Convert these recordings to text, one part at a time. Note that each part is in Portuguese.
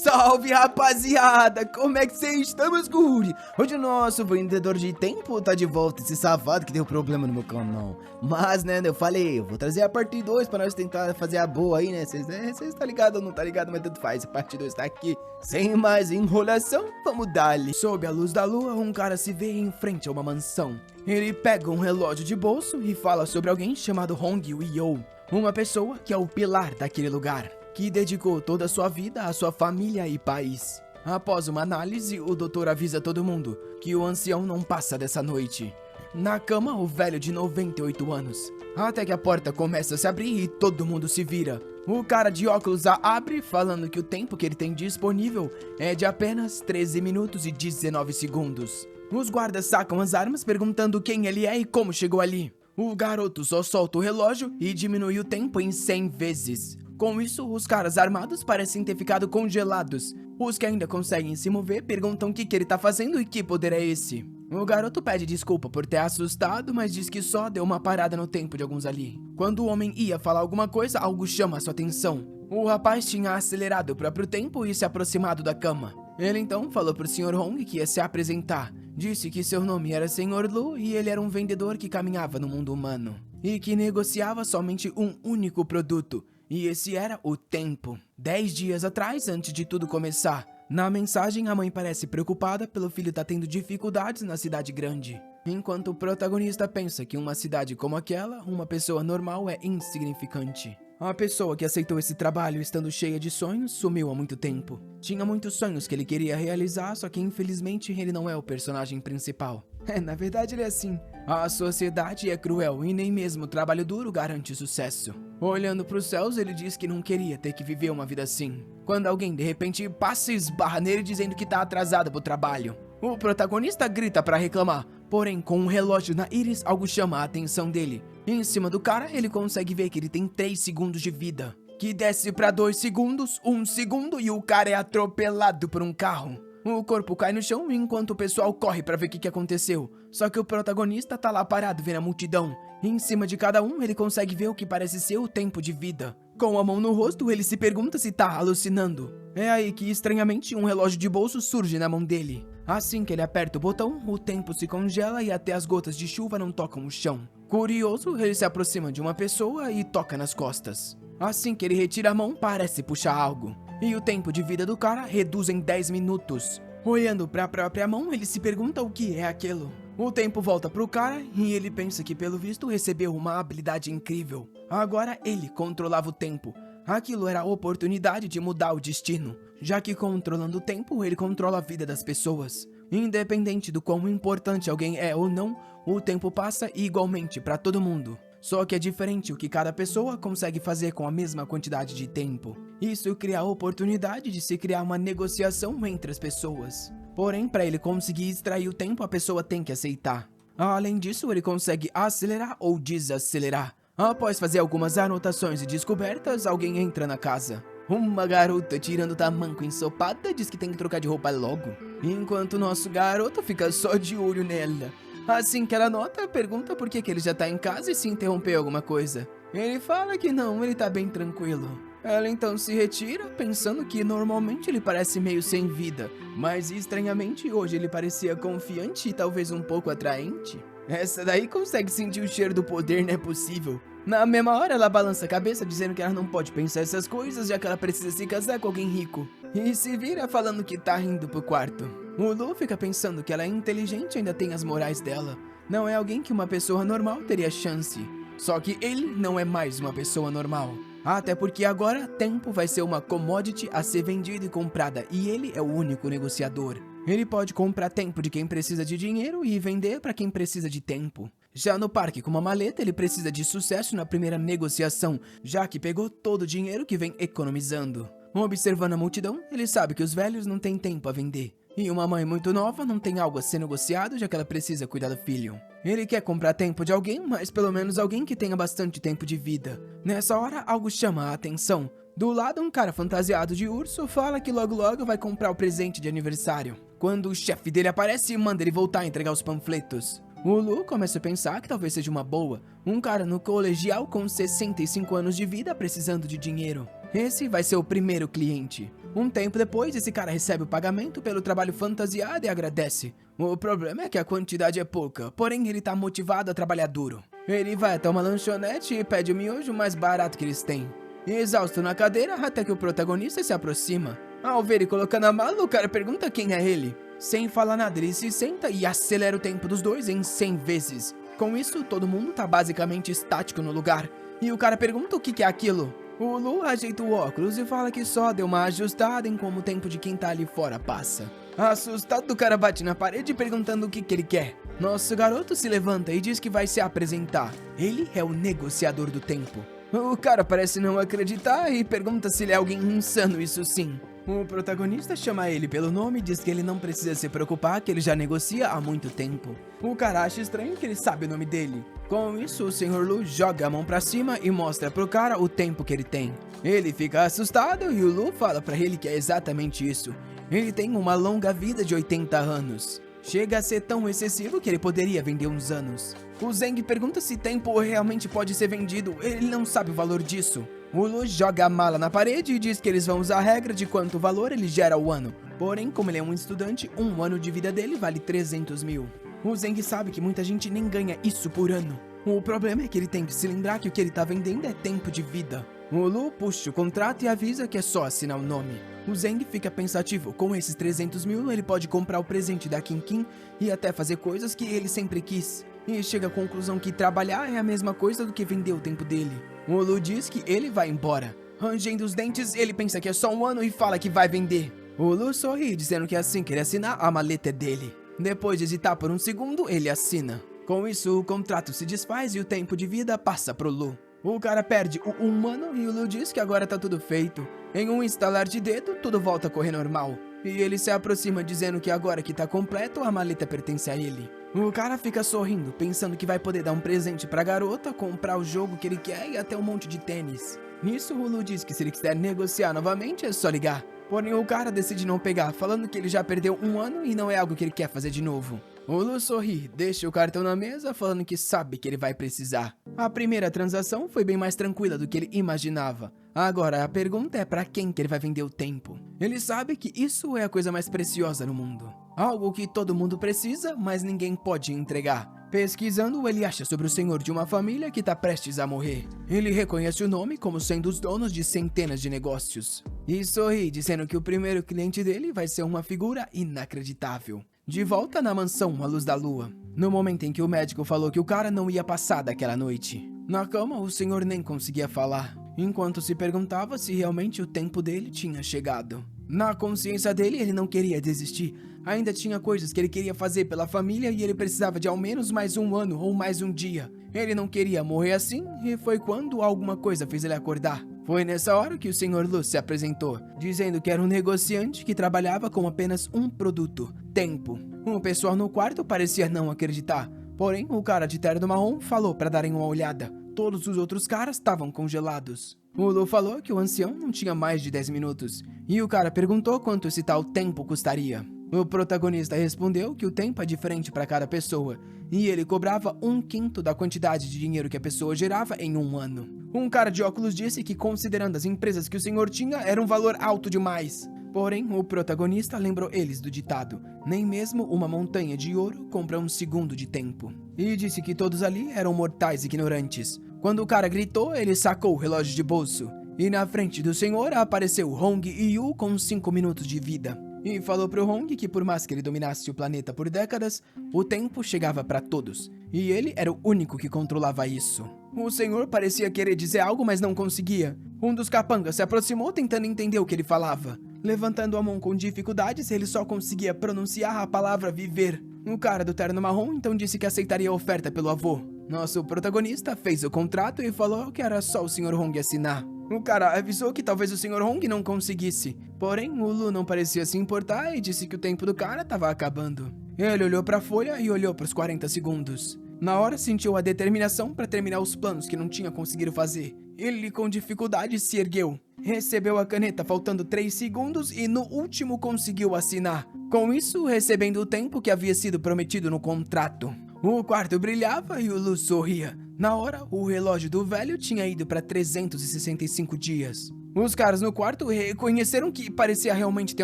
Salve, rapaziada! Como é que vocês estão, meus guri? Hoje o nosso vendedor de tempo tá de volta, esse safado que deu problema no meu canal. Mas, né, eu falei, eu vou trazer a parte 2 pra nós tentar fazer a boa aí, né? Vocês tá ligado ou não tá ligado, mas tanto faz, a parte 2 tá aqui. Sem mais enrolação, vamos dar-lhe. Sob a luz da lua, um cara se vê em frente a uma mansão. Ele pega um relógio de bolso e fala sobre alguém chamado Hong Wei-yo, uma pessoa que é o pilar daquele lugar, que dedicou toda a sua vida à sua família e país. Após uma análise, o doutor avisa todo mundo que o ancião não passa dessa noite. Na cama, o velho de 98 anos. Até que a porta começa a se abrir e todo mundo se vira. O cara de óculos a abre, falando que o tempo que ele tem disponível é de apenas 13 minutos e 19 segundos. Os guardas sacam as armas, perguntando quem ele é e como chegou ali. O garoto só solta o relógio e diminui o tempo em 100 vezes. Com isso, os caras armados parecem ter ficado congelados. Os que ainda conseguem se mover perguntam o que ele tá fazendo e que poder é esse. O garoto pede desculpa por ter assustado, mas diz que só deu uma parada no tempo de alguns ali. Quando o homem ia falar alguma coisa, algo chama sua atenção. O rapaz tinha acelerado o próprio tempo e se aproximado da cama. Ele então falou pro Sr. Hong que ia se apresentar. Disse que seu nome era Sr. Lu e ele era um vendedor que caminhava no mundo humano. E que negociava somente um único produto. E esse era o tempo. 10 dias atrás, antes de tudo começar. Na mensagem, a mãe parece preocupada pelo filho estar tendo dificuldades na cidade grande. Enquanto o protagonista pensa que em uma cidade como aquela, uma pessoa normal é insignificante. A pessoa que aceitou esse trabalho estando cheia de sonhos sumiu há muito tempo. Tinha muitos sonhos que ele queria realizar, só que infelizmente ele não é o personagem principal. Na verdade ele é assim. A sociedade é cruel e nem mesmo o trabalho duro garante sucesso. Olhando para os céus, ele diz que não queria ter que viver uma vida assim. Quando alguém de repente passa e esbarra nele dizendo que tá atrasado pro trabalho. O protagonista grita para reclamar, porém com um relógio na íris algo chama a atenção dele. Em cima do cara, ele consegue ver que ele tem 3 segundos de vida, que desce para 2 segundos, 1 segundo e o cara é atropelado por um carro. O corpo cai no chão enquanto o pessoal corre para ver o que aconteceu. Só que o protagonista tá lá parado vendo a multidão. Em cima de cada um, ele consegue ver o que parece ser o tempo de vida. Com a mão no rosto, ele se pergunta se tá alucinando. É aí que, estranhamente, um relógio de bolso surge na mão dele. Assim que ele aperta o botão, o tempo se congela e até as gotas de chuva não tocam o chão. Curioso, ele se aproxima de uma pessoa e toca nas costas. Assim que ele retira a mão, parece puxar algo. E o tempo de vida do cara reduz em 10 minutos. Olhando para a própria mão, ele se pergunta o que é aquilo. O tempo volta pro cara e ele pensa que pelo visto recebeu uma habilidade incrível. Agora ele controlava o tempo. Aquilo era a oportunidade de mudar o destino, já que controlando o tempo ele controla a vida das pessoas. Independente do quão importante alguém é ou não, o tempo passa igualmente para todo mundo. Só que é diferente o que cada pessoa consegue fazer com a mesma quantidade de tempo. Isso cria a oportunidade de se criar uma negociação entre as pessoas. Porém, para ele conseguir extrair o tempo, a pessoa tem que aceitar. Além disso, ele consegue acelerar ou desacelerar. Após fazer algumas anotações e descobertas, alguém entra na casa. Uma garota tirando tamanco ensopada diz que tem que trocar de roupa logo. Enquanto nosso garoto fica só de olho nela. Assim que ela nota, pergunta por que ele já tá em casa e se interrompeu alguma coisa. Ele fala que não, ele tá bem tranquilo. Ela então se retira, pensando que normalmente ele parece meio sem vida, mas estranhamente hoje ele parecia confiante e talvez um pouco atraente. Essa daí consegue sentir o cheiro do poder, não é possível. Na mesma hora ela balança a cabeça dizendo que ela não pode pensar essas coisas, já que ela precisa se casar com alguém rico. E se vira falando que tá rindo pro quarto. O Lu fica pensando que ela é inteligente e ainda tem as morais dela. Não é alguém que uma pessoa normal teria chance. Só que ele não é mais uma pessoa normal. Até porque agora tempo vai ser uma commodity a ser vendida e comprada e ele é o único negociador. Ele pode comprar tempo de quem precisa de dinheiro e vender para quem precisa de tempo. Já no parque com uma maleta, ele precisa de sucesso na primeira negociação, já que pegou todo o dinheiro que vem economizando. Observando a multidão, ele sabe que os velhos não têm tempo a vender. E uma mãe muito nova não tem algo a ser negociado, já que ela precisa cuidar do filho. Ele quer comprar tempo de alguém, mas pelo menos alguém que tenha bastante tempo de vida. Nessa hora, algo chama a atenção. Do lado, um cara fantasiado de urso fala que logo logo vai comprar o presente de aniversário. Quando o chefe dele aparece e manda ele voltar a entregar os panfletos. O Lu começa a pensar que talvez seja uma boa. Um cara no colegial com 65 anos de vida precisando de dinheiro. Esse vai ser o primeiro cliente. Um tempo depois, esse cara recebe o pagamento pelo trabalho fantasiado e agradece. O problema é que a quantidade é pouca, porém ele tá motivado a trabalhar duro. Ele vai até uma lanchonete e pede o miojo mais barato que eles têm. Exausto na cadeira, até que o protagonista se aproxima. Ao ver ele colocando a mala, o cara pergunta quem é ele. Sem falar nada, ele se senta e acelera o tempo dos dois em 100 vezes. Com isso, todo mundo tá basicamente estático no lugar. E o cara pergunta o que é aquilo. O Lu ajeita o óculos e fala que só deu uma ajustada em como o tempo de quem tá ali fora passa. Assustado, o cara bate na parede perguntando o que ele quer. Nosso garoto se levanta e diz que vai se apresentar. Ele é o negociador do tempo. O cara parece não acreditar e pergunta se ele é alguém insano, isso sim. O protagonista chama ele pelo nome e diz que ele não precisa se preocupar, que ele já negocia há muito tempo. O cara acha estranho que ele sabe o nome dele. Com isso, o Sr. Lu joga a mão pra cima e mostra pro cara o tempo que ele tem. Ele fica assustado e o Lu fala pra ele que é exatamente isso. Ele tem uma longa vida de 80 anos. Chega a ser tão excessivo que ele poderia vender uns anos. O Zeng pergunta se tempo realmente pode ser vendido, ele não sabe o valor disso. O Lu joga a mala na parede e diz que eles vão usar a regra de quanto valor ele gera ao ano. Porém, como ele é um estudante, um ano de vida dele vale 300 mil. O Zeng sabe que muita gente nem ganha isso por ano. O problema é que ele tem que se lembrar que o que ele tá vendendo é tempo de vida. O Lu puxa o contrato e avisa que é só assinar o nome. O Zeng fica pensativo. Com esses 300 mil, ele pode comprar o presente da Kim Kim e até fazer coisas que ele sempre quis. E chega à conclusão que trabalhar é a mesma coisa do que vender o tempo dele. O Lu diz que ele vai embora. Rangendo os dentes, ele pensa que é só um ano e fala que vai vender. O Lu sorri, dizendo que assim que ele assinar, a maleta é dele. Depois de hesitar por um segundo, ele assina. Com isso, o contrato se desfaz e o tempo de vida passa pro Lu. O cara perde o humano e o Lu diz que agora tá tudo feito. Em um estalar de dedo, tudo volta a correr normal. E ele se aproxima dizendo que agora que tá completo, a maleta pertence a ele. O cara fica sorrindo, pensando que vai poder dar um presente pra garota, comprar o jogo que ele quer e até um monte de tênis. Nisso, o Lu diz que se ele quiser negociar novamente, é só ligar. Porém, o cara decide não pegar, falando que ele já perdeu um ano e não é algo que ele quer fazer de novo. O Lu sorri, deixa o cartão na mesa, falando que sabe que ele vai precisar. A primeira transação foi bem mais tranquila do que ele imaginava. Agora, a pergunta é pra quem que ele vai vender o tempo. Ele sabe que isso é a coisa mais preciosa no mundo. Algo que todo mundo precisa, mas ninguém pode entregar. Pesquisando, ele acha sobre o senhor de uma família que tá prestes a morrer. Ele reconhece o nome como sendo os donos de centenas de negócios. E sorri, dizendo que o primeiro cliente dele vai ser uma figura inacreditável. De volta na mansão à luz da lua, no momento em que o médico falou que o cara não ia passar daquela noite. Na cama, o senhor nem conseguia falar, enquanto se perguntava se realmente o tempo dele tinha chegado. Na consciência dele, ele não queria desistir. Ainda tinha coisas que ele queria fazer pela família e ele precisava de ao menos mais um ano ou mais um dia. Ele não queria morrer assim e foi quando alguma coisa fez ele acordar. Foi nessa hora que o Sr. Lu se apresentou, dizendo que era um negociante que trabalhava com apenas um produto, tempo. O pessoal no quarto parecia não acreditar, porém o cara de terno marrom falou para darem uma olhada. Todos os outros caras estavam congelados. O Lu falou que o ancião não tinha mais de 10 minutos, e o cara perguntou quanto esse tal tempo custaria. O protagonista respondeu que o tempo é diferente para cada pessoa, e ele cobrava 1/5 da quantidade de dinheiro que a pessoa gerava em um ano. Um cara de óculos disse que, considerando as empresas que o senhor tinha, era um valor alto demais. Porém, o protagonista lembrou eles do ditado: nem mesmo uma montanha de ouro compra um segundo de tempo. E disse que todos ali eram mortais ignorantes. Quando o cara gritou, ele sacou o relógio de bolso. E na frente do senhor apareceu Hong e Yu com 5 minutos de vida. E falou pro Hong que por mais que ele dominasse o planeta por décadas, o tempo chegava para todos. E ele era o único que controlava isso. O senhor parecia querer dizer algo, mas não conseguia. Um dos capangas se aproximou tentando entender o que ele falava. Levantando a mão com dificuldades, ele só conseguia pronunciar a palavra viver. O cara do terno marrom então disse que aceitaria a oferta pelo avô. Nosso protagonista fez o contrato e falou que era só o Sr. Hong assinar. O cara avisou que talvez o Sr. Hong não conseguisse. Porém, o Lu não parecia se importar e disse que o tempo do cara estava acabando. Ele olhou para a folha e olhou para os 40 segundos. Na hora, sentiu a determinação para terminar os planos que não tinha conseguido fazer. Ele, com dificuldade, se ergueu. Recebeu a caneta faltando 3 segundos e no último conseguiu assinar. Com isso, recebendo o tempo que havia sido prometido no contrato. O quarto brilhava e o Lu sorria. Na hora, o relógio do velho tinha ido para 365 dias. Os caras no quarto reconheceram que parecia realmente ter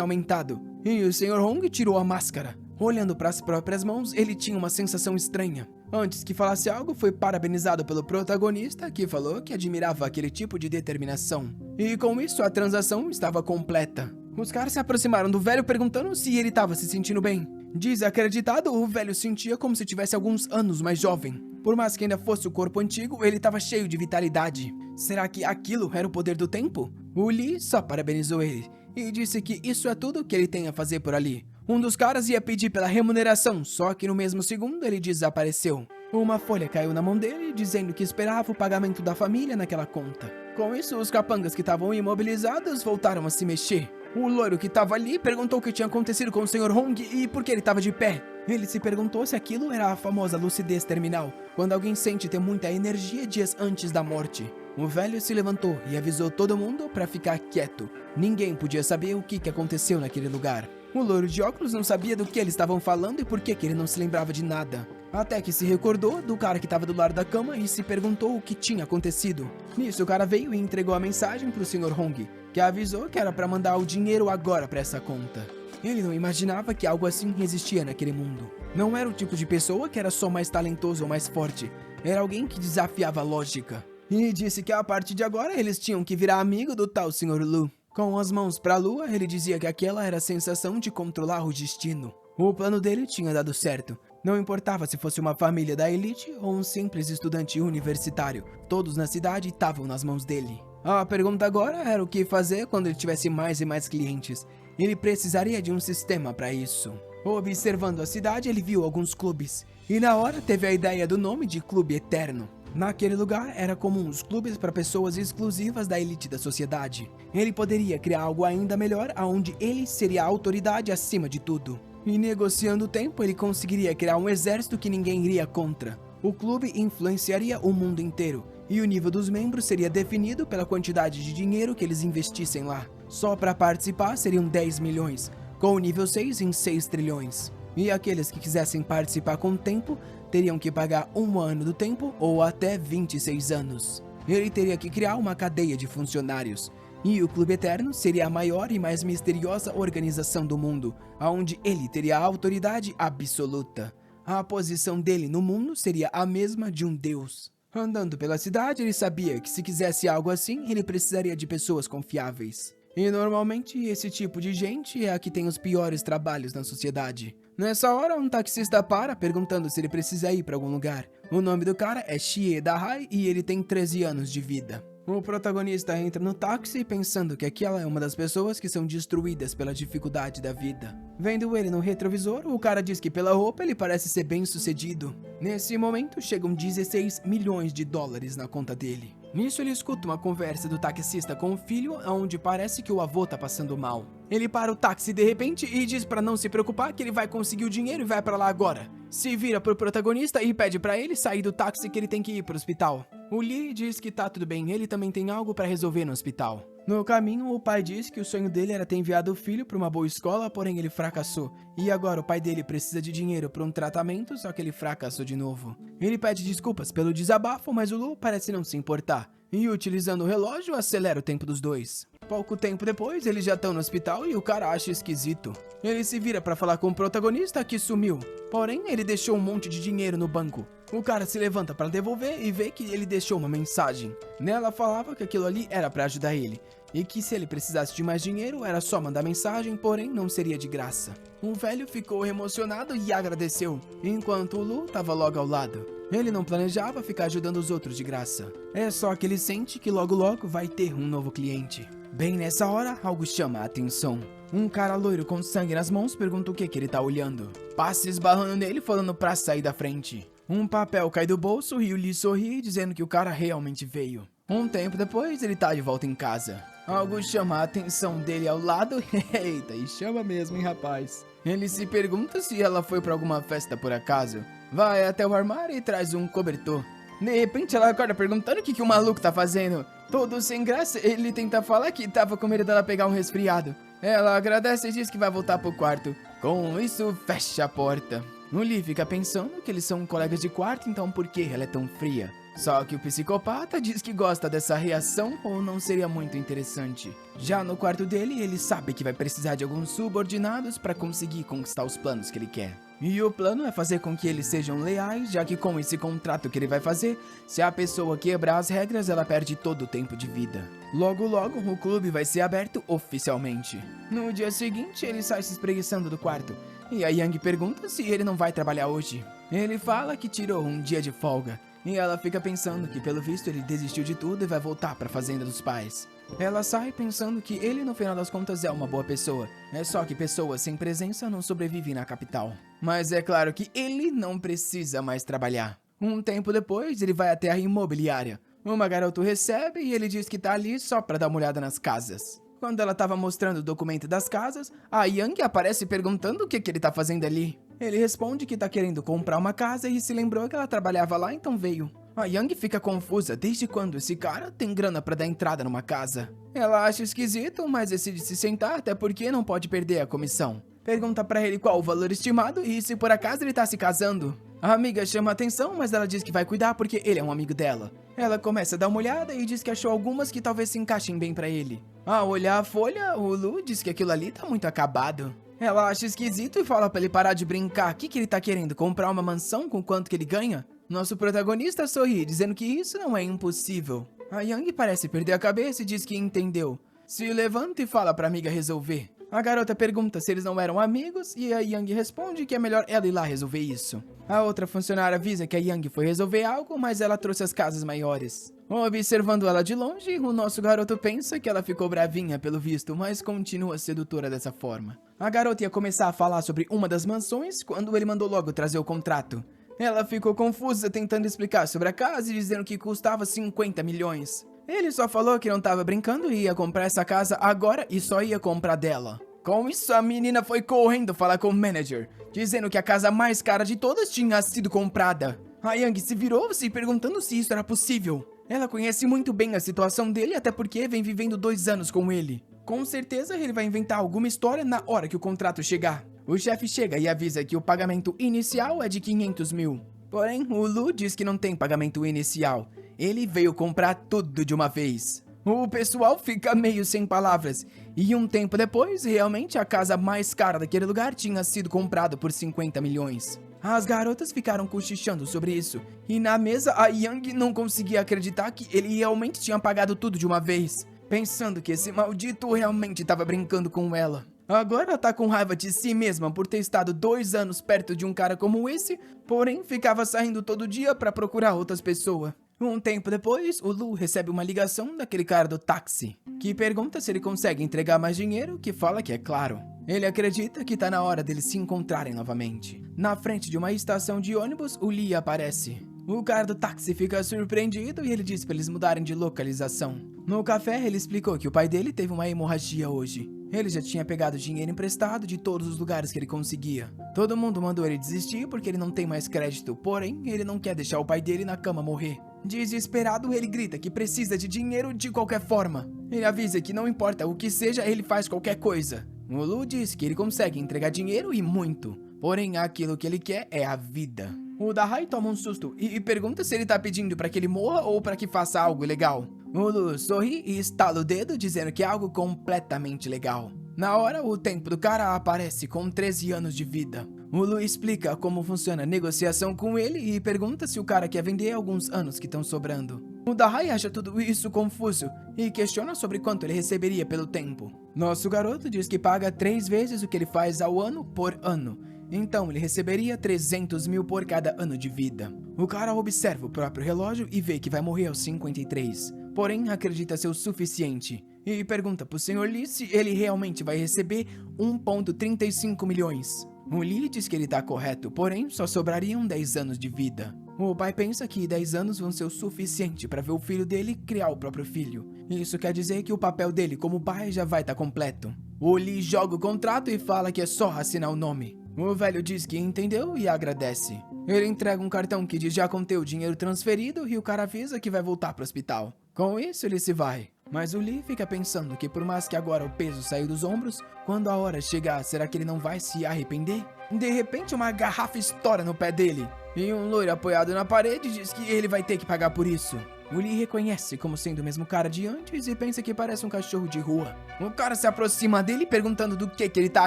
aumentado. E o Sr. Hong tirou a máscara. Olhando para as próprias mãos, ele tinha uma sensação estranha. Antes que falasse algo, foi parabenizado pelo protagonista, que falou que admirava aquele tipo de determinação. E com isso, a transação estava completa. Os caras se aproximaram do velho perguntando se ele estava se sentindo bem. Desacreditado, o velho sentia como se tivesse alguns anos mais jovem. Por mais que ainda fosse o corpo antigo, ele estava cheio de vitalidade. Será que aquilo era o poder do tempo? O Lee só parabenizou ele e disse que isso é tudo que ele tem a fazer por ali. Um dos caras ia pedir pela remuneração, só que no mesmo segundo ele desapareceu. Uma folha caiu na mão dele, dizendo que esperava o pagamento da família naquela conta. Com isso, os capangas que estavam imobilizados voltaram a se mexer. O loiro que estava ali perguntou o que tinha acontecido com o Sr. Hong e por que ele estava de pé. Ele se perguntou se aquilo era a famosa lucidez terminal, quando alguém sente ter muita energia dias antes da morte. O velho se levantou e avisou todo mundo para ficar quieto. Ninguém podia saber o que aconteceu naquele lugar. O loiro de óculos não sabia do que eles estavam falando e por que ele não se lembrava de nada. Até que se recordou do cara que estava do lado da cama e se perguntou o que tinha acontecido. Nisso, o cara veio e entregou a mensagem para o Sr. Hong, que avisou que era para mandar o dinheiro agora para essa conta. Ele não imaginava que algo assim existia naquele mundo. Não era o tipo de pessoa que era só mais talentoso ou mais forte. Era alguém que desafiava a lógica. E disse que a partir de agora eles tinham que virar amigo do tal Sr. Lu. Com as mãos para a lua, ele dizia que aquela era a sensação de controlar o destino. O plano dele tinha dado certo. Não importava se fosse uma família da elite ou um simples estudante universitário. Todos na cidade estavam nas mãos dele. A pergunta agora era o que fazer quando ele tivesse mais e mais clientes. Ele precisaria de um sistema para isso. Observando a cidade, ele viu alguns clubes. E na hora teve a ideia do nome de Clube Eterno. Naquele lugar, era comum os clubes para pessoas exclusivas da elite da sociedade. Ele poderia criar algo ainda melhor, onde ele seria a autoridade acima de tudo. E negociando o tempo, ele conseguiria criar um exército que ninguém iria contra. O clube influenciaria o mundo inteiro, e o nível dos membros seria definido pela quantidade de dinheiro que eles investissem lá. Só para participar seriam 10 milhões, com o nível 6 em 6 trilhões. E aqueles que quisessem participar com o tempo teriam que pagar 1 ano do tempo ou até 26 anos. Ele teria que criar uma cadeia de funcionários. E o Clube Eterno seria a maior e mais misteriosa organização do mundo, onde ele teria a autoridade absoluta. A posição dele no mundo seria a mesma de um deus. Andando pela cidade, ele sabia que se quisesse algo assim, ele precisaria de pessoas confiáveis. E normalmente esse tipo de gente é a que tem os piores trabalhos na sociedade. Nessa hora, um taxista para, perguntando se ele precisa ir para algum lugar. O nome do cara é Xie Dahai e ele tem 13 anos de vida. O protagonista entra no táxi pensando que aquela é uma das pessoas que são destruídas pela dificuldade da vida. Vendo ele no retrovisor, o cara diz que pela roupa ele parece ser bem sucedido. Nesse momento, chegam 16 milhões de dólares na conta dele. Nisso ele escuta uma conversa do taxista com o filho, onde parece que o avô tá passando mal. Ele para o táxi de repente e diz pra não se preocupar que ele vai conseguir o dinheiro e vai pra lá agora. Se vira pro protagonista e pede pra ele sair do táxi que ele tem que ir pro hospital. O Lee diz que tá tudo bem, ele também tem algo pra resolver no hospital. No caminho, o pai diz que o sonho dele era ter enviado o filho para uma boa escola, porém ele fracassou. E agora o pai dele precisa de dinheiro para um tratamento, só que ele fracassou de novo. Ele pede desculpas pelo desabafo, mas o Lu parece não se importar. E utilizando o relógio, acelera o tempo dos dois. Pouco tempo depois, eles já estão no hospital e o cara acha esquisito. Ele se vira para falar com o protagonista que sumiu. Porém, ele deixou um monte de dinheiro no banco. O cara se levanta para devolver e vê que ele deixou uma mensagem. Nela falava que aquilo ali era para ajudar ele. E que se ele precisasse de mais dinheiro, era só mandar mensagem, porém não seria de graça. O velho ficou emocionado e agradeceu, enquanto o Lu estava logo ao lado. Ele não planejava ficar ajudando os outros de graça. É só que ele sente que logo logo vai ter um novo cliente. Bem nessa hora, algo chama a atenção. Um cara loiro com sangue nas mãos pergunta o que ele tá olhando. Passa esbarrando nele falando pra sair da frente. Um papel cai do bolso e o Lee sorri dizendo que o cara realmente veio. Um tempo depois, ele tá de volta em casa. Algo chama a atenção dele ao lado. Eita, e chama mesmo, hein, rapaz? Ele se pergunta se ela foi pra alguma festa por acaso. Vai até o armário e traz um cobertor. De repente, ela acorda perguntando o que o maluco tá fazendo. Todo sem graça, ele tenta falar que tava com medo dela pegar um resfriado. Ela agradece e diz que vai voltar pro quarto. Com isso, fecha a porta. O Lee fica pensando que eles são colegas de quarto, então por que ela é tão fria? Só que o psicopata diz que gosta dessa reação ou não seria muito interessante. Já no quarto dele, ele sabe que vai precisar de alguns subordinados para conseguir conquistar os planos que ele quer. E o plano é fazer com que eles sejam leais, já que com esse contrato que ele vai fazer, se a pessoa quebrar as regras, ela perde todo o tempo de vida. Logo logo, o clube vai ser aberto oficialmente. No dia seguinte, ele sai se espreguiçando do quarto, e a Yang pergunta se ele não vai trabalhar hoje. Ele fala que tirou um dia de folga, e ela fica pensando que pelo visto ele desistiu de tudo e vai voltar para a fazenda dos pais. Ela sai pensando que ele no final das contas é uma boa pessoa, é só que pessoas sem presença não sobrevivem na capital. Mas é claro que ele não precisa mais trabalhar. Um tempo depois ele vai até a imobiliária. Uma garota o recebe e ele diz que tá ali só para dar uma olhada nas casas. Quando ela estava mostrando o documento das casas, a Yang aparece perguntando o que ele tá fazendo ali. Ele responde que tá querendo comprar uma casa e se lembrou que ela trabalhava lá, então veio. A Yang fica confusa desde quando esse cara tem grana pra dar entrada numa casa. Ela acha esquisito, mas decide se sentar até porque não pode perder a comissão. Pergunta pra ele qual o valor estimado e se por acaso ele tá se casando. A amiga chama a atenção, mas ela diz que vai cuidar porque ele é um amigo dela. Ela começa a dar uma olhada e diz que achou algumas que talvez se encaixem bem pra ele. Ao olhar a folha, o Lu diz que aquilo ali tá muito acabado. Ela acha esquisito e fala pra ele parar de brincar. O que ele tá querendo? Comprar uma mansão com quanto que ele ganha? Nosso protagonista sorri, dizendo que isso não é impossível. A Yang parece perder a cabeça e diz que entendeu. Se levanta e fala pra amiga resolver. A garota pergunta se eles não eram amigos e a Yang responde que é melhor ela ir lá resolver isso. A outra funcionária avisa que a Yang foi resolver algo, mas ela trouxe as casas maiores. Observando ela de longe, o nosso garoto pensa que ela ficou bravinha pelo visto, mas continua sedutora dessa forma. A garota ia começar a falar sobre uma das mansões quando ele mandou logo trazer o contrato. Ela ficou confusa tentando explicar sobre a casa e dizendo que custava 50 milhões. Ele só falou que não tava brincando e ia comprar essa casa agora e só ia comprar dela. Com isso, a menina foi correndo falar com o manager, dizendo que a casa mais cara de todas tinha sido comprada. A Yang se virou se perguntando se isso era possível. Ela conhece muito bem a situação dele, até porque vem vivendo 2 anos com ele. Com certeza ele vai inventar alguma história na hora que o contrato chegar. O chefe chega e avisa que o pagamento inicial é de 500 mil. Porém, o Lu diz que não tem pagamento inicial. Ele veio comprar tudo de uma vez. O pessoal fica meio sem palavras. E um tempo depois, realmente a casa mais cara daquele lugar tinha sido comprada por 50 milhões. As garotas ficaram cochichando sobre isso. E na mesa, a Yang não conseguia acreditar que ele realmente tinha pagado tudo de uma vez. Pensando que esse maldito realmente estava brincando com ela. Agora tá com raiva de si mesma por ter estado 2 anos perto de um cara como esse, porém ficava saindo todo dia pra procurar outras pessoas. Um tempo depois, o Lu recebe uma ligação daquele cara do táxi, que pergunta se ele consegue entregar mais dinheiro, que fala que é claro. Ele acredita que tá na hora deles se encontrarem novamente. Na frente de uma estação de ônibus, o Lee aparece. O cara do táxi fica surpreendido e ele diz pra eles mudarem de localização. No café, ele explicou que o pai dele teve uma hemorragia hoje. Ele já tinha pegado dinheiro emprestado de todos os lugares que ele conseguia. Todo mundo mandou ele desistir porque ele não tem mais crédito, porém, ele não quer deixar o pai dele na cama morrer. Desesperado, ele grita que precisa de dinheiro de qualquer forma. Ele avisa que não importa o que seja, ele faz qualquer coisa. O Lu diz que ele consegue entregar dinheiro e muito, porém aquilo que ele quer é a vida. O Dahai toma um susto e pergunta se ele tá pedindo pra que ele morra ou pra que faça algo legal. O Lu sorri e estala o dedo dizendo que é algo completamente legal. Na hora, o tempo do cara aparece com 13 anos de vida. O Lu explica como funciona a negociação com ele e pergunta se o cara quer vender alguns anos que estão sobrando. O Dahai acha tudo isso confuso e questiona sobre quanto ele receberia pelo tempo. Nosso garoto diz que paga 3 vezes o que ele faz ao ano por ano. Então ele receberia 300 mil por cada ano de vida. O cara observa o próprio relógio e vê que vai morrer aos 53. Porém, acredita ser o suficiente. E pergunta pro Sr. Lee se ele realmente vai receber 1,35 milhões. O Lee diz que ele tá correto, porém só sobrariam 10 anos de vida. O pai pensa que 10 anos vão ser o suficiente para ver o filho dele criar o próprio filho. Isso quer dizer que o papel dele como pai já vai estar completo. O Lee joga o contrato e fala que é só assinar o nome. O velho diz que entendeu e agradece. Ele entrega um cartão que diz já contém o dinheiro transferido e o cara avisa que vai voltar pro hospital. Com isso, ele se vai. Mas o Lee fica pensando que por mais que agora o peso saiu dos ombros, quando a hora chegar, será que ele não vai se arrepender? De repente uma garrafa estoura no pé dele, e um loiro apoiado na parede diz que ele vai ter que pagar por isso. O Lee reconhece como sendo o mesmo cara de antes e pensa que parece um cachorro de rua. O cara se aproxima dele perguntando do que ele tá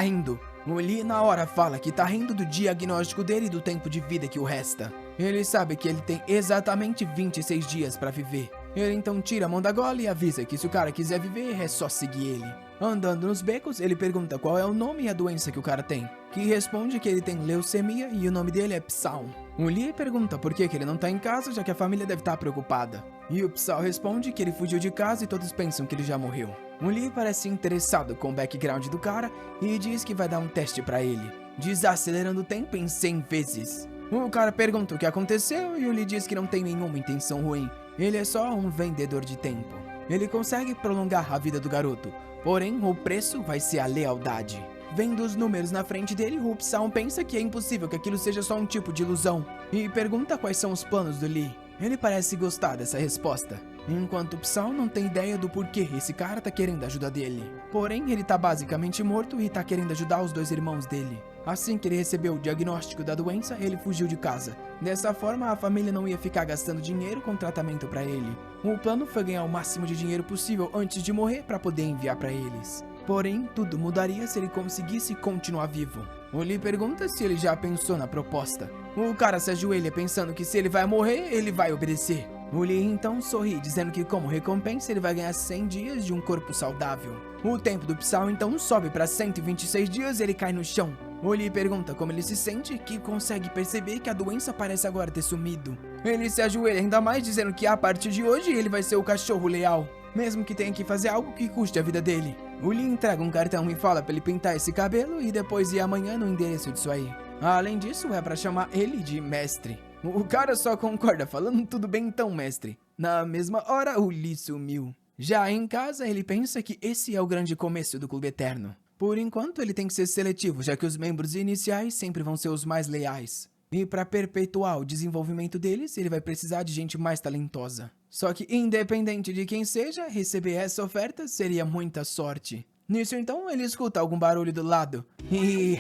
rindo. O Lee na hora fala que tá rindo do diagnóstico dele e do tempo de vida que o resta. Ele sabe que ele tem exatamente 26 dias pra viver. Ele então tira a mão da gola e avisa que se o cara quiser viver é só seguir ele. Andando nos becos, ele pergunta qual é o nome e a doença que o cara tem, que responde que ele tem leucemia e o nome dele é Psyll. O Lee pergunta por que ele não tá em casa, já que a família deve estar preocupada. E o Psyll responde que ele fugiu de casa e todos pensam que ele já morreu. O Lee parece interessado com o background do cara e diz que vai dar um teste pra ele, desacelerando o tempo em 100 vezes. O cara pergunta o que aconteceu e o Lee diz que não tem nenhuma intenção ruim. Ele é só um vendedor de tempo. Ele consegue prolongar a vida do garoto, porém o preço vai ser a lealdade. Vendo os números na frente dele, o Psyll pensa que é impossível que aquilo seja só um tipo de ilusão e pergunta quais são os planos do Lee. Ele parece gostar dessa resposta, enquanto o Psyll não tem ideia do porquê esse cara tá querendo a ajuda dele. Porém, ele tá basicamente morto e tá querendo ajudar os dois irmãos dele. Assim que ele recebeu o diagnóstico da doença, ele fugiu de casa. Dessa forma, a família não ia ficar gastando dinheiro com tratamento pra ele. O plano foi ganhar o máximo de dinheiro possível antes de morrer pra poder enviar pra eles. Porém, tudo mudaria se ele conseguisse continuar vivo. O Lee pergunta se ele já pensou na proposta. O cara se ajoelha pensando que se ele vai morrer, ele vai obedecer. O Lee então sorri, dizendo que como recompensa ele vai ganhar 100 dias de um corpo saudável. O tempo do Psyll então sobe para 126 dias e ele cai no chão. O Lee pergunta como ele se sente, que consegue perceber que a doença parece agora ter sumido. Ele se ajoelha ainda mais, dizendo que a partir de hoje ele vai ser o cachorro leal, mesmo que tenha que fazer algo que custe a vida dele. O Lee entrega um cartão e fala pra ele pintar esse cabelo e depois ir amanhã no endereço disso aí. Além disso, é pra chamar ele de mestre. O cara só concorda, falando tudo bem então, mestre. Na mesma hora, o Lee sumiu. Já em casa, ele pensa que esse é o grande começo do Clube Eterno. Por enquanto, ele tem que ser seletivo, já que os membros iniciais sempre vão ser os mais leais. E para perpetuar o desenvolvimento deles, ele vai precisar de gente mais talentosa. Só que, independente de quem seja, receber essa oferta seria muita sorte. Nisso então, ele escuta algum barulho do lado. E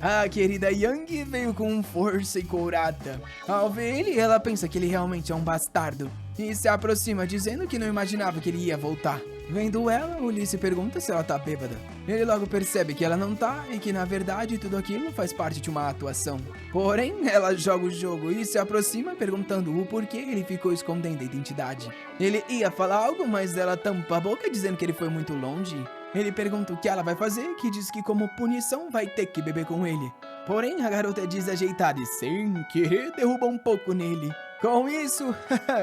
a querida Yang veio com força e courada. Ao ver ele, ela pensa que ele realmente é um bastardo e se aproxima dizendo que não imaginava que ele ia voltar. Vendo ela, o Lee se pergunta se ela tá bêbada. Ele logo percebe que ela não tá e que na verdade tudo aquilo faz parte de uma atuação. Porém, ela joga o jogo e se aproxima perguntando o porquê ele ficou escondendo a identidade. Ele ia falar algo, mas ela tampa a boca dizendo que ele foi muito longe. Ele pergunta o que ela vai fazer, que diz que como punição vai ter que beber com ele. Porém, a garota é desajeitada e sem querer derruba um pouco nele. Com isso,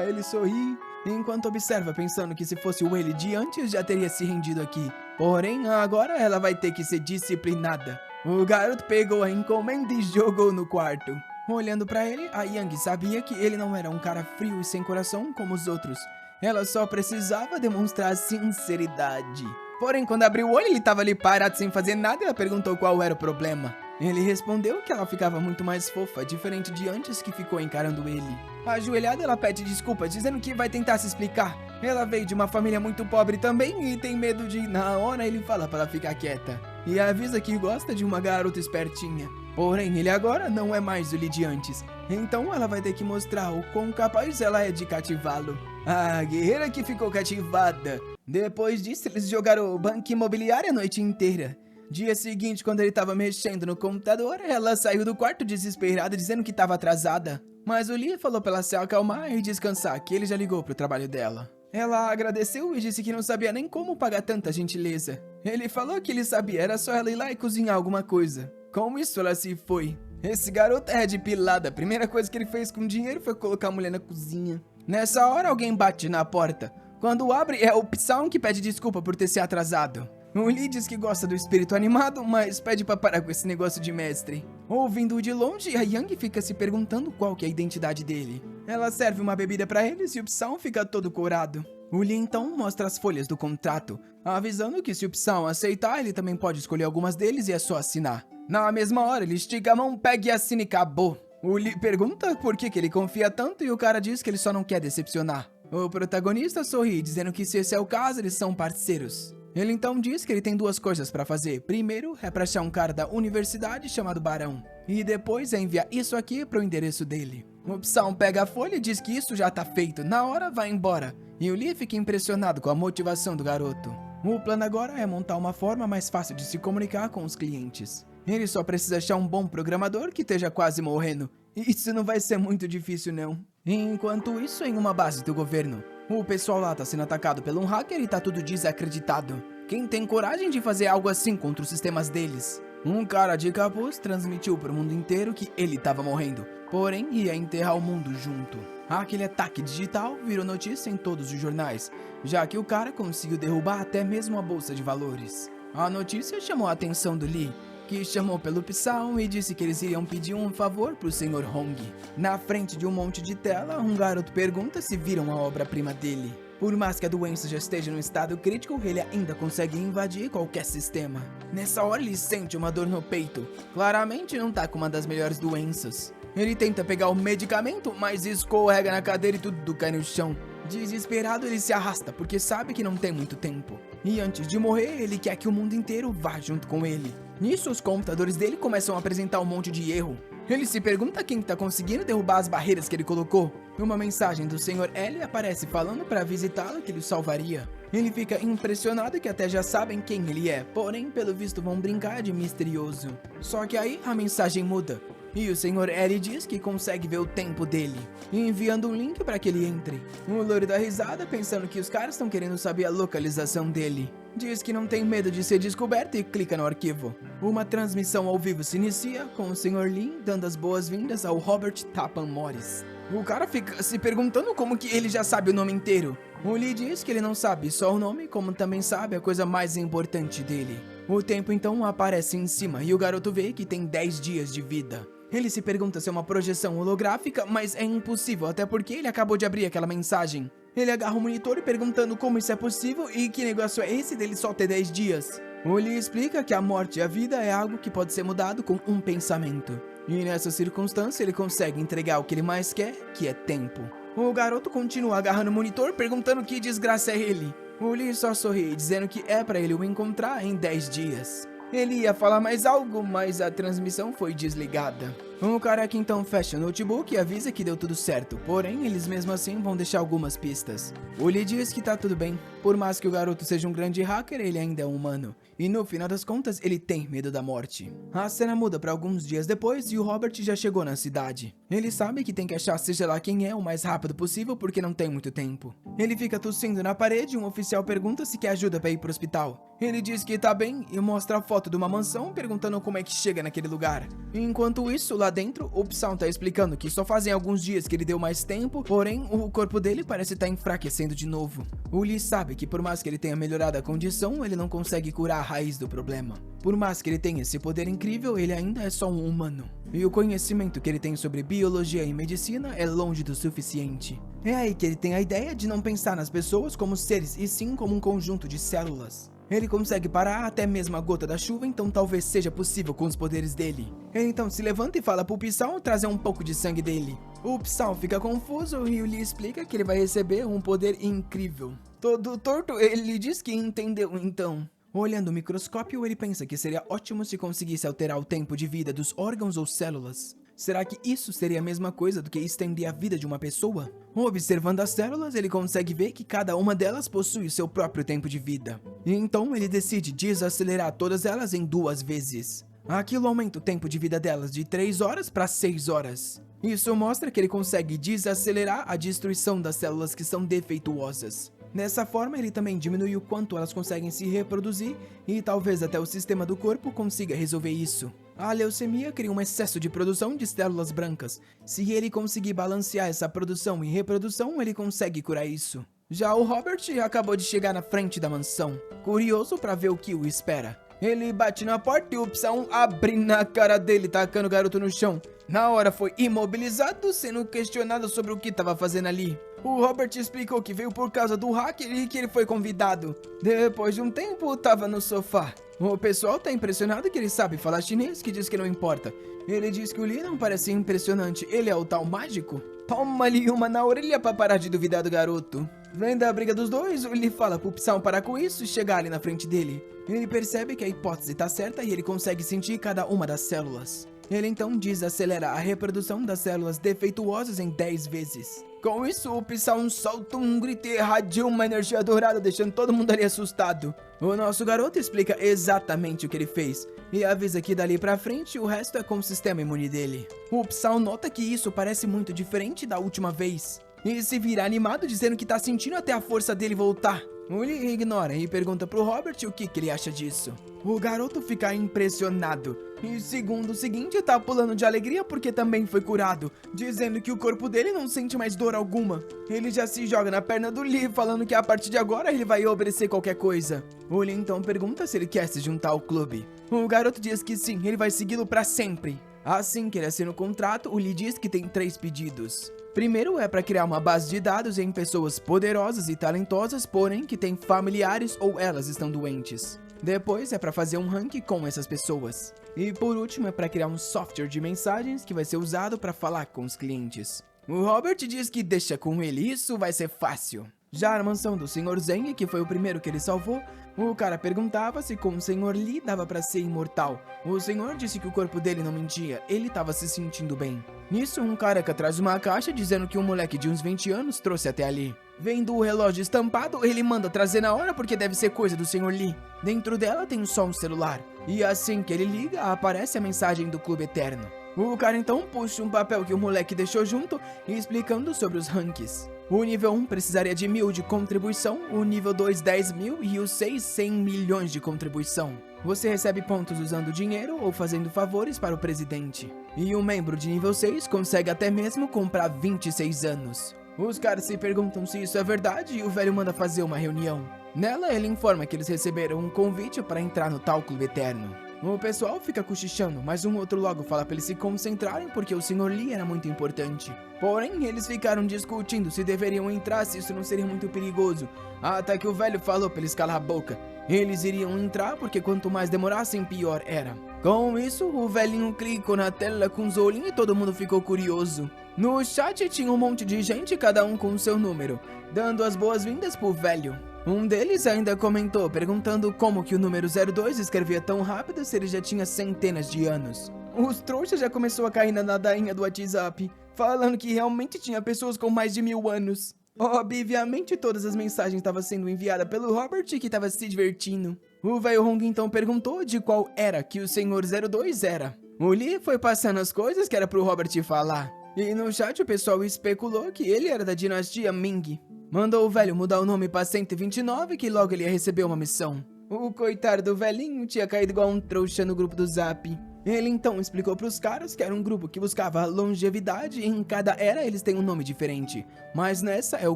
ele sorri, enquanto observa pensando que se fosse o ele de antes já teria se rendido aqui. Porém, agora ela vai ter que ser disciplinada. O garoto pegou a encomenda e jogou no quarto. Olhando pra ele, a Yang sabia que ele não era um cara frio e sem coração como os outros. Ela só precisava demonstrar sinceridade. Porém, quando abriu o olho, ele estava ali parado sem fazer nada e ela perguntou qual era o problema. Ele respondeu que ela ficava muito mais fofa, diferente de antes que ficou encarando ele. Ajoelhada, ela pede desculpas, dizendo que vai tentar se explicar. Ela veio de uma família muito pobre também e tem medo de... Na hora, ele fala para ela ficar quieta. E avisa que gosta de uma garota espertinha. Porém, ele agora não é mais o Lee de antes. Então, ela vai ter que mostrar o quão capaz ela é de cativá-lo. A guerreira que ficou cativada. Depois disso, eles jogaram o banco imobiliário a noite inteira. Dia seguinte, quando ele estava mexendo no computador, ela saiu do quarto desesperada, dizendo que estava atrasada. Mas o Lee falou para ela se acalmar e descansar, que ele já ligou pro trabalho dela. Ela agradeceu e disse que não sabia nem como pagar tanta gentileza. Ele falou que ele sabia, era só ela ir lá e cozinhar alguma coisa. Com isso, ela se foi. Esse garoto é de pilada. A primeira coisa que ele fez com dinheiro foi colocar a mulher na cozinha. Nessa hora, alguém bate na porta. Quando abre, é o Psyll que pede desculpa por ter se atrasado. O Lee diz que gosta do espírito animado, mas pede pra parar com esse negócio de mestre. Ouvindo-o de longe, a Yang fica se perguntando qual que é a identidade dele. Ela serve uma bebida pra eles e o Psyll fica todo corado. O Lee então mostra as folhas do contrato, avisando que se o Psyll aceitar, ele também pode escolher algumas deles e é só assinar. Na mesma hora, ele estica a mão, pega e assina e acabou. O Lee pergunta por que ele confia tanto e o cara diz que ele só não quer decepcionar. O protagonista sorri, dizendo que se esse é o caso, eles são parceiros. Ele então diz que ele tem duas coisas pra fazer. Primeiro é pra achar um cara da universidade chamado Barão. E depois é enviar isso aqui pro endereço dele. O Psylon pega a folha e diz que isso já tá feito. Na hora vai embora. E o Lee fica impressionado com a motivação do garoto. O plano agora é montar uma forma mais fácil de se comunicar com os clientes. Ele só precisa achar um bom programador que esteja quase morrendo. Isso não vai ser muito difícil não. Enquanto isso, em uma base do governo, o pessoal lá tá sendo atacado por um hacker e tá tudo desacreditado. Quem tem coragem de fazer algo assim contra os sistemas deles? Um cara de capuz transmitiu pro mundo inteiro que ele tava morrendo, porém ia enterrar o mundo junto. Aquele ataque digital virou notícia em todos os jornais, já que o cara conseguiu derrubar até mesmo a bolsa de valores. A notícia chamou a atenção do Lee, que chamou pelo Psylon e disse que eles iriam pedir um favor pro Sr. Hong. Na frente de um monte de tela, um garoto pergunta se viram a obra-prima dele. Por mais que a doença já esteja no estado crítico, ele ainda consegue invadir qualquer sistema. Nessa hora ele sente uma dor no peito. Claramente não tá com uma das melhores doenças. Ele tenta pegar o medicamento, mas escorrega na cadeira e tudo cai no chão. Desesperado, ele se arrasta porque sabe que não tem muito tempo. E antes de morrer, ele quer que o mundo inteiro vá junto com ele. Nisso, os computadores dele começam a apresentar um monte de erro. Ele se pergunta quem tá conseguindo derrubar as barreiras que ele colocou. Uma mensagem do Sr. L aparece falando para visitá-lo que ele o salvaria. Ele fica impressionado que até já sabem quem ele é, porém, pelo visto, vão brincar de misterioso. Só que aí a mensagem muda. E o Sr. L diz que consegue ver o tempo dele, enviando um link para que ele entre. O loiro dá risada pensando que os caras estão querendo saber a localização dele. Diz que não tem medo de ser descoberto e clica no arquivo. Uma transmissão ao vivo se inicia com o Sr. Lin dando as boas-vindas ao Robert Tappan Morris. O cara fica se perguntando como que ele já sabe o nome inteiro. O Lee diz que ele não sabe só o nome, como também sabe a coisa mais importante dele. O tempo então aparece em cima e o garoto vê que tem 10 dias de vida. Ele se pergunta se é uma projeção holográfica, mas é impossível, até porque ele acabou de abrir aquela mensagem. Ele agarra o monitor perguntando como isso é possível e que negócio é esse dele só ter 10 dias. O Lee explica que a morte e a vida é algo que pode ser mudado com um pensamento. E nessa circunstância ele consegue entregar o que ele mais quer, que é tempo. O garoto continua agarrando o monitor perguntando que desgraça é ele. O Lee só sorri, dizendo que é pra ele o encontrar em 10 dias. Ele ia falar mais algo, mas a transmissão foi desligada. O cara aqui então fecha o notebook e avisa que deu tudo certo, porém eles mesmo assim vão deixar algumas pistas. O Lee diz que tá tudo bem, por mais que o garoto seja um grande hacker, ele ainda é humano. E no final das contas, ele tem medo da morte. A cena muda para alguns dias depois e o Robert já chegou na cidade. Ele sabe que tem que achar seja lá quem é o mais rápido possível porque não tem muito tempo. Ele fica tossindo na parede e um oficial pergunta se quer ajuda para ir pro hospital. Ele diz que tá bem e mostra a foto de uma mansão perguntando como é que chega naquele lugar. Enquanto isso, lá dentro, o Psylon tá explicando que só fazem alguns dias que ele deu mais tempo, porém o corpo dele parece estar enfraquecendo de novo. O Lee sabe que por mais que ele tenha melhorado a condição, ele não consegue curar a raiz do problema. Por mais que ele tenha esse poder incrível, ele ainda é só um humano. E o conhecimento que ele tem sobre biologia e medicina é longe do suficiente. É aí que ele tem a ideia de não pensar nas pessoas como seres e sim como um conjunto de células. Ele consegue parar até mesmo a gota da chuva, então talvez seja possível com os poderes dele. Ele então se levanta e fala pro Psylon trazer um pouco de sangue dele. O Psylon fica confuso e o Lee explica que ele vai receber um poder incrível. Todo torto, ele diz que entendeu então. Olhando o microscópio, ele pensa que seria ótimo se conseguisse alterar o tempo de vida dos órgãos ou células. Será que isso seria a mesma coisa do que estender a vida de uma pessoa? Observando as células, ele consegue ver que cada uma delas possui seu próprio tempo de vida. E então ele decide desacelerar todas elas em 2 vezes. Aquilo aumenta o tempo de vida delas de 3 horas para 6 horas. Isso mostra que ele consegue desacelerar a destruição das células que são defeituosas. Dessa forma, ele também diminui o quanto elas conseguem se reproduzir e talvez até o sistema do corpo consiga resolver isso. A leucemia cria um excesso de produção de células brancas. Se ele conseguir balancear essa produção e reprodução, ele consegue curar isso. Já o Robert acabou de chegar na frente da mansão, curioso para ver o que o espera. Ele bate na porta e o Psylon abre na cara dele, tacando o garoto no chão. Na hora foi imobilizado, sendo questionado sobre o que estava fazendo ali. O Robert explicou que veio por causa do hacker e que ele foi convidado. Depois de um tempo, estava no sofá. O pessoal tá impressionado que ele sabe falar chinês, que diz que não importa. Ele diz que o Lee não parece impressionante, ele é o tal mágico? Toma ali uma na orelha pra parar de duvidar do garoto. Vendo a briga dos dois, o Lee fala pro Psyllium parar com isso e chegar ali na frente dele. Ele percebe que a hipótese tá certa e ele consegue sentir cada uma das células. Ele então desacelera a reprodução das células defeituosas em 10 vezes. Com isso, o Psyllium solta um grito e irradia uma energia dourada, deixando todo mundo ali assustado. O nosso garoto explica exatamente o que ele fez e avisa que dali pra frente o resto é com o sistema imune dele. O Psyllium nota que isso parece muito diferente da última vez e se vira animado dizendo que tá sentindo até a força dele voltar. O Lee ignora e pergunta pro Robert o que ele acha disso. O garoto fica impressionado e segundo seguinte tá pulando de alegria porque também foi curado, dizendo que o corpo dele não sente mais dor alguma. Ele já se joga na perna do Lee falando que a partir de agora ele vai obedecer qualquer coisa. O Lee então pergunta se ele quer se juntar ao clube. O garoto diz que sim, ele vai segui-lo pra sempre. Assim que ele assina o contrato, o Lee diz que tem 3 pedidos. Primeiro é para criar uma base de dados em pessoas poderosas e talentosas, porém que têm familiares ou elas estão doentes. Depois é para fazer um ranking com essas pessoas. E por último é para criar um software de mensagens que vai ser usado para falar com os clientes. O Robert diz que deixa com ele, isso vai ser fácil. Já na mansão do Sr. Zeng, que foi o primeiro que ele salvou, o cara perguntava se com o Sr. Lee dava pra ser imortal. O senhor disse que o corpo dele não mentia, ele tava se sentindo bem. Nisso, um careca traz uma caixa dizendo que um moleque de uns 20 anos trouxe até ali. Vendo o relógio estampado, ele manda trazer na hora porque deve ser coisa do Sr. Lee. Dentro dela tem só um celular. E assim que ele liga, aparece a mensagem do Clube Eterno. O cara então puxa um papel que o moleque deixou junto, explicando sobre os ranks. O nível 1 precisaria de 1000 de contribuição, o nível 2 10.000 e o 6 100 milhões de contribuição. Você recebe pontos usando dinheiro ou fazendo favores para o presidente. E um membro de nível 6 consegue até mesmo comprar 26 anos. Os caras se perguntam se isso é verdade e o velho manda fazer uma reunião. Nela ele informa que eles receberam um convite para entrar no tal Clube Eterno. O pessoal fica cochichando, mas um outro logo fala para eles se concentrarem porque o Sr. Lee era muito importante. Porém, eles ficaram discutindo se deveriam entrar, se isso não seria muito perigoso. Até que o velho falou para eles calar a boca. Eles iriam entrar porque quanto mais demorassem, pior era. Com isso, o velhinho clicou na tela com os olhinhos e todo mundo ficou curioso. No chat tinha um monte de gente, cada um com o seu número, dando as boas-vindas pro velho. Um deles ainda comentou, perguntando como que o número 02 escrevia tão rápido se ele já tinha centenas de anos. Os trouxas já começou a cair na ladainha do WhatsApp, falando que realmente tinha pessoas com mais de 1000 anos. Obviamente todas as mensagens estavam sendo enviadas pelo Robert, que estava se divertindo. O velho Hong então perguntou de qual era que o Senhor 02 era. O Lee foi passando as coisas que era pro Robert falar. E no chat o pessoal especulou que ele era da dinastia Ming. Mandou o velho mudar o nome pra 129 que logo ele ia receber uma missão. O coitado do velhinho tinha caído igual um trouxa no grupo do Zap. Ele então explicou pros caras que era um grupo que buscava longevidade e em cada era eles têm um nome diferente. Mas nessa é o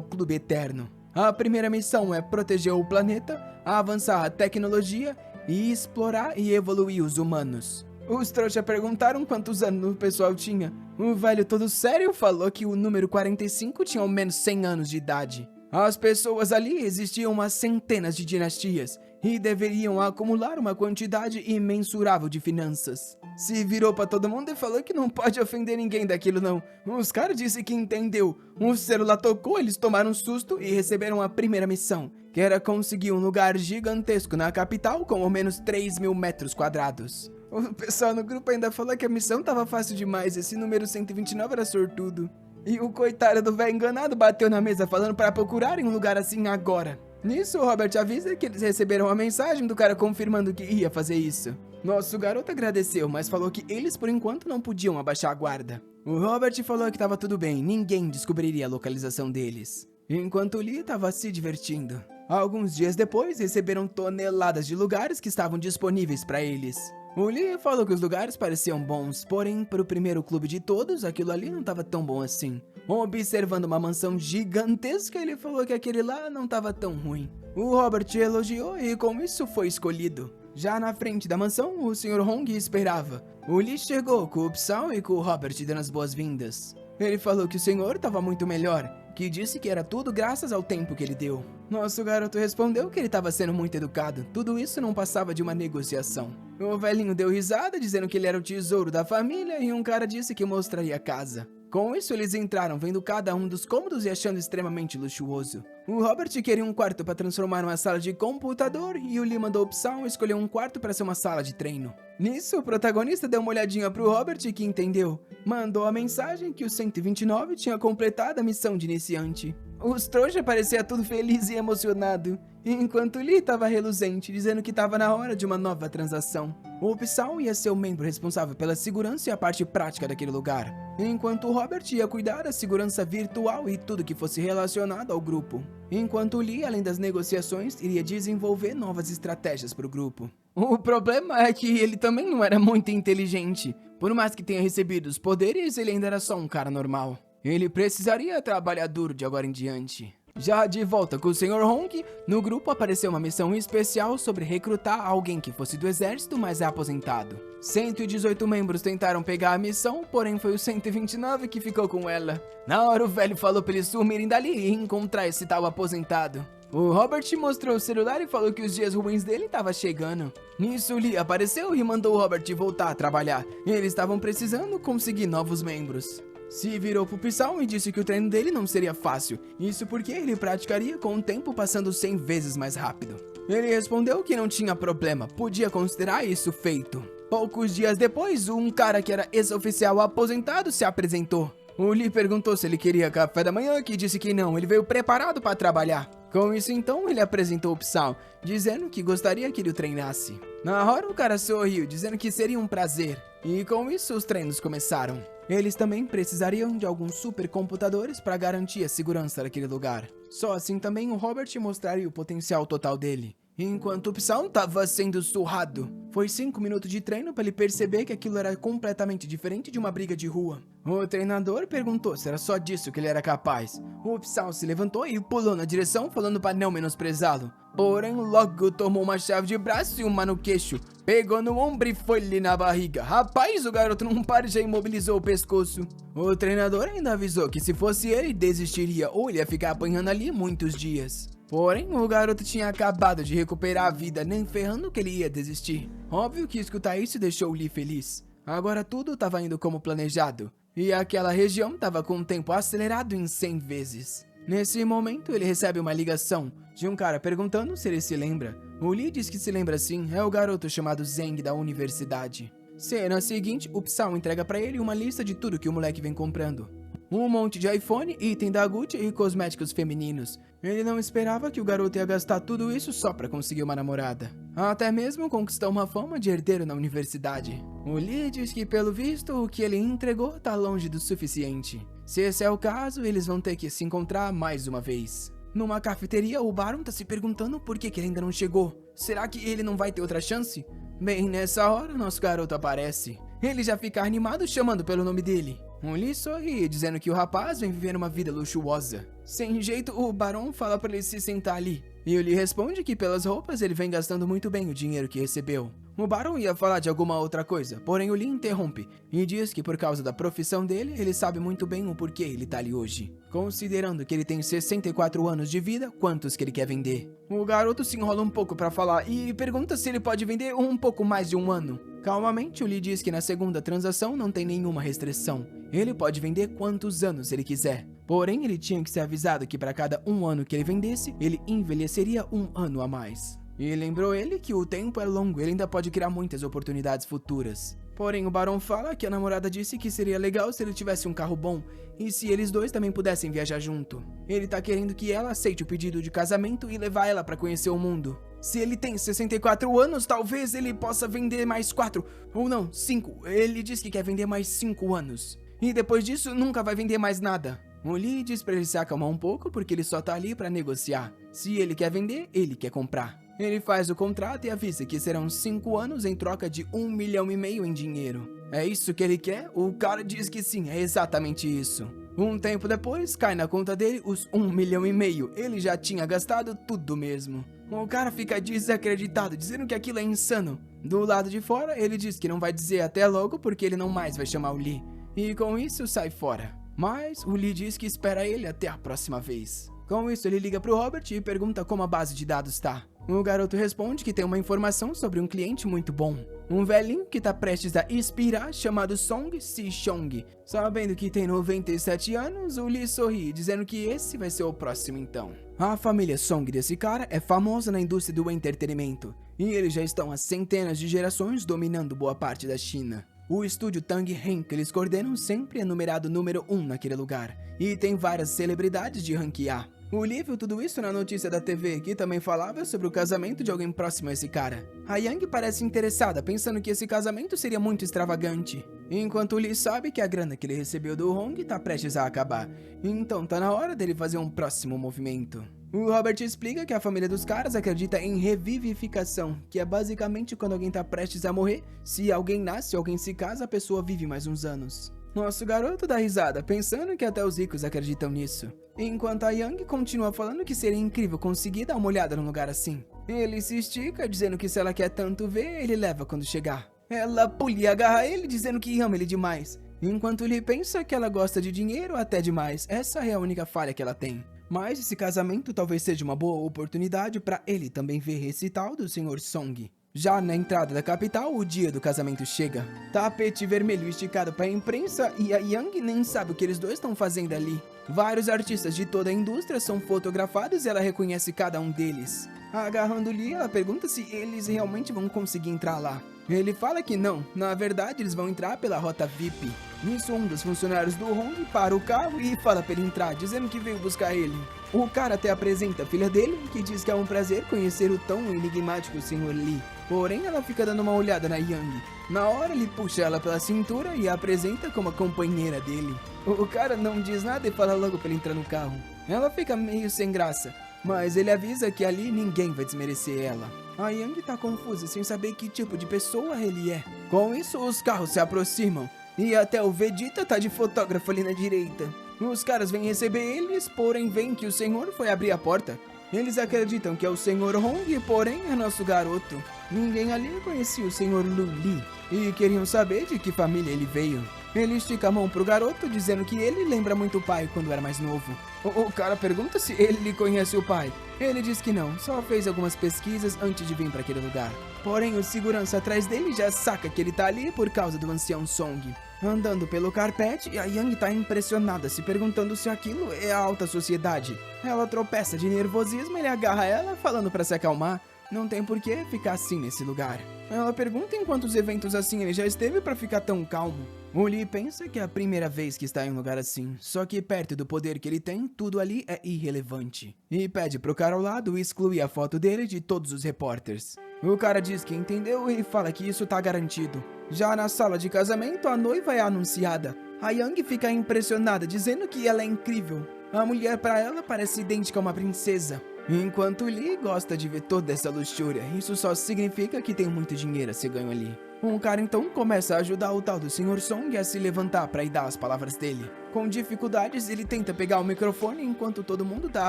Clube Eterno. A primeira missão é proteger o planeta, avançar a tecnologia e explorar e evoluir os humanos. Os trouxas perguntaram quantos anos o pessoal tinha. O velho todo sério falou que o número 45 tinha ao menos 100 anos de idade. As pessoas ali existiam umas centenas de dinastias e deveriam acumular uma quantidade imensurável de finanças. Se virou pra todo mundo e falou que não pode ofender ninguém daquilo não. Os caras disseram que entendeu. O celular tocou, eles tomaram um susto e receberam a primeira missão, que era conseguir um lugar gigantesco na capital com ao menos 3.000 metros quadrados. O pessoal no grupo ainda falou que a missão tava fácil demais, esse número 129 era sortudo. E o coitado do velho enganado bateu na mesa falando para procurarem um lugar assim agora. Nisso, o Robert avisa que eles receberam a mensagem do cara confirmando que ia fazer isso. Nosso garoto agradeceu, mas falou que eles por enquanto não podiam abaixar a guarda. O Robert falou que tava tudo bem, ninguém descobriria a localização deles. Enquanto o Lee tava se divertindo. Alguns dias depois, receberam toneladas de lugares que estavam disponíveis para eles. O Lee falou que os lugares pareciam bons, porém, para o primeiro clube de todos, aquilo ali não estava tão bom assim. Observando uma mansão gigantesca, ele falou que aquele lá não estava tão ruim. O Robert elogiou e com isso foi escolhido. Já na frente da mansão, o Sr. Hong esperava. O Lee chegou com o Psyllium e com o Robert dando as boas-vindas. Ele falou que o senhor estava muito melhor, que disse que era tudo graças ao tempo que ele deu. Nosso garoto respondeu que ele estava sendo muito educado, tudo isso não passava de uma negociação. O velhinho deu risada, dizendo que ele era o tesouro da família, e um cara disse que mostraria a casa. Com isso, eles entraram, vendo cada um dos cômodos e achando extremamente luxuoso. O Robert queria um quarto para transformar numa sala de computador, e o Lee mandou o Psy escolher um quarto para ser uma sala de treino. Nisso, o protagonista deu uma olhadinha pro Robert, que entendeu. Mandou a mensagem que o 129 tinha completado a missão de iniciante. Os trouxa parecia tudo feliz e emocionado, enquanto Lee estava reluzente, dizendo que estava na hora de uma nova transação. O Psy ia ser o membro responsável pela segurança e a parte prática daquele lugar, enquanto o Robert ia cuidar da segurança virtual e tudo que fosse relacionado ao grupo. Enquanto Lee, além das negociações, iria desenvolver novas estratégias para o grupo. O problema é que ele também não era muito inteligente. Por mais que tenha recebido os poderes, ele ainda era só um cara normal. Ele precisaria trabalhar duro de agora em diante. Já de volta com o Sr. Honk, no grupo apareceu uma missão especial sobre recrutar alguém que fosse do exército, mas é aposentado. 118 membros tentaram pegar a missão, porém foi o 129 que ficou com ela. Na hora o velho falou para eles sumirem dali e encontrar esse tal aposentado. O Robert mostrou o celular e falou que os dias ruins dele estavam chegando. Nisso, Lee apareceu e mandou o Robert voltar a trabalhar. Eles estavam precisando conseguir novos membros. Se virou pro Psy e disse que o treino dele não seria fácil. Isso porque ele praticaria com o tempo passando 100 vezes mais rápido. Ele respondeu que não tinha problema, podia considerar isso feito. Poucos dias depois, um cara que era ex-oficial aposentado se apresentou. O Lee perguntou se ele queria café da manhã, que disse que não, ele veio preparado para trabalhar. Com isso então, ele apresentou o Psy, dizendo que gostaria que ele o treinasse. Na hora o cara sorriu, dizendo que seria um prazer. E com isso os treinos começaram. Eles também precisariam de alguns supercomputadores para garantir a segurança daquele lugar. Só assim também o Robert mostraria o potencial total dele. Enquanto o Psy estava sendo surrado. Foi 5 minutos de treino para ele perceber que aquilo era completamente diferente de uma briga de rua. O treinador perguntou se era só disso que ele era capaz. O Psy se levantou e pulou na direção, falando para não menosprezá-lo. Porém, logo tomou uma chave de braço e uma no queixo. Pegou no ombro e foi-lhe na barriga. Rapaz, o garoto não para e já imobilizou o pescoço. O treinador ainda avisou que se fosse ele, desistiria ou ele ia ficar apanhando ali muitos dias. Porém, o garoto tinha acabado de recuperar a vida, nem ferrando que ele ia desistir. Óbvio que escutar isso deixou o Lee feliz. Agora tudo estava indo como planejado. E aquela região estava com o tempo acelerado em 100 vezes. Nesse momento, ele recebe uma ligação de um cara perguntando se ele se lembra. O Lee diz que se lembra sim, é o garoto chamado Zeng da universidade. Cena seguinte, o Psy entrega pra ele uma lista de tudo que o moleque vem comprando. Um monte de iPhone, item da Gucci e cosméticos femininos. Ele não esperava que o garoto ia gastar tudo isso só pra conseguir uma namorada. Até mesmo conquistou uma fama de herdeiro na universidade. O Lee diz que, pelo visto, o que ele entregou tá longe do suficiente. Se esse é o caso, eles vão ter que se encontrar mais uma vez. Numa cafeteria, o Baron tá se perguntando por que ele ainda não chegou. Será que ele não vai ter outra chance? Bem, nessa hora, nosso garoto aparece. Ele já fica animado chamando pelo nome dele. O Lee sorri, dizendo que o rapaz vem viver uma vida luxuosa. Sem jeito, o Barão fala para ele se sentar ali. E o Lee responde que pelas roupas ele vem gastando muito bem o dinheiro que recebeu. O Barão ia falar de alguma outra coisa, porém o Lee interrompe e diz que por causa da profissão dele, ele sabe muito bem o porquê ele tá ali hoje. Considerando que ele tem 64 anos de vida, quantos que ele quer vender? O garoto se enrola um pouco pra falar e pergunta se ele pode vender um pouco mais de um ano. Calmamente, o Lee diz que na segunda transação não tem nenhuma restrição. Ele pode vender quantos anos ele quiser. Porém, ele tinha que ser avisado que para cada um ano que ele vendesse, ele envelheceria um ano a mais. E lembrou ele que o tempo é longo e ele ainda pode criar muitas oportunidades futuras. Porém, o Barão fala que a namorada disse que seria legal se ele tivesse um carro bom e se eles dois também pudessem viajar junto. Ele tá querendo que ela aceite o pedido de casamento e levar ela para conhecer o mundo. Se ele tem 64 anos, talvez ele possa vender mais 4, ou não, 5. Ele diz que quer vender mais 5 anos. E depois disso, nunca vai vender mais nada. O Lee diz pra ele se acalmar um pouco porque ele só tá ali pra negociar. Se ele quer vender, ele quer comprar. Ele faz o contrato e avisa que serão 5 anos em troca de 1,5 milhão em dinheiro. É isso que ele quer? O cara diz que sim, é exatamente isso. Um tempo depois, cai na conta dele os 1,5 milhão. Ele já tinha gastado tudo mesmo. O cara fica desacreditado, dizendo que aquilo é insano. Do lado de fora, ele diz que não vai dizer até logo porque ele não mais vai chamar o Lee. E com isso, sai fora. Mas o Lee diz que espera ele até a próxima vez. Com isso, ele liga pro Robert e pergunta como a base de dados está. O garoto responde que tem uma informação sobre um cliente muito bom. Um velhinho que tá prestes a expirar, chamado Song Si-chong. Sabendo que tem 97 anos, o Lee sorri, dizendo que esse vai ser o próximo então. A família Song desse cara é famosa na indústria do entretenimento. E eles já estão há centenas de gerações dominando boa parte da China. O estúdio Tang Hen que eles coordenam sempre é numerado número 1 naquele lugar. E tem várias celebridades de ranquear. O Lee viu tudo isso na notícia da TV, que também falava sobre o casamento de alguém próximo a esse cara. A Yang parece interessada, pensando que esse casamento seria muito extravagante. Enquanto o Lee sabe que a grana que ele recebeu do Hong tá prestes a acabar. Então tá na hora dele fazer um próximo movimento. O Robert explica que a família dos caras acredita em revivificação, que é basicamente quando alguém tá prestes a morrer, se alguém nasce ou alguém se casa, a pessoa vive mais uns anos. Nosso garoto dá risada, pensando que até os ricos acreditam nisso. Enquanto a Yang continua falando que seria incrível conseguir dar uma olhada num lugar assim. Ele se estica, dizendo que se ela quer tanto ver, ele leva quando chegar. Ela pula e agarra ele, dizendo que ama ele demais. Enquanto ele pensa que ela gosta de dinheiro até demais, essa é a única falha que ela tem. Mas esse casamento talvez seja uma boa oportunidade para ele também ver esse tal do Sr. Song. Já na entrada da capital, o dia do casamento chega. Tapete vermelho esticado para a imprensa e a Yang nem sabe o que eles dois estão fazendo ali. Vários artistas de toda a indústria são fotografados e ela reconhece cada um deles. Agarrando Lee, ela pergunta se eles realmente vão conseguir entrar lá. Ele fala que não, na verdade eles vão entrar pela rota VIP. Nisso, um dos funcionários do Hong para o carro e fala para ele entrar, dizendo que veio buscar ele. O cara até apresenta a filha dele, que diz que é um prazer conhecer o tão enigmático Sr. Lee. Porém, ela fica dando uma olhada na Yang. Na hora, ele puxa ela pela cintura e a apresenta como a companheira dele. O cara não diz nada e fala logo para ele entrar no carro. Ela fica meio sem graça, mas ele avisa que ali ninguém vai desmerecer ela. A Yang tá confusa, sem saber que tipo de pessoa ele é. Com isso, os carros se aproximam. E até o Vegeta tá de fotógrafo ali na direita. Os caras vêm receber eles, porém veem que o senhor foi abrir a porta. Eles acreditam que é o Sr. Hong, porém é nosso garoto. Ninguém ali conhecia o Sr. Lu Li e queriam saber de que família ele veio. Ele estica a mão pro garoto, dizendo que ele lembra muito o pai quando era mais novo. O cara pergunta se ele conhece o pai. Ele diz que não, só fez algumas pesquisas antes de vir para aquele lugar. Porém, o segurança atrás dele já saca que ele tá ali por causa do ancião Song. Andando pelo carpete, a Yang tá impressionada, se perguntando se aquilo é a alta sociedade. Ela tropeça de nervosismo e ele agarra ela, falando para se acalmar. Não tem por que ficar assim nesse lugar. Ela pergunta em quantos eventos assim ele já esteve para ficar tão calmo. O Lee pensa que é a primeira vez que está em um lugar assim, só que perto do poder que ele tem, tudo ali é irrelevante. E pede pro cara ao lado excluir a foto dele de todos os repórteres. O cara diz que entendeu e fala que isso tá garantido. Já na sala de casamento, a noiva é anunciada. A Yang fica impressionada, dizendo que ela é incrível. A mulher para ela parece idêntica a uma princesa. Enquanto Lee gosta de ver toda essa luxúria, isso só significa que tem muito dinheiro a ser ganho ali. Um cara então começa a ajudar o tal do Sr. Song a se levantar para ir dar as palavras dele. Com dificuldades, ele tenta pegar o microfone enquanto todo mundo tá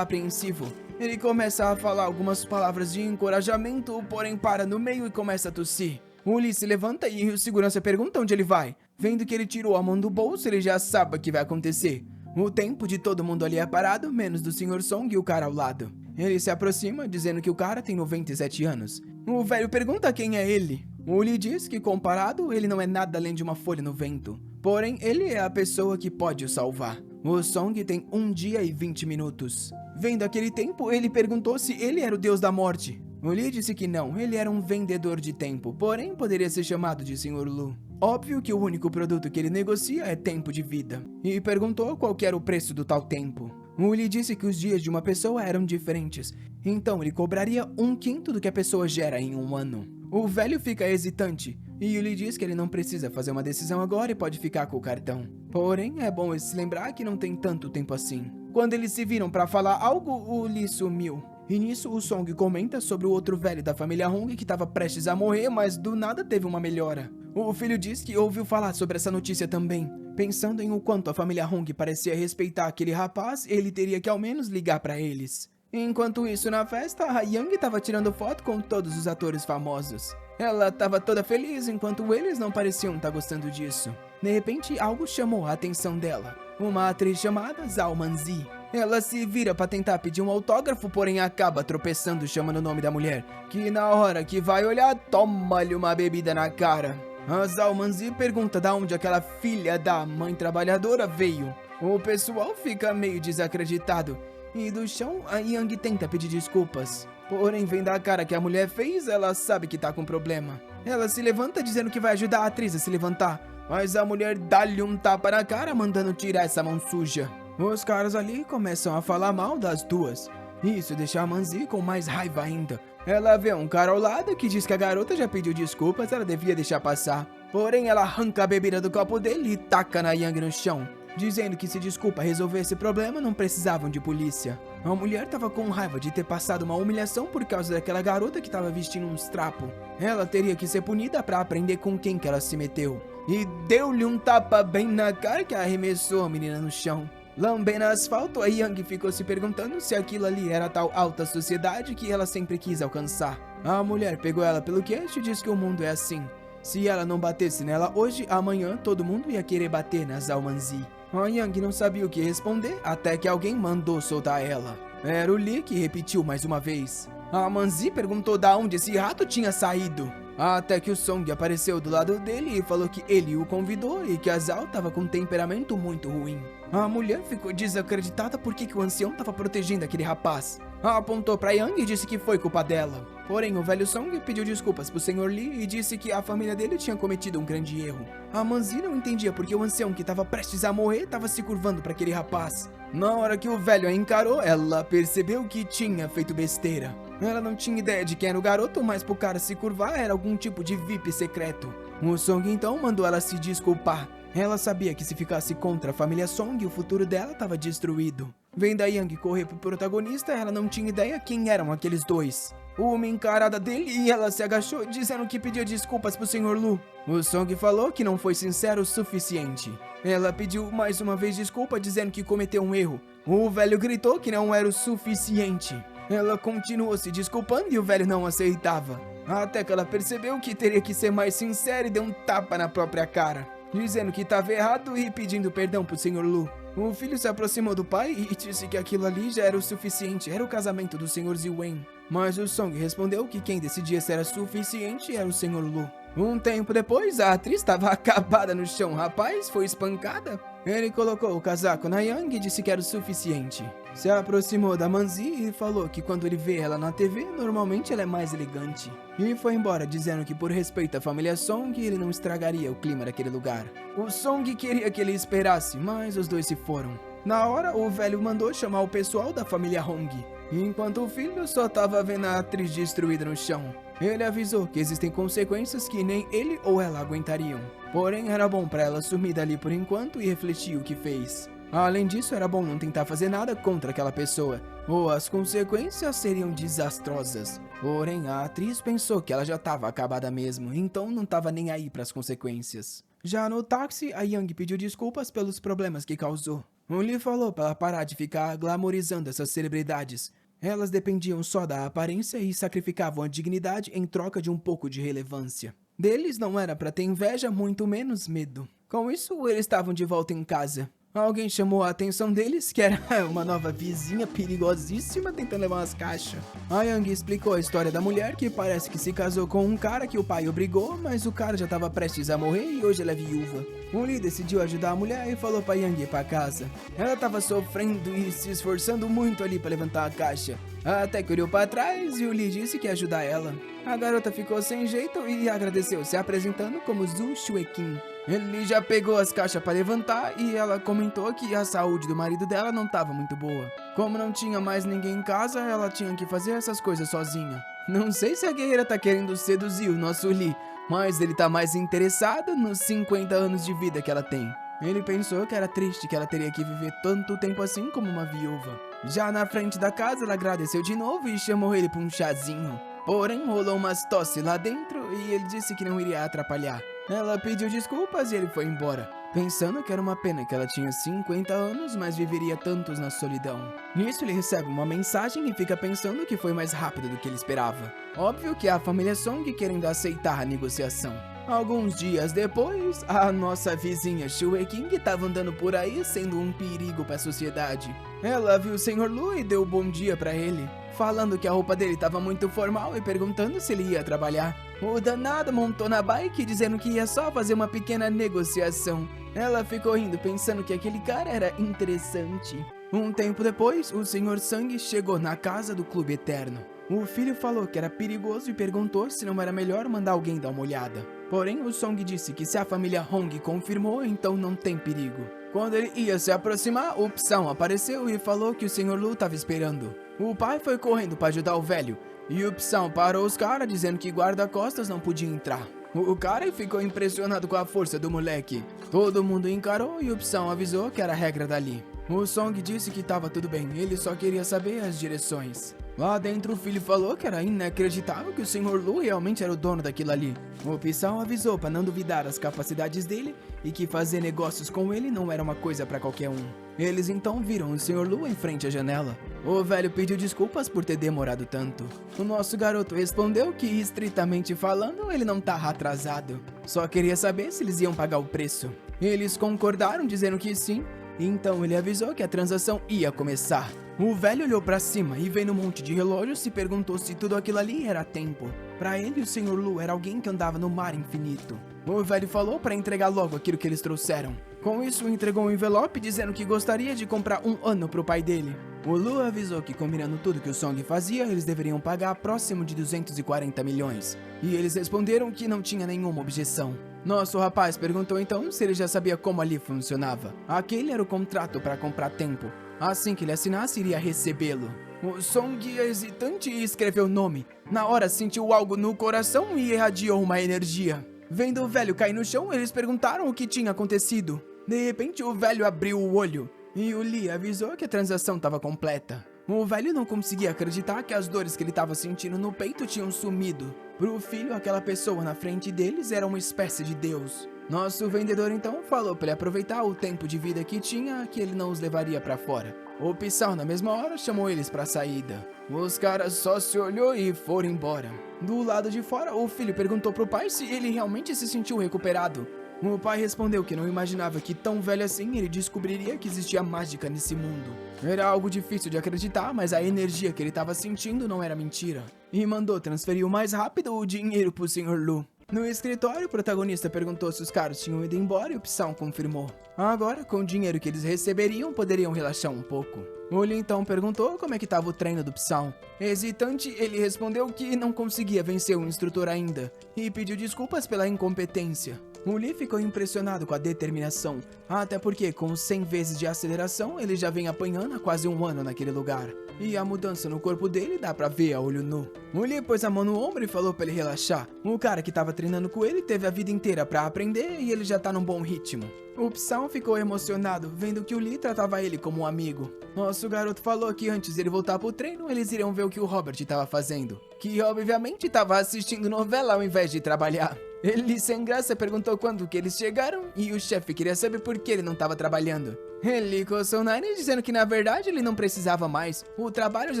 apreensivo. Ele começa a falar algumas palavras de encorajamento, porém para no meio e começa a tossir. O Lee se levanta e o segurança pergunta onde ele vai. Vendo que ele tirou a mão do bolso, ele já sabe o que vai acontecer. O tempo de todo mundo ali é parado, menos do Sr. Song e o cara ao lado. Ele se aproxima, dizendo que o cara tem 97 anos. O velho pergunta quem é ele. O Lee diz que, comparado, ele não é nada além de uma folha no vento. Porém, ele é a pessoa que pode o salvar. O Song tem 1 dia e 20 minutos. Vendo aquele tempo, ele perguntou se ele era o deus da morte. O Lee disse que não, ele era um vendedor de tempo, porém poderia ser chamado de Sr. Lu. Óbvio que o único produto que ele negocia é tempo de vida. E perguntou qual que era o preço do tal tempo. O Lee disse que os dias de uma pessoa eram diferentes, então ele cobraria 1/5 do que a pessoa gera em 1 ano. O velho fica hesitante, e o Lee diz que ele não precisa fazer uma decisão agora e pode ficar com o cartão. Porém, é bom se lembrar que não tem tanto tempo assim. Quando eles se viram para falar algo, o Lee sumiu. E nisso o Song comenta sobre o outro velho da família Hong que estava prestes a morrer, mas do nada teve uma melhora. O filho diz que ouviu falar sobre essa notícia também. Pensando em o quanto a família Hong parecia respeitar aquele rapaz, ele teria que ao menos ligar para eles. Enquanto isso, na festa, a Yang estava tirando foto com todos os atores famosos. Ela estava toda feliz, enquanto eles não pareciam estar gostando disso. De repente, algo chamou a atenção dela. uma atriz chamada Zhao Manzi. Ela se vira pra tentar pedir um autógrafo, porém acaba tropeçando chamando o nome da mulher, que na hora que vai olhar, toma-lhe uma bebida na cara. A Zhao Manzi pergunta da onde aquela filha da mãe trabalhadora veio. O pessoal fica meio desacreditado, e do chão a Yang tenta pedir desculpas. Porém, vendo a cara que a mulher fez, ela sabe que tá com problema. Ela se levanta dizendo que vai ajudar a atriz a se levantar, mas a mulher dá-lhe um tapa na cara, mandando tirar essa mão suja. Os caras ali começam a falar mal das duas. Isso deixa a Manzi com mais raiva ainda. Ela vê um cara ao lado que diz que a garota já pediu desculpas, ela devia deixar passar. Porém, ela arranca a bebida do copo dele e taca na Yang no chão, dizendo que se desculpa resolver esse problema não precisavam de polícia. A mulher tava com raiva de ter passado uma humilhação por causa daquela garota que tava vestindo uns trapos. Ela teria que ser punida pra aprender com quem que ela se meteu. E deu-lhe um tapa bem na cara que arremessou a menina no chão. Lambendo asfalto, a Yang ficou se perguntando se aquilo ali era a tal alta sociedade que ela sempre quis alcançar. A mulher pegou ela pelo queixo e disse que o mundo é assim. Se ela não batesse nela hoje, amanhã todo mundo ia querer bater na Zhao Manzi. A Yang não sabia o que responder, até que alguém mandou soltar ela. Era o Li que repetiu mais uma vez. A Manzi perguntou da onde esse rato tinha saído. Até que o Song apareceu do lado dele e falou que ele o convidou e que a Zhao tava com um temperamento muito ruim. A mulher ficou desacreditada porque que o ancião tava protegendo aquele rapaz. Apontou pra Yang e disse que foi culpa dela. Porém, o velho Song pediu desculpas pro Sr. Li e disse que a família dele tinha cometido um grande erro. A Manzi não entendia porque o ancião que tava prestes a morrer tava se curvando pra aquele rapaz. Na hora que o velho a encarou, ela percebeu que tinha feito besteira. Ela não tinha ideia de quem era o garoto, mas pro cara se curvar era algum tipo de VIP secreto. O Song então mandou ela se desculpar. Ela sabia que se ficasse contra a família Song, o futuro dela estava destruído. Vendo a Yang correr pro protagonista, ela não tinha ideia quem eram aqueles dois. Uma encarada dele e ela se agachou, dizendo que pedia desculpas pro Sr. Lu. O Song falou que não foi sincero o suficiente. Ela pediu mais uma vez desculpa, dizendo que cometeu um erro. O velho gritou que não era o suficiente. Ela continuou se desculpando e o velho não aceitava. Até que ela percebeu que teria que ser mais sincera e deu um tapa na própria cara, dizendo que estava errado e pedindo perdão pro Sr. Lu. O filho se aproximou do pai e disse que aquilo ali já era o suficiente, era o casamento do Sr. Ziwen. Mas o Song respondeu que quem decidia se era suficiente era o Sr. Lu. Um tempo depois, a atriz estava acabada no chão. Rapaz, foi espancada. Ele colocou o casaco na Yang e disse que era o suficiente. Se aproximou da Manzi e falou que quando ele vê ela na TV, normalmente ela é mais elegante. E foi embora dizendo que por respeito à família Song, ele não estragaria o clima daquele lugar. O Song queria que ele esperasse, mas os dois se foram. Na hora, o velho mandou chamar o pessoal da família Hong, enquanto o filho só estava vendo a atriz destruída no chão. Ele avisou que existem consequências que nem ele ou ela aguentariam. Porém, era bom para ela sumir dali por enquanto e refletir o que fez. Além disso, era bom não tentar fazer nada contra aquela pessoa, ou as consequências seriam desastrosas. Porém, a atriz pensou que ela já estava acabada mesmo, então não estava nem aí para as consequências. Já no táxi, a Yang pediu desculpas pelos problemas que causou. O Lee falou para ela parar de ficar glamorizando essas celebridades. Elas dependiam só da aparência e sacrificavam a dignidade em troca de um pouco de relevância. Deles não era para ter inveja, muito menos medo. Com isso, eles estavam de volta em casa. Alguém chamou a atenção deles, que era uma nova vizinha perigosíssima tentando levar umas caixas. A Yang explicou a história da mulher, que parece que se casou com um cara que o pai obrigou, mas o cara já estava prestes a morrer e hoje ela é viúva. O Lee decidiu ajudar a mulher e falou pra Yang ir pra casa. Ela estava sofrendo e se esforçando muito ali para levantar a caixa. Até que olhou para trás e o Lee disse que ia ajudar ela. A garota ficou sem jeito e agradeceu, se apresentando como Zhu Xueqin. Ele já pegou as caixas para levantar e ela comentou que a saúde do marido dela não estava muito boa. Como não tinha mais ninguém em casa, ela tinha que fazer essas coisas sozinha. Não sei se a guerreira tá querendo seduzir o nosso Lee, mas ele tá mais interessado nos 50 anos de vida que ela tem. Ele pensou que era triste que ela teria que viver tanto tempo assim como uma viúva. Já na frente da casa, ela agradeceu de novo e chamou ele para um chazinho. Porém, rolou umas tosse lá dentro e ele disse que não iria atrapalhar. Ela pediu desculpas e ele foi embora, pensando que era uma pena que ela tinha 50 anos, mas viveria tantos na solidão. Nisso, ele recebe uma mensagem e fica pensando que foi mais rápido do que ele esperava. Óbvio que é a família Song querendo aceitar a negociação. Alguns dias depois, a nossa vizinha Shui King estava andando por aí sendo um perigo para a sociedade. Ela viu o Sr. Lu e deu bom dia para ele, falando que a roupa dele estava muito formal e perguntando se ele ia trabalhar. O danado montou na bike dizendo que ia só fazer uma pequena negociação. Ela ficou rindo pensando que aquele cara era interessante. Um tempo depois, o Sr. Sang chegou na casa do Clube Eterno. O filho falou que era perigoso e perguntou se não era melhor mandar alguém dar uma olhada. Porém, o Song disse que se a família Hong confirmou, então não tem perigo. Quando ele ia se aproximar, o Psão apareceu e falou que o Sr. Lu estava esperando. O pai foi correndo para ajudar o velho, e o Psão parou os caras dizendo que guarda-costas não podia entrar. O cara ficou impressionado com a força do moleque. Todo mundo encarou e o Psão avisou que era a regra dali. O Song disse que estava tudo bem, ele só queria saber as direções. Lá dentro o filho falou que era inacreditável que o Sr. Lu realmente era o dono daquilo ali. O Psão avisou para não duvidar das capacidades dele e que fazer negócios com ele não era uma coisa para qualquer um. Eles então viram o Sr. Lu em frente à janela. O velho pediu desculpas por ter demorado tanto. O nosso garoto respondeu que, estritamente falando, ele não estava atrasado. Só queria saber se eles iam pagar o preço. Eles concordaram dizendo que sim. Então ele avisou que a transação ia começar. O velho olhou pra cima e vendo um monte de relógios se perguntou se tudo aquilo ali era tempo. Pra ele, o Sr. Lu era alguém que andava no mar infinito. O velho falou para entregar logo aquilo que eles trouxeram. Com isso, entregou um envelope dizendo que gostaria de comprar um ano pro pai dele. O Lu avisou que, combinando tudo que o Song fazia, eles deveriam pagar próximo de 240 milhões. E eles responderam que não tinha nenhuma objeção. Nosso rapaz perguntou então se ele já sabia como ali funcionava. Aquele era o contrato para comprar tempo. Assim que ele assinasse, iria recebê-lo. O Song, hesitante, escreveu o nome. Na hora sentiu algo no coração e irradiou uma energia. Vendo o velho cair no chão, eles perguntaram o que tinha acontecido. De repente, o velho abriu o olho e o Lee avisou que a transação estava completa. O velho não conseguia acreditar que as dores que ele estava sentindo no peito tinham sumido. Para o filho, aquela pessoa na frente deles era uma espécie de Deus. Nosso vendedor então falou para ele aproveitar o tempo de vida que tinha, que ele não os levaria para fora. O Psão, na mesma hora, chamou eles para a saída. Os caras só se olhou e foram embora. Do lado de fora, o filho perguntou pro pai se ele realmente se sentiu recuperado. O pai respondeu que não imaginava que tão velho assim ele descobriria que existia mágica nesse mundo. Era algo difícil de acreditar, mas a energia que ele estava sentindo não era mentira. E mandou transferir o mais rápido o dinheiro pro Sr. Lu. No escritório, o protagonista perguntou se os caras tinham ido embora e o Psão confirmou. Agora, com o dinheiro que eles receberiam, poderiam relaxar um pouco. O Lee então perguntou como é que estava o treino do Psão. Hesitante, ele respondeu que não conseguia vencer o instrutor ainda e pediu desculpas pela incompetência. O Lee ficou impressionado com a determinação, até porque com 100 vezes de aceleração ele já vem apanhando há quase um ano naquele lugar. E a mudança no corpo dele dá pra ver a olho nu. O Lee pôs a mão no ombro e falou pra ele relaxar. O cara que tava treinando com ele teve a vida inteira pra aprender e ele já tá num bom ritmo. O Psão ficou emocionado, vendo que o Lee tratava ele como um amigo. Nosso garoto falou que antes de ele voltar pro treino, eles iriam ver o que o Robert tava fazendo. Que obviamente tava assistindo novela ao invés de trabalhar. Ele, sem graça, perguntou quando que eles chegaram e o chefe queria saber por que ele não estava trabalhando. Ele coçou o nariz dizendo que na verdade ele não precisava mais, o trabalho já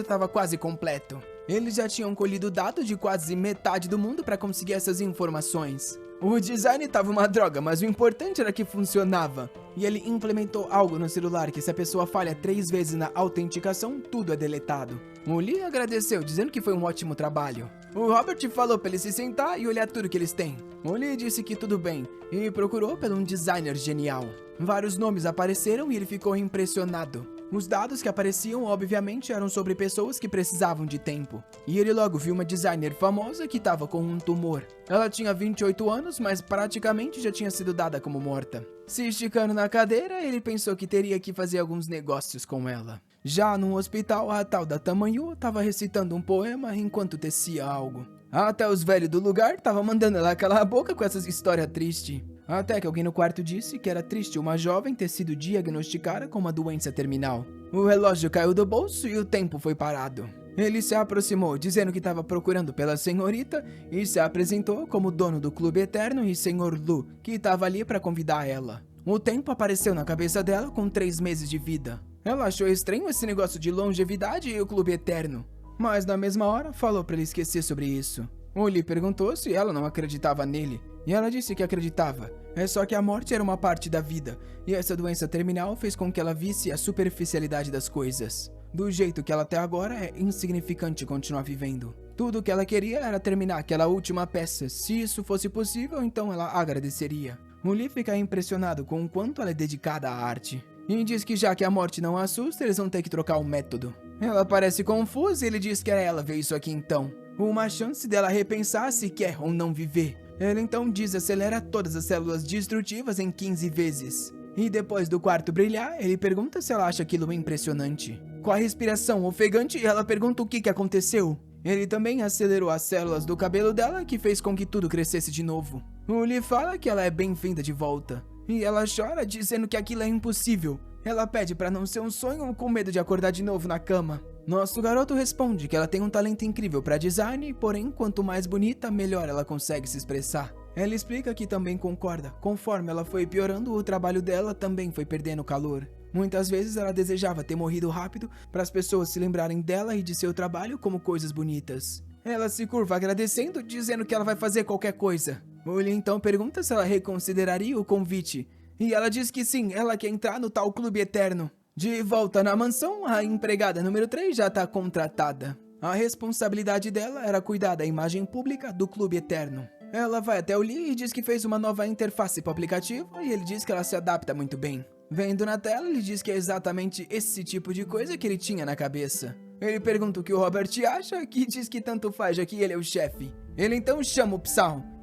estava quase completo. Eles já tinham colhido dados de quase metade do mundo para conseguir essas informações. O design estava uma droga, mas o importante era que funcionava. E ele implementou algo no celular que se a pessoa falha 3 vezes na autenticação, tudo é deletado. O Lee agradeceu, dizendo que foi um ótimo trabalho. O Robert falou para ele se sentar e olhar tudo que eles têm. O Lee disse que tudo bem e procurou por um designer genial. Vários nomes apareceram e ele ficou impressionado. Os dados que apareciam, obviamente, eram sobre pessoas que precisavam de tempo. E ele logo viu uma designer famosa que estava com um tumor. Ela tinha 28 anos, mas praticamente já tinha sido dada como morta. Se esticando na cadeira, ele pensou que teria que fazer alguns negócios com ela. Já no hospital, a tal da Tamanhu estava recitando um poema enquanto tecia algo. Até os velhos do lugar estavam mandando ela calar a boca com essas histórias tristes. Até que alguém no quarto disse que era triste uma jovem ter sido diagnosticada com uma doença terminal. O relógio caiu do bolso e o tempo foi parado. Ele se aproximou, dizendo que estava procurando pela senhorita e se apresentou como dono do Clube Eterno e Sr. Lu, que estava ali para convidar ela. O tempo apareceu na cabeça dela com 3 meses de vida. Ela achou estranho esse negócio de longevidade e o Clube Eterno, mas na mesma hora falou para ele esquecer sobre isso. O Lee perguntou se ela não acreditava nele, E ela disse que acreditava. É só que a morte era uma parte da vida, e essa doença terminal fez com que ela visse a superficialidade das coisas. Do jeito que ela até agora é insignificante continuar vivendo. Tudo o que ela queria era terminar aquela última peça. Se isso fosse possível, então ela agradeceria. O Lee fica impressionado com o quanto ela é dedicada à arte. E diz que já que a morte não a assusta, eles vão ter que trocar o método. Ela parece confusa e ele diz que era ela ver isso aqui então. Uma chance dela repensar se quer ou não viver. Ele então desacelera todas as células destrutivas em 15 vezes. E depois do quarto brilhar, ele pergunta se ela acha aquilo impressionante. Com a respiração ofegante, ela pergunta o que aconteceu. Ele também acelerou as células do cabelo dela, que fez com que tudo crescesse de novo. O Lee fala que ela é bem-vinda de volta. E ela chora dizendo que aquilo é impossível. Ela pede pra não ser um sonho com medo de acordar de novo na cama. Nosso garoto responde que ela tem um talento incrível pra design, porém quanto mais bonita, melhor ela consegue se expressar. Ela explica que também concorda. Conforme ela foi piorando, o trabalho dela também foi perdendo calor. Muitas vezes ela desejava ter morrido rápido para as pessoas se lembrarem dela e de seu trabalho como coisas bonitas. Ela se curva agradecendo, dizendo que ela vai fazer qualquer coisa. O Lee então pergunta se ela reconsideraria o convite. E ela diz que sim, ela quer entrar no tal clube eterno. De volta na mansão, a empregada número 3 já está contratada. A responsabilidade dela era cuidar da imagem pública do clube eterno. Ela vai até o Lee e diz que fez uma nova interface para o aplicativo e ele diz que ela se adapta muito bem. Vendo na tela, ele diz que é exatamente esse tipo de coisa que ele tinha na cabeça. Ele pergunta o que o Robert acha, que diz que tanto faz, já que ele é o chefe. Ele então chama o Psy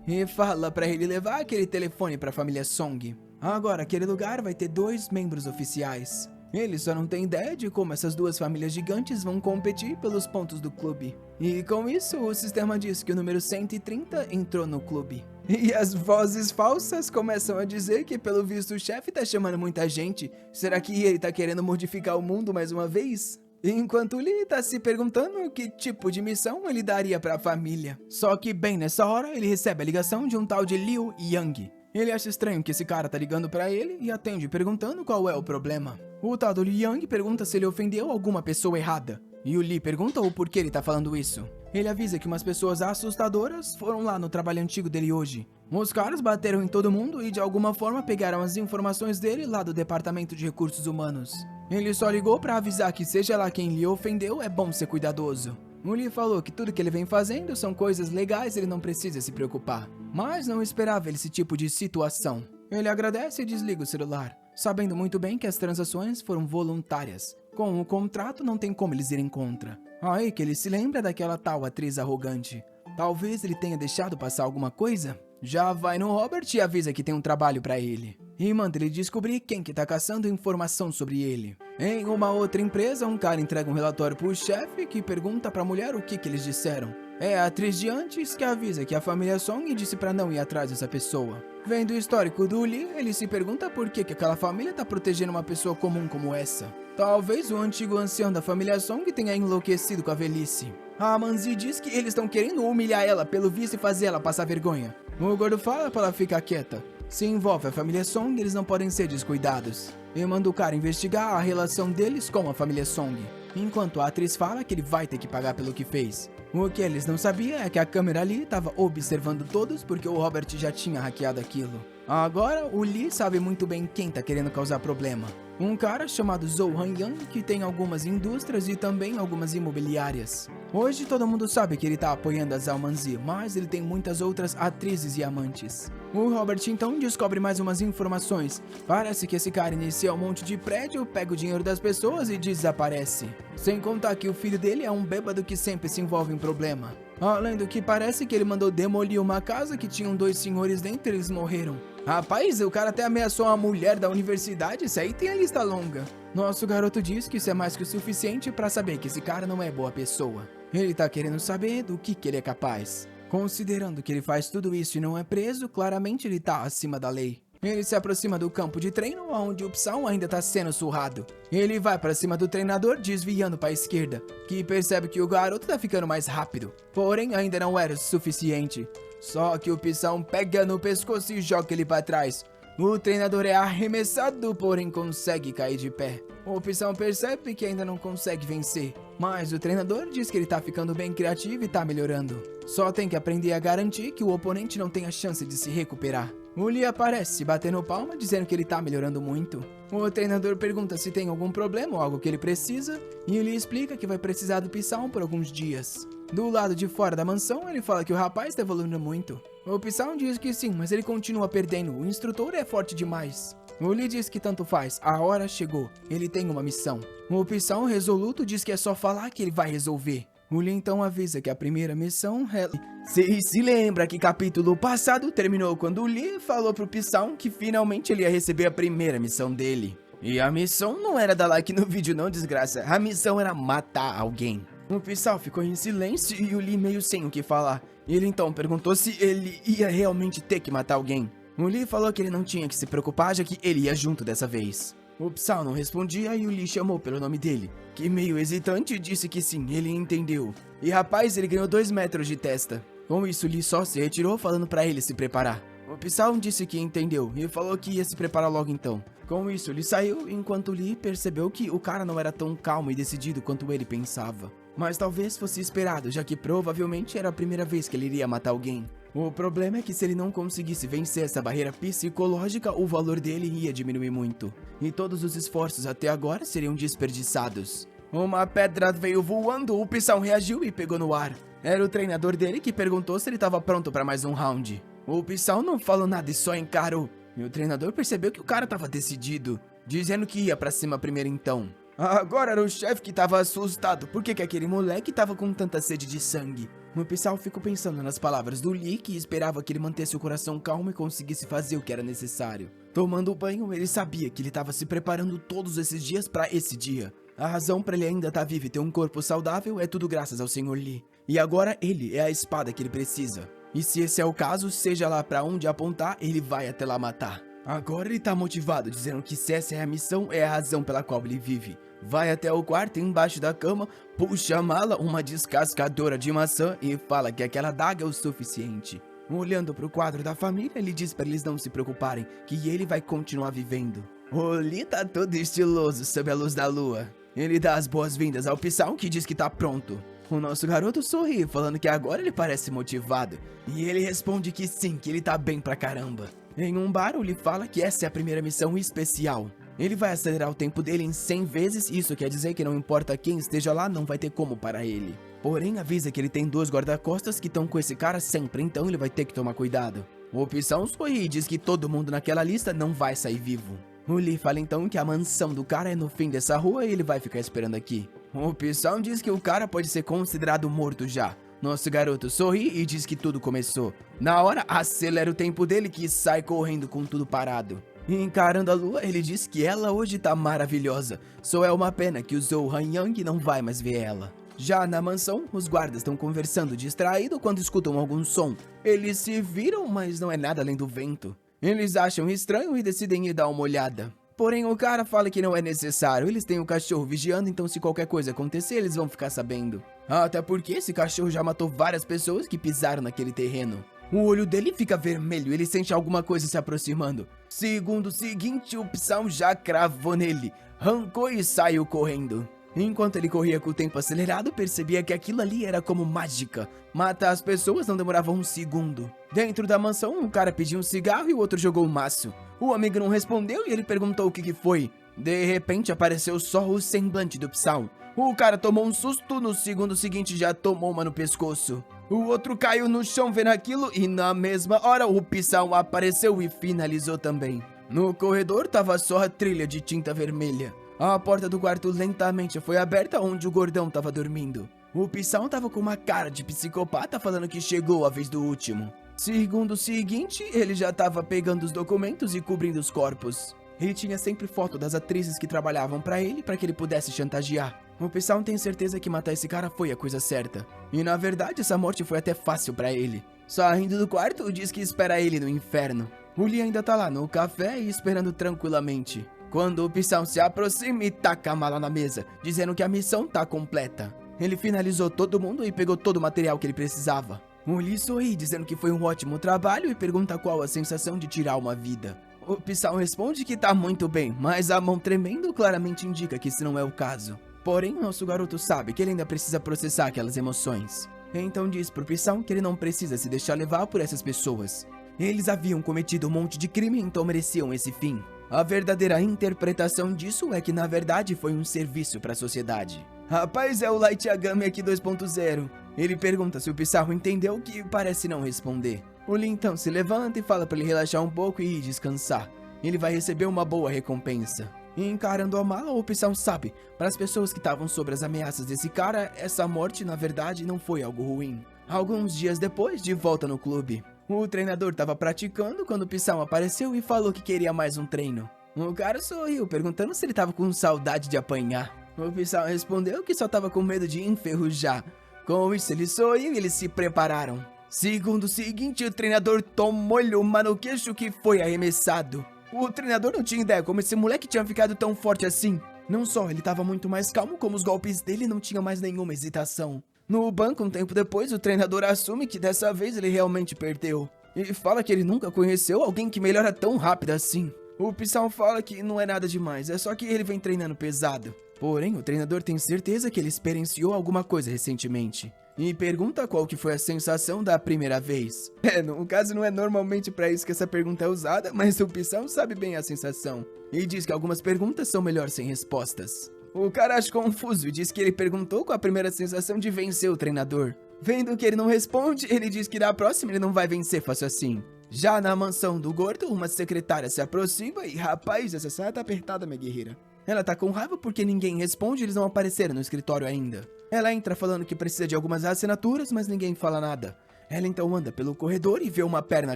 e fala para ele levar aquele telefone para a família Song. Agora, aquele lugar vai ter 2 membros oficiais. Ele só não tem ideia de como essas 2 famílias gigantes vão competir pelos pontos do clube. E com isso, o sistema diz que o número 130 entrou no clube. E as vozes falsas começam a dizer que pelo visto o chefe tá chamando muita gente. Será que ele tá querendo modificar o mundo mais uma vez? Enquanto Lee tá se perguntando que tipo de missão ele daria pra família. Só que bem nessa hora, ele recebe a ligação de um tal de Liu Yang. Ele acha estranho que esse cara tá ligando pra ele e atende perguntando qual é o problema. O tal do Liu Yang pergunta se ele ofendeu alguma pessoa errada. E o Lee pergunta o porquê ele tá falando isso. Ele avisa que umas pessoas assustadoras foram lá no trabalho antigo dele hoje. Os caras bateram em todo mundo e de alguma forma pegaram as informações dele lá do Departamento de Recursos Humanos. Ele só ligou pra avisar que seja lá quem lhe ofendeu, é bom ser cuidadoso. O Lee falou que tudo que ele vem fazendo são coisas legais e ele não precisa se preocupar. Mas não esperava esse tipo de situação. Ele agradece e desliga o celular, sabendo muito bem que as transações foram voluntárias. Com o contrato não tem como eles irem contra. Aí que ele se lembra daquela tal atriz arrogante. Talvez ele tenha deixado passar alguma coisa? Já vai no Robert e avisa que tem um trabalho pra ele. E manda ele descobrir quem que tá caçando informação sobre ele. Em uma outra empresa, um cara entrega um relatório pro chefe que pergunta pra mulher o que eles disseram. É a atriz de antes que avisa que a família Song disse pra não ir atrás dessa pessoa. Vendo o histórico do Lee, ele se pergunta por que aquela família tá protegendo uma pessoa comum como essa. Talvez o antigo ancião da família Song tenha enlouquecido com a velhice. A Manzi diz que eles estão querendo humilhar ela pelo visto e fazer ela passar vergonha. O gordo fala pra ela ficar quieta. Se envolve a família Song, eles não podem ser descuidados. E manda o cara investigar a relação deles com a família Song. Enquanto a atriz fala que ele vai ter que pagar pelo que fez. O que eles não sabiam é que a câmera ali estava observando todos porque o Robert já tinha hackeado aquilo. Agora, o Lee sabe muito bem quem tá querendo causar problema. Um cara chamado Zhou Hanyang que tem algumas indústrias e também algumas imobiliárias. Hoje todo mundo sabe que ele tá apoiando a Zhao Manzi, mas ele tem muitas outras atrizes e amantes. O Robert então descobre mais umas informações. Parece que esse cara inicia um monte de prédio, pega o dinheiro das pessoas e desaparece. Sem contar que o filho dele é um bêbado que sempre se envolve em problema. Além do que parece que ele mandou demolir uma casa que tinham 2 senhores dentro e eles morreram. Rapaz, o cara até ameaçou uma mulher da universidade, isso aí tem a lista longa. Nosso garoto diz que isso é mais que o suficiente pra saber que esse cara não é boa pessoa. Ele tá querendo saber do que ele é capaz. Considerando que ele faz tudo isso e não é preso, claramente ele tá acima da lei. Ele se aproxima do campo de treino, onde o Psy ainda tá sendo surrado. Ele vai pra cima do treinador, desviando pra esquerda, que percebe que o garoto tá ficando mais rápido. Porém, ainda não era o suficiente. Só que o Psy pega no pescoço e joga ele pra trás. O treinador é arremessado, porém consegue cair de pé. O Psyll percebe que ainda não consegue vencer, mas o treinador diz que ele tá ficando bem criativo e tá melhorando. Só tem que aprender a garantir que o oponente não tenha chance de se recuperar. O Lee aparece, batendo palma, dizendo que ele tá melhorando muito. O treinador pergunta se tem algum problema ou algo que ele precisa, e o Lee explica que vai precisar do Psyll por alguns dias. Do lado de fora da mansão, ele fala que o rapaz tá evoluindo muito. O Psyll diz que sim, mas ele continua perdendo, o instrutor é forte demais. O Lee diz que tanto faz, a hora chegou, ele tem uma missão. O Psyll resoluto diz que é só falar que ele vai resolver. O Lee então avisa que a primeira missão é... Cê se lembra que capítulo passado terminou quando o Lee falou pro Psyll que finalmente ele ia receber a primeira missão dele. E a missão não era dar like no vídeo não, desgraça, a missão era matar alguém. O Psyll ficou em silêncio e o Lee meio sem o que falar. Ele então perguntou se ele ia realmente ter que matar alguém. O Lee falou que ele não tinha que se preocupar, já que ele ia junto dessa vez. O Psyll não respondia e o Lee chamou pelo nome dele, que meio hesitante disse que sim, ele entendeu. E rapaz, ele ganhou 2 metros de testa. Com isso, Lee só se retirou falando pra ele se preparar. O Psyll disse que entendeu e falou que ia se preparar logo então. Com isso, ele saiu enquanto Lee percebeu que o cara não era tão calmo e decidido quanto ele pensava. Mas talvez fosse esperado, já que provavelmente era a primeira vez que ele iria matar alguém. O problema é que se ele não conseguisse vencer essa barreira psicológica, o valor dele ia diminuir muito. E todos os esforços até agora seriam desperdiçados. Uma pedra veio voando, o Psyll reagiu e pegou no ar. Era o treinador dele que perguntou se ele estava pronto para mais um round. O Psyll não falou nada e só encarou. E o treinador percebeu que o cara estava decidido, dizendo que ia pra cima primeiro então. Agora era o chefe que tava assustado, porque que aquele moleque tava com tanta sede de sangue. O Psyll ficou pensando nas palavras do Lee, que esperava que ele mantesse o coração calmo e conseguisse fazer o que era necessário. Tomando banho, ele sabia que ele tava se preparando todos esses dias pra esse dia. A razão pra ele ainda estar vivo e ter um corpo saudável é tudo graças ao Sr. Lee. E agora ele é a espada que ele precisa. E se esse é o caso, seja lá pra onde apontar, ele vai até lá matar. Agora ele tá motivado, dizendo que se essa é a missão, é a razão pela qual ele vive. Vai até o quarto embaixo da cama, puxa a mala, uma descascadora de maçã e fala que aquela adaga é o suficiente. Olhando pro quadro da família, ele diz pra eles não se preocuparem, que ele vai continuar vivendo. O Lee tá todo estiloso sob a luz da lua. Ele dá as boas-vindas ao Psyll, que diz que tá pronto. O nosso garoto sorri, falando que agora ele parece motivado. E ele responde que sim, que ele tá bem pra caramba. Em um bar, ele fala que essa é a primeira missão especial. Ele vai acelerar o tempo dele em 100 vezes, isso quer dizer que não importa quem esteja lá, não vai ter como parar ele. Porém, avisa que ele tem 2 guarda-costas que estão com esse cara sempre, então ele vai ter que tomar cuidado. O Psyll sorri e diz que todo mundo naquela lista não vai sair vivo. O Lee fala então que a mansão do cara é no fim dessa rua e ele vai ficar esperando aqui. O Psyll diz que o cara pode ser considerado morto já. Nosso garoto sorri e diz que tudo começou. Na hora, acelera o tempo dele que sai correndo com tudo parado. Encarando a lua, ele diz que ela hoje tá maravilhosa. Só é uma pena que o Zhou Hanyang não vai mais ver ela. Já na mansão, os guardas estão conversando distraído quando escutam algum som. Eles se viram, mas não é nada além do vento. Eles acham estranho e decidem ir dar uma olhada. Porém, o cara fala que não é necessário, eles têm o cachorro vigiando, então se qualquer coisa acontecer, eles vão ficar sabendo. Até porque esse cachorro já matou várias pessoas que pisaram naquele terreno. O olho dele fica vermelho, ele sente alguma coisa se aproximando. Segundo seguinte, o Psyll já cravou nele, arrancou e saiu correndo. Enquanto ele corria com o tempo acelerado, percebia que aquilo ali era como mágica. Matar as pessoas não demorava um segundo. Dentro da mansão, um cara pediu um cigarro e o outro jogou um maço. O amigo não respondeu e ele perguntou o que foi. De repente, apareceu só o semblante do Psyll. O cara tomou um susto, no segundo seguinte já tomou uma no pescoço. O outro caiu no chão vendo aquilo e na mesma hora o Psyll apareceu e finalizou também. No corredor tava só a trilha de tinta vermelha. A porta do quarto lentamente foi aberta onde o gordão tava dormindo. O Psyll tava com uma cara de psicopata falando que chegou a vez do último. Segundo seguinte, ele já tava pegando os documentos e cobrindo os corpos. Ele tinha sempre foto das atrizes que trabalhavam pra ele para que ele pudesse chantagear. O Psyll tem certeza que matar esse cara foi a coisa certa. E na verdade essa morte foi até fácil pra ele. Saindo do quarto, diz que espera ele no inferno. O Lee ainda tá lá no café e esperando tranquilamente. Quando o Psyll se aproxima e taca a mala na mesa, dizendo que a missão tá completa. Ele finalizou todo mundo e pegou todo o material que ele precisava. O Lee sorri, dizendo que foi um ótimo trabalho e pergunta qual a sensação de tirar uma vida. O Psyll responde que tá muito bem, mas a mão tremendo claramente indica que esse não é o caso. Porém, nosso garoto sabe que ele ainda precisa processar aquelas emoções. Então diz pro Psyll que ele não precisa se deixar levar por essas pessoas. Eles haviam cometido um monte de crime, então mereciam esse fim. A verdadeira interpretação disso é que na verdade foi um serviço para a sociedade. Rapaz, é o Light Yagami aqui 2.0. Ele pergunta se o Psyll entendeu, o que parece não responder. O Lee então se levanta e fala para ele relaxar um pouco e ir descansar. Ele vai receber uma boa recompensa. E encarando a mala, o Psyll sabe, para as pessoas que estavam sob as ameaças desse cara, essa morte na verdade não foi algo ruim. Alguns dias depois, de volta no clube, o treinador estava praticando quando o Psyll apareceu e falou que queria mais um treino. O cara sorriu, perguntando se ele estava com saudade de apanhar. O Psyll respondeu que só estava com medo de enferrujar. Com isso, ele sorriu e eles se prepararam. Segundo seguinte, o treinador tomou-lhe uma no queixo que foi arremessado. O treinador não tinha ideia como esse moleque tinha ficado tão forte assim. Não só ele estava muito mais calmo, como os golpes dele não tinham mais nenhuma hesitação. No banco, um tempo depois, o treinador assume que dessa vez ele realmente perdeu. E fala que ele nunca conheceu alguém que melhora tão rápido assim. O Psyll fala que não é nada demais, é só que ele vem treinando pesado. Porém, o treinador tem certeza que ele experienciou alguma coisa recentemente. E pergunta qual que foi a sensação da primeira vez. No caso não é normalmente pra isso que essa pergunta é usada, mas o Psyll sabe bem a sensação. E diz que algumas perguntas são melhor sem respostas. O cara acha confuso e diz que ele perguntou qual a primeira sensação de vencer o treinador. Vendo que ele não responde, ele diz que da próxima ele não vai vencer fácil assim. Já na mansão do gordo, uma secretária se aproxima e, rapaz, essa saia tá apertada, minha guerreira. Ela tá com raiva porque ninguém responde e eles não apareceram no escritório ainda. Ela entra falando que precisa de algumas assinaturas, mas ninguém fala nada. Ela então anda pelo corredor e vê uma perna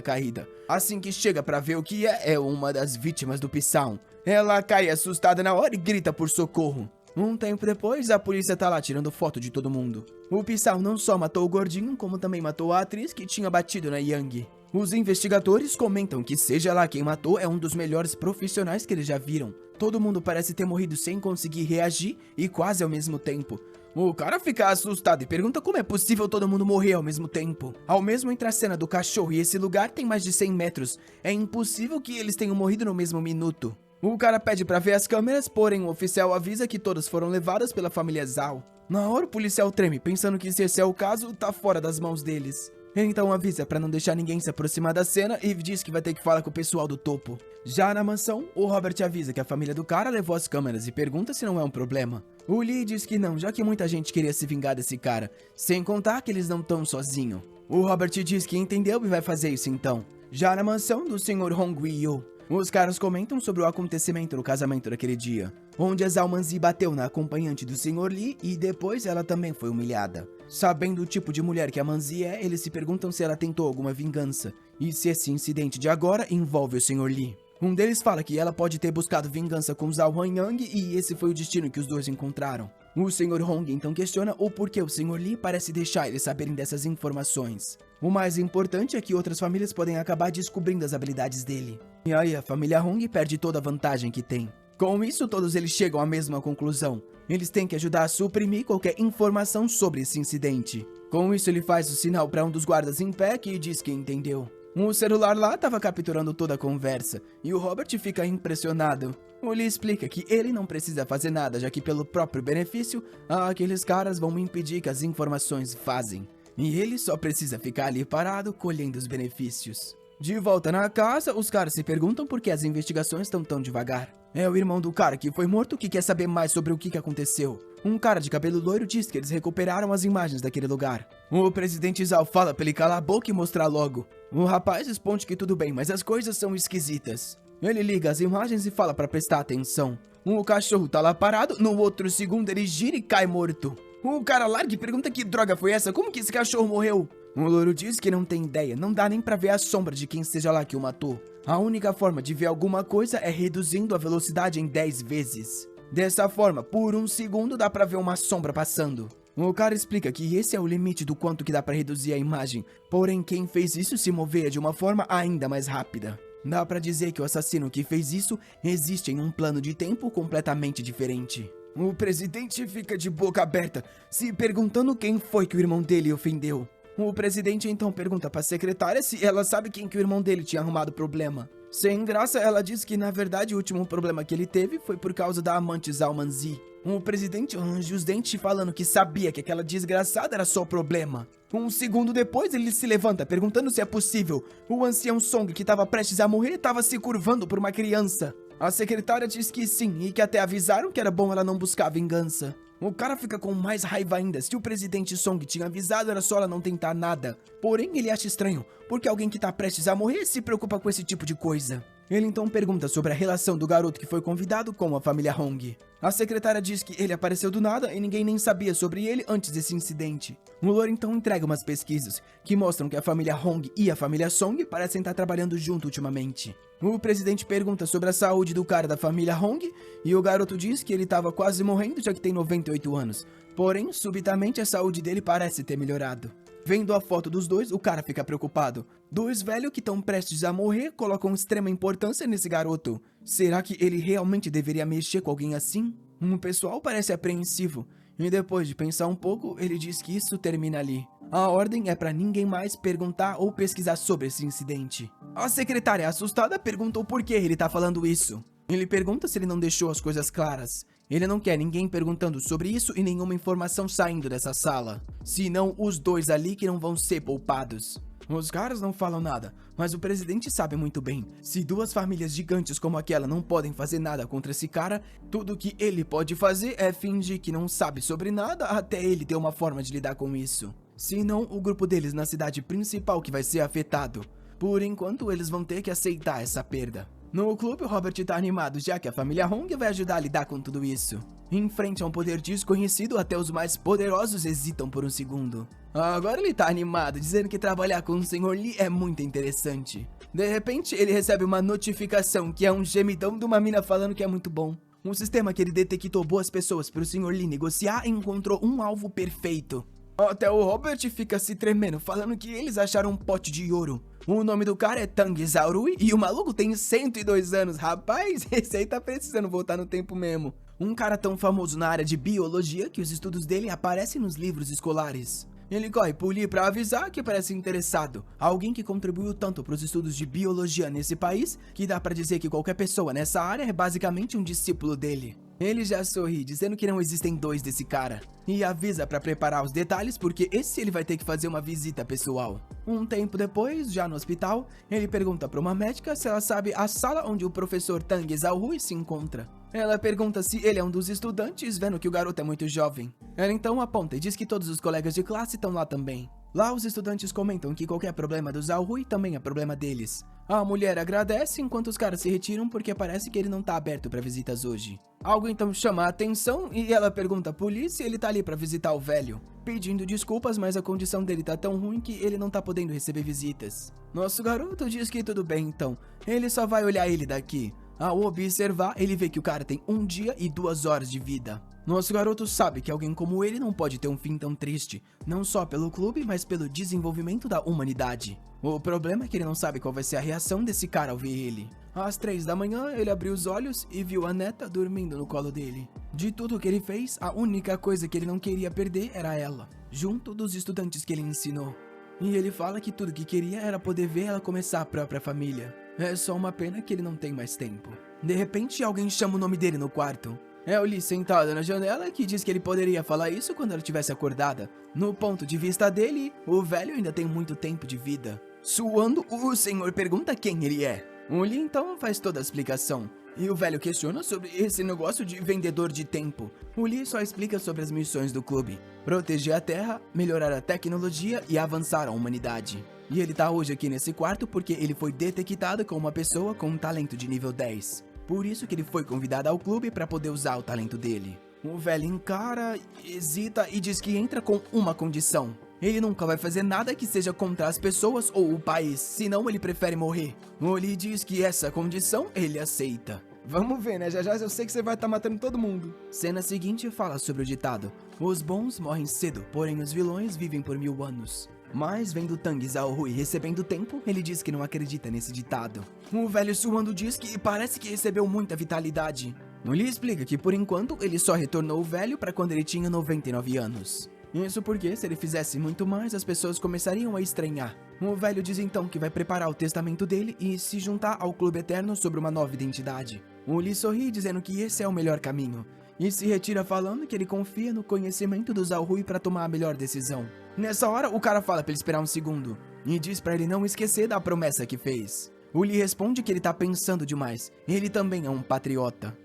caída. Assim que chega pra ver o que é uma das vítimas do Psyll. Ela cai assustada na hora e grita por socorro. Um tempo depois, a polícia tá lá tirando foto de todo mundo. O Psyll não só matou o gordinho, como também matou a atriz que tinha batido na Yang. Os investigadores comentam que seja lá quem matou é um dos melhores profissionais que eles já viram. Todo mundo parece ter morrido sem conseguir reagir e quase ao mesmo tempo. O cara fica assustado e pergunta como é possível todo mundo morrer ao mesmo tempo. Ao mesmo entre a cena do cachorro e esse lugar tem mais de 100 metros. É impossível que eles tenham morrido no mesmo minuto. O cara pede pra ver as câmeras, porém o oficial avisa que todas foram levadas pela família Zhao. Na hora o policial treme, pensando que se esse é o caso, tá fora das mãos deles. Ele então avisa pra não deixar ninguém se aproximar da cena e diz que vai ter que falar com o pessoal do topo. Já na mansão, o Robert avisa que a família do cara levou as câmeras e pergunta se não é um problema. O Lee diz que não, já que muita gente queria se vingar desse cara, sem contar que eles não estão sozinhos. O Robert diz que entendeu e vai fazer isso então. Já na mansão do Sr. Hong Wei-yo, os caras comentam sobre o acontecimento no casamento daquele dia, onde a Zhao Manzi bateu na acompanhante do Sr. Lee e depois ela também foi humilhada. Sabendo o tipo de mulher que a Manzi é, eles se perguntam se ela tentou alguma vingança e se esse incidente de agora envolve o Sr. Lee. Um deles fala que ela pode ter buscado vingança com Zhao Hanyang e esse foi o destino que os dois encontraram. O Sr. Hong então questiona o porquê o Sr. Lee parece deixar eles saberem dessas informações. O mais importante é que outras famílias podem acabar descobrindo as habilidades dele. E aí a família Hong perde toda a vantagem que tem. Com isso, todos eles chegam à mesma conclusão. Eles têm que ajudar a suprimir qualquer informação sobre esse incidente. Com isso, ele faz o sinal para um dos guardas em pé que diz que entendeu. O celular lá estava capturando toda a conversa, e o Robert fica impressionado. O Lee explica que ele não precisa fazer nada, já que pelo próprio benefício, aqueles caras vão impedir que as informações vazem. E ele só precisa ficar ali parado, colhendo os benefícios. De volta na casa, os caras se perguntam por que as investigações estão tão devagar. É o irmão do cara que foi morto que quer saber mais sobre o que aconteceu. Um cara de cabelo loiro diz que eles recuperaram as imagens daquele lugar. O presidente Zhao fala pra ele calar a boca e mostrar logo. O rapaz responde que tudo bem, mas as coisas são esquisitas. Ele liga as imagens e fala pra prestar atenção. O cachorro tá lá parado, no outro segundo ele gira e cai morto. O cara larga e pergunta que droga foi essa, como que esse cachorro morreu? O louro diz que não tem ideia, não dá nem pra ver a sombra de quem seja lá que o matou. A única forma de ver alguma coisa é reduzindo a velocidade em 10 vezes. Dessa forma, por um segundo dá pra ver uma sombra passando. O cara explica que esse é o limite do quanto que dá pra reduzir a imagem, porém quem fez isso se moveia de uma forma ainda mais rápida. Dá pra dizer que o assassino que fez isso existe em um plano de tempo completamente diferente. O presidente fica de boca aberta, se perguntando quem foi que o irmão dele ofendeu. O presidente então pergunta pra secretária se ela sabe quem que o irmão dele tinha arrumado problema. Sem graça, ela diz que na verdade o último problema que ele teve foi por causa da amante Zalmanzi. O presidente arranja os dentes falando que sabia que aquela desgraçada era só o problema. Um segundo depois, ele se levanta perguntando se é possível. O ancião Song, que estava prestes a morrer, estava se curvando por uma criança. A secretária diz que sim, e que até avisaram que era bom ela não buscar vingança. O cara fica com mais raiva ainda. Se o presidente Song tinha avisado, era só ela não tentar nada. Porém, ele acha estranho, porque alguém que tá prestes a morrer se preocupa com esse tipo de coisa. Ele então pergunta sobre a relação do garoto que foi convidado com a família Hong. A secretária diz que ele apareceu do nada e ninguém nem sabia sobre ele antes desse incidente. O Lore então entrega umas pesquisas que mostram que a família Hong e a família Song parecem estar trabalhando junto ultimamente. O presidente pergunta sobre a saúde do cara da família Hong e o garoto diz que ele estava quase morrendo já que tem 98 anos. Porém, subitamente a saúde dele parece ter melhorado. Vendo a foto dos dois, o cara fica preocupado. Dois velhos que estão prestes a morrer colocam extrema importância nesse garoto. Será que ele realmente deveria mexer com alguém assim? O pessoal parece apreensivo. E depois de pensar um pouco, ele diz que isso termina ali. A ordem é para ninguém mais perguntar ou pesquisar sobre esse incidente. A secretária, assustada, pergunta o porquê ele tá falando isso. Ele pergunta se ele não deixou as coisas claras. Ele não quer ninguém perguntando sobre isso e nenhuma informação saindo dessa sala. Senão os dois ali que não vão ser poupados. Os caras não falam nada, mas o presidente sabe muito bem. Se duas famílias gigantes como aquela não podem fazer nada contra esse cara, tudo que ele pode fazer é fingir que não sabe sobre nada até ele ter uma forma de lidar com isso. Senão o grupo deles na cidade principal que vai ser afetado. Por enquanto eles vão ter que aceitar essa perda. No clube, o Robert tá animado, já que a família Hong vai ajudar a lidar com tudo isso. Em frente a um poder desconhecido, até os mais poderosos hesitam por um segundo. Agora ele tá animado, dizendo que trabalhar com o Sr. Lee é muito interessante. De repente, ele recebe uma notificação, que é um gemidão de uma mina falando que é muito bom. Um sistema que ele detectou boas pessoas para o Sr. Lee negociar e encontrou um alvo perfeito. Até o Robert fica se tremendo, falando que eles acharam um pote de ouro. O nome do cara é Tang Zaorui e o maluco tem 102 anos. Rapaz, esse aí tá precisando voltar no tempo mesmo. Um cara tão famoso na área de biologia que os estudos dele aparecem nos livros escolares. Ele corre pro Lee pra avisar que parece interessado. Alguém que contribuiu tanto pros estudos de biologia nesse país que dá pra dizer que qualquer pessoa nessa área é basicamente um discípulo dele. Ele já sorri, dizendo que não existem dois desse cara. E avisa pra preparar os detalhes porque esse ele vai ter que fazer uma visita pessoal. Um tempo depois, já no hospital, ele pergunta pra uma médica se ela sabe a sala onde o professor Tang Zaorui se encontra. Ela pergunta se ele é um dos estudantes, vendo que o garoto é muito jovem. Ela então aponta e diz que todos os colegas de classe estão lá também. Lá os estudantes comentam que qualquer problema do Zaorui também é problema deles. A mulher agradece enquanto os caras se retiram porque parece que ele não tá aberto para visitas hoje. Algo então chama a atenção e ela pergunta pro Lee se ele tá ali para visitar o velho, pedindo desculpas, mas a condição dele tá tão ruim que ele não tá podendo receber visitas. Nosso garoto diz que tudo bem então, ele só vai olhar ele daqui. Ao observar, ele vê que o cara tem 1 dia e 2 horas de vida. Nosso garoto sabe que alguém como ele não pode ter um fim tão triste, não só pelo clube, mas pelo desenvolvimento da humanidade. O problema é que ele não sabe qual vai ser a reação desse cara ao ver ele. Às 3 da manhã, ele abriu os olhos e viu a neta dormindo no colo dele. De tudo que ele fez, a única coisa que ele não queria perder era ela, junto dos estudantes que ele ensinou. E ele fala que tudo que queria era poder ver ela começar a própria família. É só uma pena que ele não tem mais tempo. De repente, alguém chama o nome dele no quarto. É o Lee sentado na janela que diz que ele poderia falar isso quando ela estivesse acordada. No ponto de vista dele, o velho ainda tem muito tempo de vida. Suando, o senhor pergunta quem ele é. O Lee então faz toda a explicação. E o velho questiona sobre esse negócio de vendedor de tempo. O Lee só explica sobre as missões do clube: proteger a Terra, melhorar a tecnologia e avançar a humanidade. E ele tá hoje aqui nesse quarto porque ele foi detectado como uma pessoa com um talento de nível 10. Por isso que ele foi convidado ao clube para poder usar o talento dele. O velho encara, hesita e diz que entra com uma condição. Ele nunca vai fazer nada que seja contra as pessoas ou o país, senão ele prefere morrer. O Lee diz que essa condição ele aceita. Vamos ver, né? Já já eu sei que você vai estar matando todo mundo. Cena seguinte fala sobre o ditado: os bons morrem cedo, porém os vilões vivem por 1000 anos. Mas vendo Tang Zaorui recebendo tempo, ele diz que não acredita nesse ditado. O velho suando diz que parece que recebeu muita vitalidade. O Lee explica que por enquanto ele só retornou o velho para quando ele tinha 99 anos. Isso porque, se ele fizesse muito mais, as pessoas começariam a estranhar. O velho diz então que vai preparar o testamento dele e se juntar ao Clube Eterno sobre uma nova identidade. O Lee sorri dizendo que esse é o melhor caminho. E se retira falando que ele confia no conhecimento do Zhao Rui para tomar a melhor decisão. Nessa hora, o cara fala pra ele esperar um segundo. E diz pra ele não esquecer da promessa que fez. O Lee responde que ele tá pensando demais. Ele também é um patriota.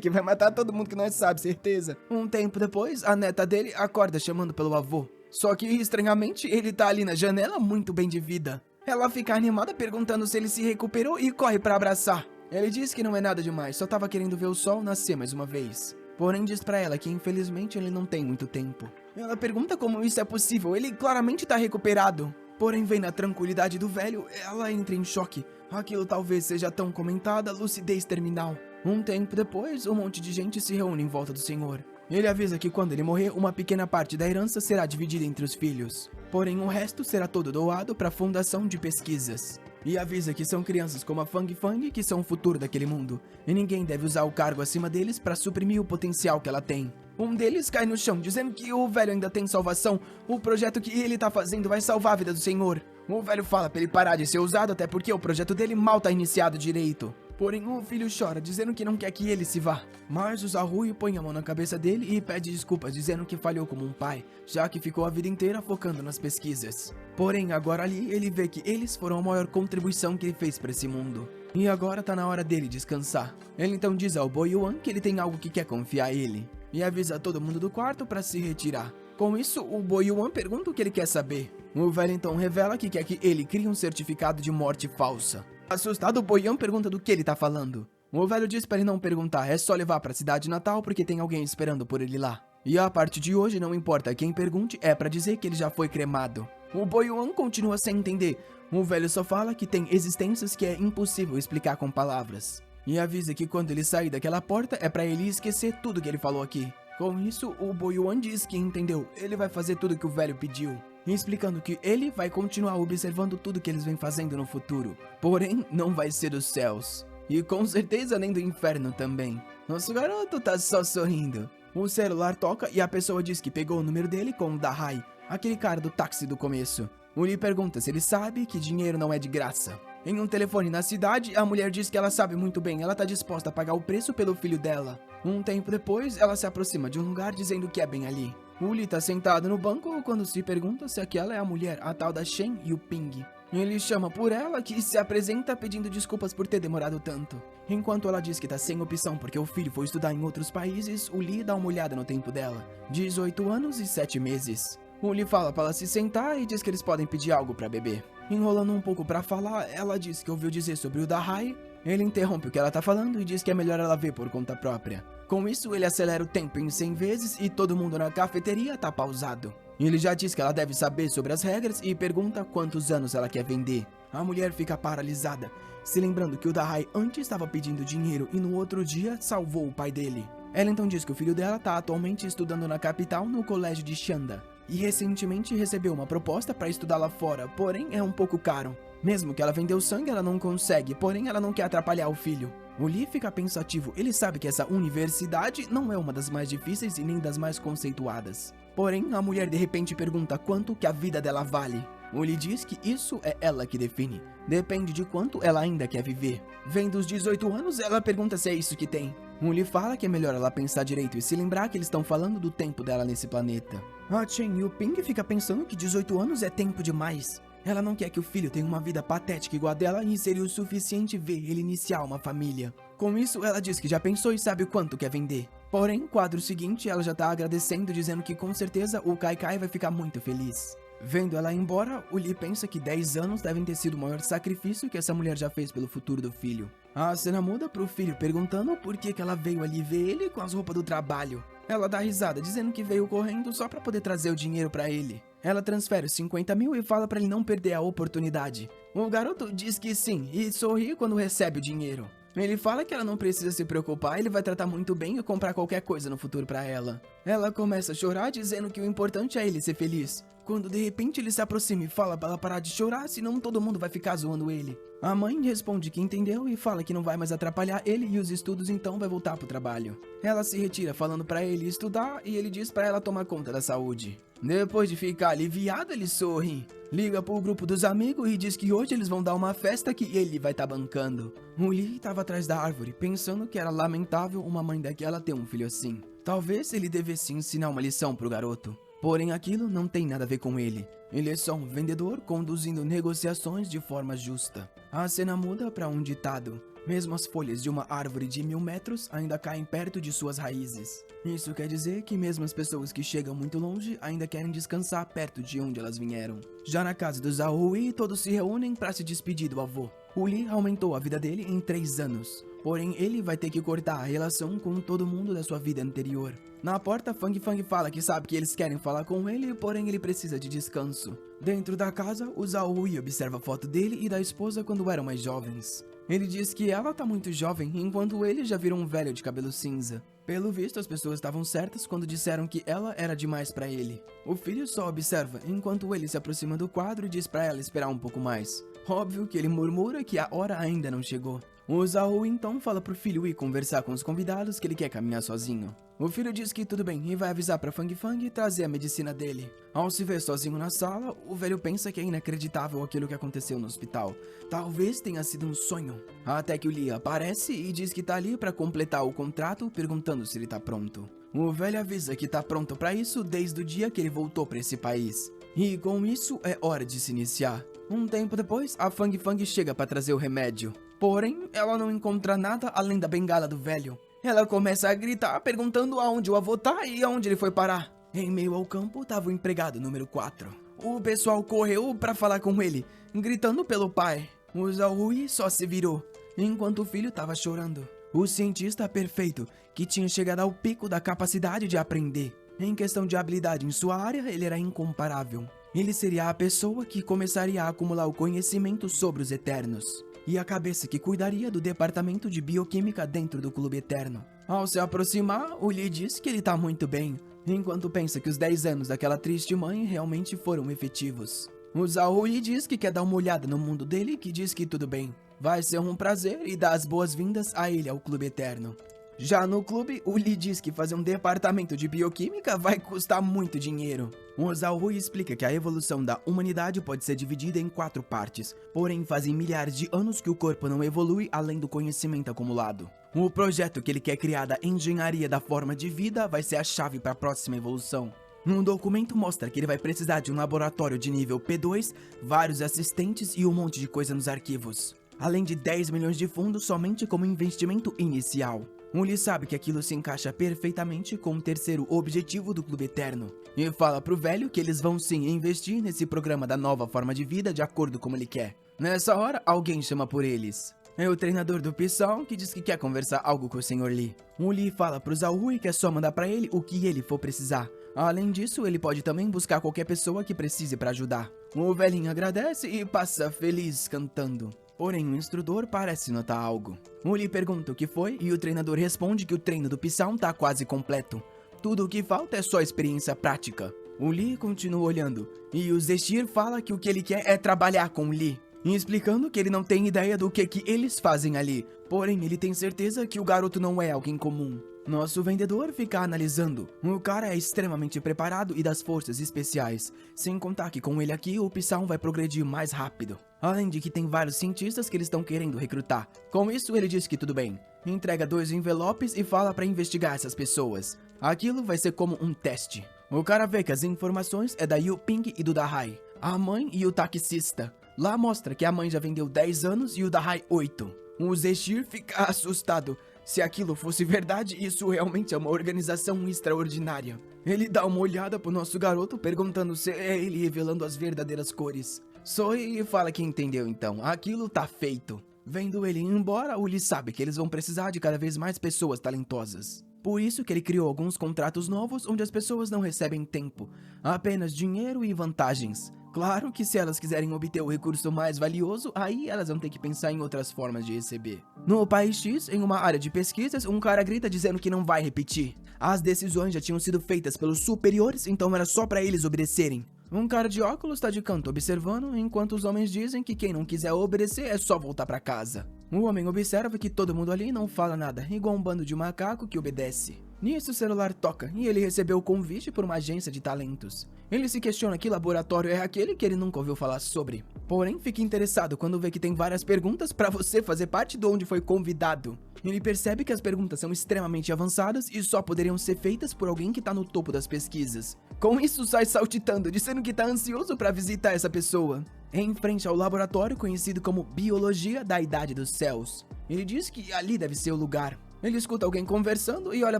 Que vai matar todo mundo que nós sabe, certeza. Um tempo depois, a neta dele acorda chamando pelo avô. Só que, estranhamente, ele tá ali na janela muito bem de vida. Ela fica animada perguntando se ele se recuperou e corre pra abraçar. Ele diz que não é nada demais, só tava querendo ver o sol nascer mais uma vez. Porém diz pra ela que infelizmente ele não tem muito tempo. Ela pergunta como isso é possível, ele claramente tá recuperado. Porém vem na tranquilidade do velho, ela entra em choque. Aquilo talvez seja tão comentada lucidez terminal. Um tempo depois, um monte de gente se reúne em volta do senhor. Ele avisa que quando ele morrer, uma pequena parte da herança será dividida entre os filhos. Porém, o resto será todo doado para a fundação de pesquisas. E avisa que são crianças como a Fang Fang que são o futuro daquele mundo. E ninguém deve usar o cargo acima deles para suprimir o potencial que ela tem. Um deles cai no chão, dizendo que o velho ainda tem salvação. O projeto que ele tá fazendo vai salvar a vida do senhor. O velho fala pra ele parar de ser usado, até porque o projeto dele mal tá iniciado direito. Porém, o filho chora, dizendo que não quer que ele se vá. Mas o Zhao Rui põe a mão na cabeça dele e pede desculpas, dizendo que falhou como um pai, já que ficou a vida inteira focando nas pesquisas. Porém, agora ali, ele vê que eles foram a maior contribuição que ele fez para esse mundo. E agora tá na hora dele descansar. Ele então diz ao Bo Yuan que ele tem algo que quer confiar a ele. E avisa todo mundo do quarto para se retirar. Com isso, o Bo Yuan pergunta o que ele quer saber. O velho então revela que quer que ele crie um certificado de morte falsa. Assustado, o Bo Yuan pergunta do que ele tá falando. O velho diz para ele não perguntar, é só levar para a cidade natal porque tem alguém esperando por ele lá. E a partir de hoje, não importa quem pergunte, é para dizer que ele já foi cremado. O Bo Yuan continua sem entender. O velho só fala que tem existências que é impossível explicar com palavras. E avisa que quando ele sair daquela porta é para ele esquecer tudo que ele falou aqui. Com isso, o Bo Yuan diz que entendeu, ele vai fazer tudo que o velho pediu. Explicando que ele vai continuar observando tudo que eles vêm fazendo no futuro. Porém, não vai ser dos céus. E com certeza nem do inferno também. Nosso garoto tá só sorrindo. O celular toca e a pessoa diz que pegou o número dele com o Dahai, aquele cara do táxi do começo. O Lee pergunta se ele sabe que dinheiro não é de graça. Em um telefone na cidade, a mulher diz que ela sabe muito bem, ela tá disposta a pagar o preço pelo filho dela. Um tempo depois, ela se aproxima de um lugar dizendo que é bem ali. O Lee tá sentado no banco quando se pergunta se aquela é a mulher, a tal da Shen Yuping. Ele chama por ela, que se apresenta pedindo desculpas por ter demorado tanto. Enquanto ela diz que tá sem opção porque o filho foi estudar em outros países, o Lee dá uma olhada no tempo dela. 18 anos e 7 meses. O Lee fala para ela se sentar e diz que eles podem pedir algo para beber. Enrolando um pouco para falar, ela diz que ouviu dizer sobre o Dahai. Ele interrompe o que ela tá falando e diz que é melhor ela ver por conta própria. Com isso, ele acelera o tempo em 100 vezes e todo mundo na cafeteria tá pausado. Ele já diz que ela deve saber sobre as regras e pergunta quantos anos ela quer vender. A mulher fica paralisada, se lembrando que o Dahai antes estava pedindo dinheiro e no outro dia salvou o pai dele. Ela então diz que o filho dela tá atualmente estudando na capital no colégio de Shanda. E recentemente recebeu uma proposta para estudar lá fora, porém é um pouco caro. Mesmo que ela vendeu sangue, ela não consegue, porém ela não quer atrapalhar o filho. O Lee fica pensativo, ele sabe que essa universidade não é uma das mais difíceis e nem das mais conceituadas. Porém, a mulher de repente pergunta quanto que a vida dela vale. O Lee diz que isso é ela que define, depende de quanto ela ainda quer viver. Vendo os 18 anos, ela pergunta se é isso que tem. O Lee fala que é melhor ela pensar direito e se lembrar que eles estão falando do tempo dela nesse planeta. A Chen Yuping fica pensando que 18 anos é tempo demais. Ela não quer que o filho tenha uma vida patética igual a dela e seria o suficiente ver ele iniciar uma família. Com isso, ela diz que já pensou e sabe o quanto quer vender. Porém, quadro seguinte, ela já tá agradecendo, dizendo que com certeza o Kai Kai vai ficar muito feliz. Vendo ela ir embora, o Lee pensa que 10 anos devem ter sido o maior sacrifício que essa mulher já fez pelo futuro do filho. A cena muda pro filho perguntando por que ela veio ali ver ele com as roupas do trabalho. Ela dá risada, dizendo que veio correndo só pra poder trazer o dinheiro pra ele. Ela transfere os 50 mil e fala pra ele não perder a oportunidade. O garoto diz que sim e sorri quando recebe o dinheiro. Ele fala que ela não precisa se preocupar, ele vai tratar muito bem e comprar qualquer coisa no futuro pra ela. Ela começa a chorar dizendo que o importante é ele ser feliz. quando de repente ele se aproxima e fala pra ela parar de chorar, senão todo mundo vai ficar zoando ele. A mãe responde que entendeu e fala que não vai mais atrapalhar ele e os estudos, então vai voltar pro trabalho. Ela se retira falando pra ele estudar e ele diz pra ela tomar conta da saúde. Depois de ficar aliviado, ele sorri, liga pro grupo dos amigos e diz que hoje eles vão dar uma festa que ele vai estar bancando. O Lee tava atrás da árvore, pensando que era lamentável uma mãe daquela ter um filho assim. Talvez ele devesse ensinar uma lição pro garoto. Porém, aquilo não tem nada a ver com ele. Ele é só um vendedor conduzindo negociações de forma justa. A cena muda para um ditado. Mesmo as folhas de uma árvore de 1000 metros ainda caem perto de suas raízes. Isso quer dizer que mesmo as pessoas que chegam muito longe ainda querem descansar perto de onde elas vieram. Já na casa do Zaoui, todos se reúnem para se despedir do avô. O Lee aumentou a vida dele em 3 anos. Porém, ele vai ter que cortar a relação com todo mundo da sua vida anterior. Na porta, Fang Fang fala que sabe que eles querem falar com ele, porém ele precisa de descanso. Dentro da casa, o Zaoui observa a foto dele e da esposa quando eram mais jovens. Ele diz que ela tá muito jovem, enquanto ele já virou um velho de cabelo cinza. Pelo visto, as pessoas estavam certas quando disseram que ela era demais pra ele. O filho só observa, enquanto ele se aproxima do quadro e diz pra ela esperar um pouco mais. Óbvio que ele murmura que a hora ainda não chegou. O Zhao então fala pro filho ir conversar com os convidados que ele quer caminhar sozinho. O filho diz que tudo bem e vai avisar pra Fang Fang trazer a medicina dele. Ao se ver sozinho na sala, o velho pensa que é inacreditável aquilo que aconteceu no hospital. Talvez tenha sido um sonho. Até que o Lee aparece e diz que tá ali pra completar o contrato, perguntando se ele tá pronto. O velho avisa que tá pronto pra isso desde o dia que ele voltou pra esse país. E com isso é hora de se iniciar. Um tempo depois, a Fang Fang chega pra trazer o remédio. Porém, ela não encontra nada além da bengala do velho. Ela começa a gritar, perguntando aonde o avô tá e aonde ele foi parar. Em meio ao campo tava o empregado número 4. O pessoal correu pra falar com ele, gritando pelo pai. O Zaoui só se virou, enquanto o filho tava chorando. O cientista perfeito, que tinha chegado ao pico da capacidade de aprender. Em questão de habilidade em sua área, ele era incomparável. Ele seria a pessoa que começaria a acumular o conhecimento sobre os Eternos. E a cabeça que cuidaria do departamento de bioquímica dentro do Clube Eterno. Ao se aproximar, o Lee diz que ele tá muito bem, enquanto pensa que os 10 anos daquela triste mãe realmente foram efetivos. O Zaoui diz que quer dar uma olhada no mundo dele e que diz que tudo bem. Vai ser um prazer e dá as boas-vindas a ele ao Clube Eterno. Já no clube, o Lee diz que fazer um departamento de bioquímica vai custar muito dinheiro. O Zaoui explica que a evolução da humanidade pode ser dividida em 4 partes, porém fazem milhares de anos que o corpo não evolui além do conhecimento acumulado. O projeto que ele quer criar da engenharia da forma de vida vai ser a chave para a próxima evolução. Um documento mostra que ele vai precisar de um laboratório de nível P2, vários assistentes e um monte de coisa nos arquivos. Além de 10 milhões de fundos somente como investimento inicial. O Lee sabe que aquilo se encaixa perfeitamente com o terceiro objetivo do Clube Eterno. E fala pro velho que eles vão sim investir nesse programa da nova forma de vida de acordo como ele quer. Nessa hora, alguém chama por eles. É o treinador do Pisão que diz que quer conversar algo com o Sr. Lee. O Lee fala pro Zaoui que é só mandar pra ele o que ele for precisar. Além disso, ele pode também buscar qualquer pessoa que precise pra ajudar. O velhinho agradece e passa feliz cantando. Porém, o instrutor parece notar algo. O Lee pergunta o que foi e o treinador responde que o treino do Pisão tá quase completo. Tudo o que falta é só experiência prática. O Lee continua olhando e o Zeshir fala que o que ele quer é trabalhar com o Lee, explicando que ele não tem ideia do que eles fazem ali, porém ele tem certeza que o garoto não é alguém comum. Nosso vendedor fica analisando. O cara é extremamente preparado e das forças especiais, sem contar que com ele aqui o Pisão vai progredir mais rápido. Além de que tem vários cientistas que eles estão querendo recrutar. Com isso ele diz que tudo bem. Entrega 2 envelopes e fala pra investigar essas pessoas. Aquilo vai ser como um teste. O cara vê que as informações é da Yu Ping e do Dahai, a mãe e o taxista. Lá mostra que a mãe já vendeu 10 anos e o Dahai 8. O Zeshir fica assustado. Se aquilo fosse verdade, isso realmente é uma organização extraordinária. Ele dá uma olhada pro nosso garoto, perguntando se é ele revelando as verdadeiras cores. Sorri e fala que entendeu então, aquilo tá feito. Vendo ele ir embora, o Lee sabe que eles vão precisar de cada vez mais pessoas talentosas. Por isso que ele criou alguns contratos novos onde as pessoas não recebem tempo, apenas dinheiro e vantagens. Claro que se elas quiserem obter o recurso mais valioso, aí elas vão ter que pensar em outras formas de receber. No País X, em uma área de pesquisas, um cara grita dizendo que não vai repetir. As decisões já tinham sido feitas pelos superiores, então era só pra eles obedecerem. Um cara de óculos tá de canto observando, enquanto os homens dizem que quem não quiser obedecer é só voltar pra casa. O homem observa que todo mundo ali não fala nada, igual um bando de macaco que obedece. Nisso o celular toca e ele recebeu o convite por uma agência de talentos. Ele se questiona que laboratório é aquele que ele nunca ouviu falar sobre. Porém, fica interessado quando vê que tem várias perguntas pra você fazer parte de onde foi convidado. Ele percebe que as perguntas são extremamente avançadas e só poderiam ser feitas por alguém que tá no topo das pesquisas. Com isso, sai saltitando, dizendo que tá ansioso pra visitar essa pessoa. Em frente ao laboratório conhecido como Biologia da Idade dos Céus. Ele diz que ali deve ser o lugar. Ele escuta alguém conversando e olha